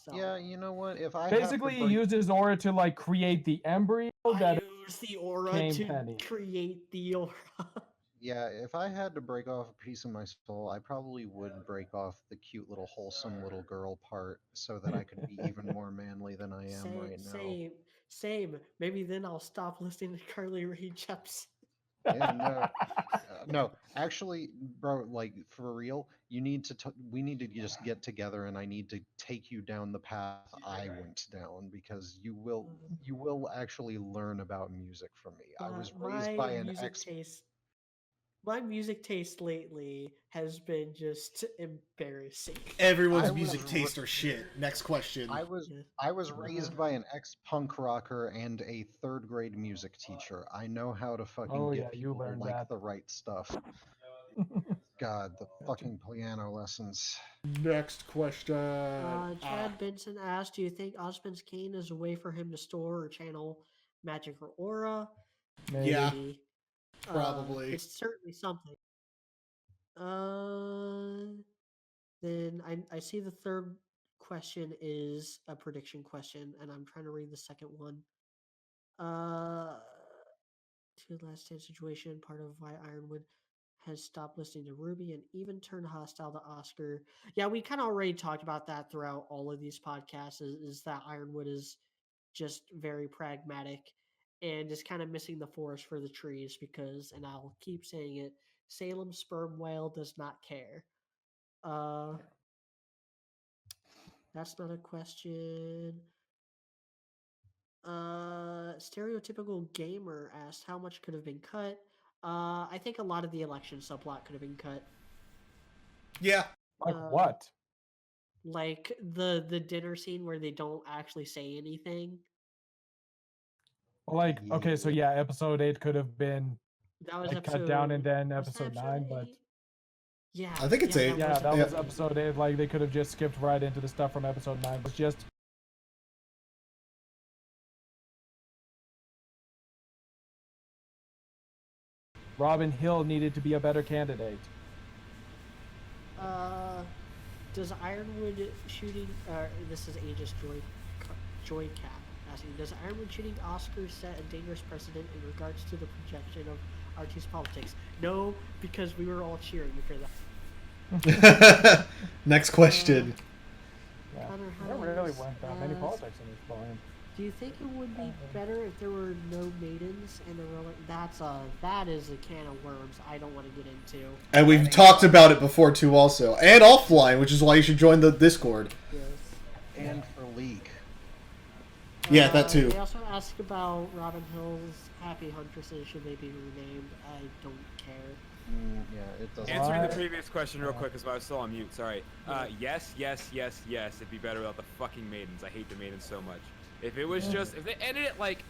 So Yeah, you know what? If I have to Basically, he break, used his aura to like create the embryo I that use the aura became to Penny. create the aura. yeah, if I had to break off a piece of my soul, I probably would break off the cute little wholesome little girl part so that I could be even more manly than I am Same, right now. same, same. Maybe then I'll stop listening to Carly Rae Jepsen. Yeah, no, no. Actually, bro, like for real, you need to. We need to just get together, and I need to take you down the path I went down because you will actually learn about music from me. I My, was raised my by an music ex. taste, my music taste lately has been just embarrassing. Everyone's I was music r- taste are shit. Next question. I was Yeah. I was raised by an ex-punk rocker and a third grade music teacher. I know how to fucking Oh yeah, get you people to learned like that. the right stuff. God, the Gotcha. fucking piano lessons. Next question. Chad Benson asked, "Do you think Osmond's cane is a way for him to store or channel magic or aura?" Yeah, Maybe. Maybe. probably. It's certainly something. Uh, then I see the third question is a prediction question, and I'm trying to read the second one. Uh, to last stand situation, part of why Ironwood has stopped listening to Ruby and even turned hostile to Oscar. Yeah, we kind of already talked about that throughout all of these podcasts. Is that Ironwood is just very pragmatic and is kind of missing the forest for the trees because, and I'll keep saying it, Salem sperm whale does not care. Uh, that's not a question. Stereotypical gamer asked how much could have been cut. I think a lot of the election subplot could have been cut. Yeah. Like Uh, what? like the dinner scene where they don't actually say anything. Well, like okay, so Yeah. yeah, episode 8 could have been That was like cut down, and episode. then Was that episode episode 9, but 8? Yeah, I think it's yeah, 8. that yeah, was that Yeah. was episode 8. Like they could have just skipped right into the stuff from episode 9. It's just Robin Hill needed to be a better candidate. Uh, does Ironwood shooting? This is Aegis Joy Cap asking. Does Ironwood shooting Oscar set a dangerous precedent in regards to the projection of RT's politics? No, because we were all cheering for that. Next question. Yeah. Connor There really Hines weren't that many asks, politics in this volume. do you think it would be better if there were no maidens and that is a can of worms I don't want to get into. And we've talked about it before too, also, and offline, which is why you should join the Discord. Yes. And for League. Yeah, that too. They also ask about Robin Hill's Happy Huntresses. Should they be renamed? I don't care. Yeah, it doesn't. Answering the What? previous question real quick, because I was still on mute. Sorry. Yes. It'd be better without the fucking maidens. I hate the maidens so much. If it was just, if they ended it like,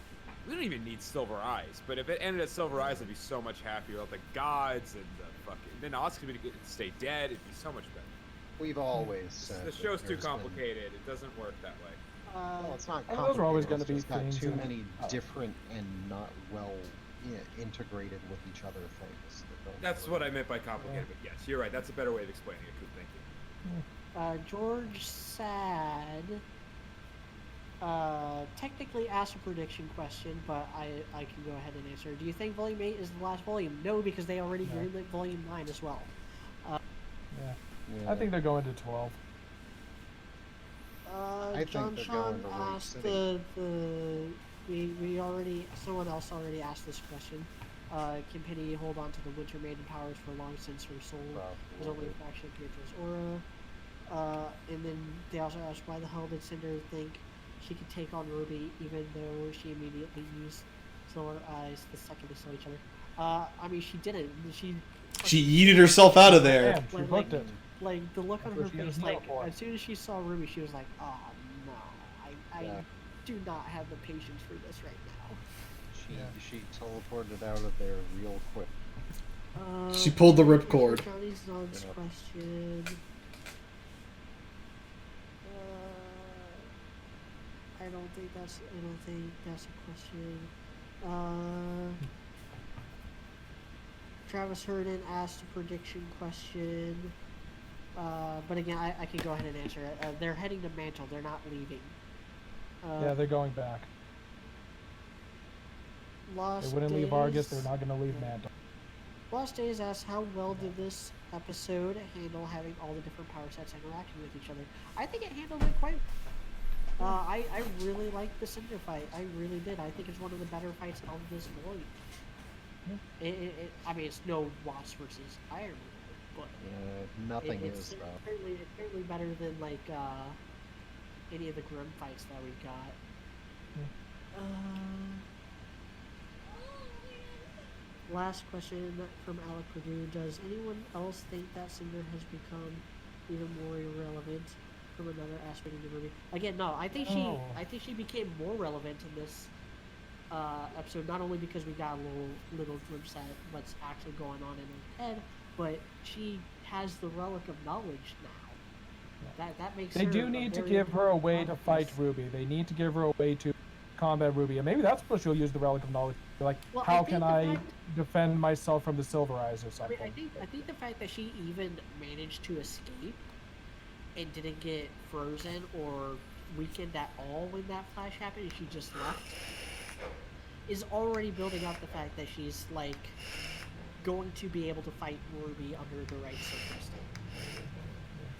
we don't even need Silver Eyes, but if it ended at Silver Eyes, I'd be so much happier without the gods and the fucking. Then Oscar would stay dead. It'd be so much better. We've always said The that show's too there's been- complicated. It doesn't work that way. Well, it's not Those are always complicated, gonna it's be just got things too in- many different and not well integrated with each other things. that don't That's really- what I meant by complicated, but yes, you're right. That's a better way of explaining it. Good, thank you. George Sad technically asked a prediction question, but I can go ahead and answer. Do you think Volume 8 is the last volume? No, because they already No. greenlit Volume 9 as well. Yeah. Yeah. I think they're going to 12. I think John they're Sean going to Lake asked City. we already, someone else already asked this question. Can Penny hold on to the Winter Maiden powers for long since her soul was only a fraction of Pietro's aura? And then they also asked why the hell did Cinder think she could take on Ruby even though she immediately used Silver Eyes the second they saw each other? I mean, she didn't. She yeeted herself out of there. Damn, she Like- booked it. like the look on That's what her she has face, nail like for. as soon as she saw Ruby, she was like, "Oh no, I Yeah. do not have the patience for this right now." She teleported out of there real quick. She pulled the ripcord. Johnny's Nog's Yeah. question. I don't think that's a question. Travis Herndon asked a prediction question. But again, I can go ahead and answer it. They're heading to Mantle. They're not leaving. Yeah, they're going back. Lost They wouldn't leave Argus. Days- They're not going to leave Mantle. Lost Days asks, how well did this episode handle having all the different power sets interacting with each other? I think it handled it quite I really liked the Cinder fight. I really did. I think it's one of the better fights of this volume. I mean, it's no Wasp versus Iron Man, but Nothing it's is though. certainly better than like any of the Grim fights that we got. Last question from Alec Purdue. Does anyone else think that Cinder has become even more irrelevant from another aspect of the movie? Again, no. I think she became more relevant in this episode, not only because we got a little glimpse at what's actually going on in her head, but she has the relic of knowledge now. That makes They her do a need to very give her a way to important fight piece. Ruby. They need to give her a way to combat Ruby, and maybe that's what she'll use the relic of knowledge. Like, Well, how think can the I fact- defend myself from the Silver Eyes or I something? mean, I think the fact that she even managed to escape and didn't get frozen or weakened at all when that flash happened, and she just left, is already building up the fact that she's like going to be able to fight Ruby under the right circumstances.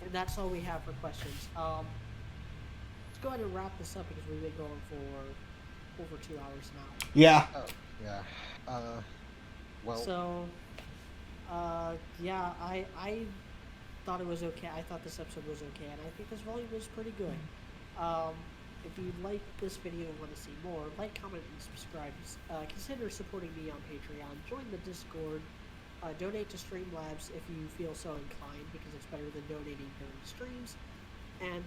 And that's all we have for questions. Let's go ahead and wrap this up because we've been going for over 2 hours now. Yeah. Oh, yeah. Well, So, yeah, I thought it was okay. I thought this episode was okay, and I think this volume was pretty good. If you like this video and want to see more, like, comment, and subscribe. Consider supporting me on Patreon. Join the Discord. Donate to Streamlabs if you feel so inclined, because it's better than donating during streams. And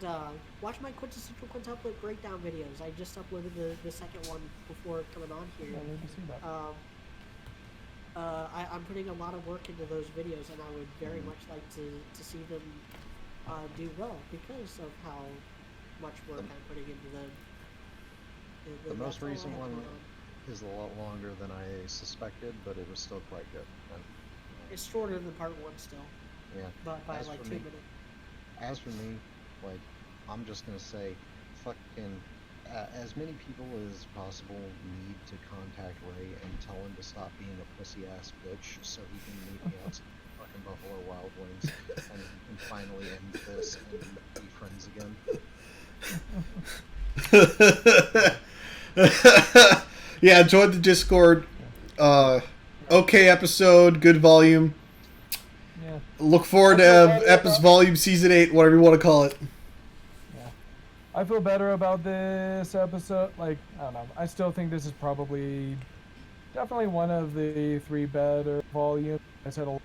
watch my quintessential quintuplet breakdown videos. I just uploaded the second one before coming on here. Yeah, I need to see that. I'm putting a lot of work into those videos, and I would very much like to see them do well because of how much work I'm putting into them. the most that's all I recent have one going on. is a lot longer than I suspected, but it was still quite good. It's shorter than part one still, Yeah. but by As like for 2 me- minutes. As for me, like, I'm just gonna say, fucking, as many people as possible need to contact Ray and tell him to stop being a pussy ass bitch so he can meet me outside fucking Buffalo Wild Wings and finally end this and be friends again. Yeah, join the Discord. Okay episode, good volume. Yeah. Look forward to Epis Volume Season 8, whatever you want to call it. I feel better about this episode. Like, I don't know. I still think this is probably definitely one of the 3 better volumes. I said a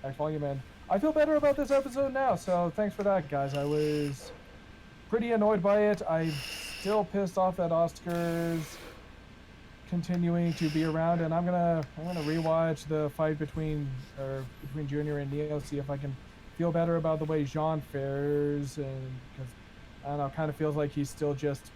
next volume, and I feel better about this episode now. So thanks for that, guys. I was pretty annoyed by it. I'm still pissed off that Oscar's continuing to be around, and I'm gonna rewatch the fight between Junior and Neo, see if I can feel better about the way Jean fares, and because I don't know, kind of feels like he's still just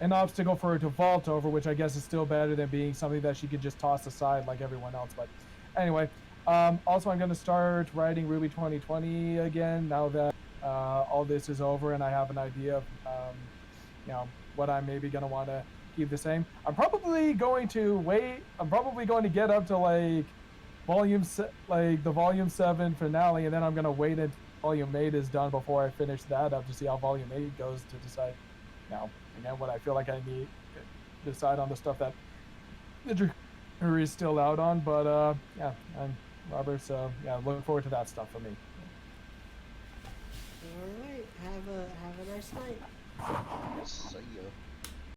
an obstacle for her to vault over, which I guess is still better than being something that she could just toss aside like everyone else. But anyway, also I'm going to start writing RWBY 2020 again now that all this is over and I have an idea of what I'm maybe going to want to keep the same. I'm probably going to get up to like the volume 7 finale, and then I'm going to wait until volume 8 is done before I finish that up to see how volume 8 goes, to decide again what I feel like I need to decide on the stuff that the jury is still out on. But yeah, I'm Robert, so yeah, looking forward to that stuff for me. All right, have a nice night. See ya.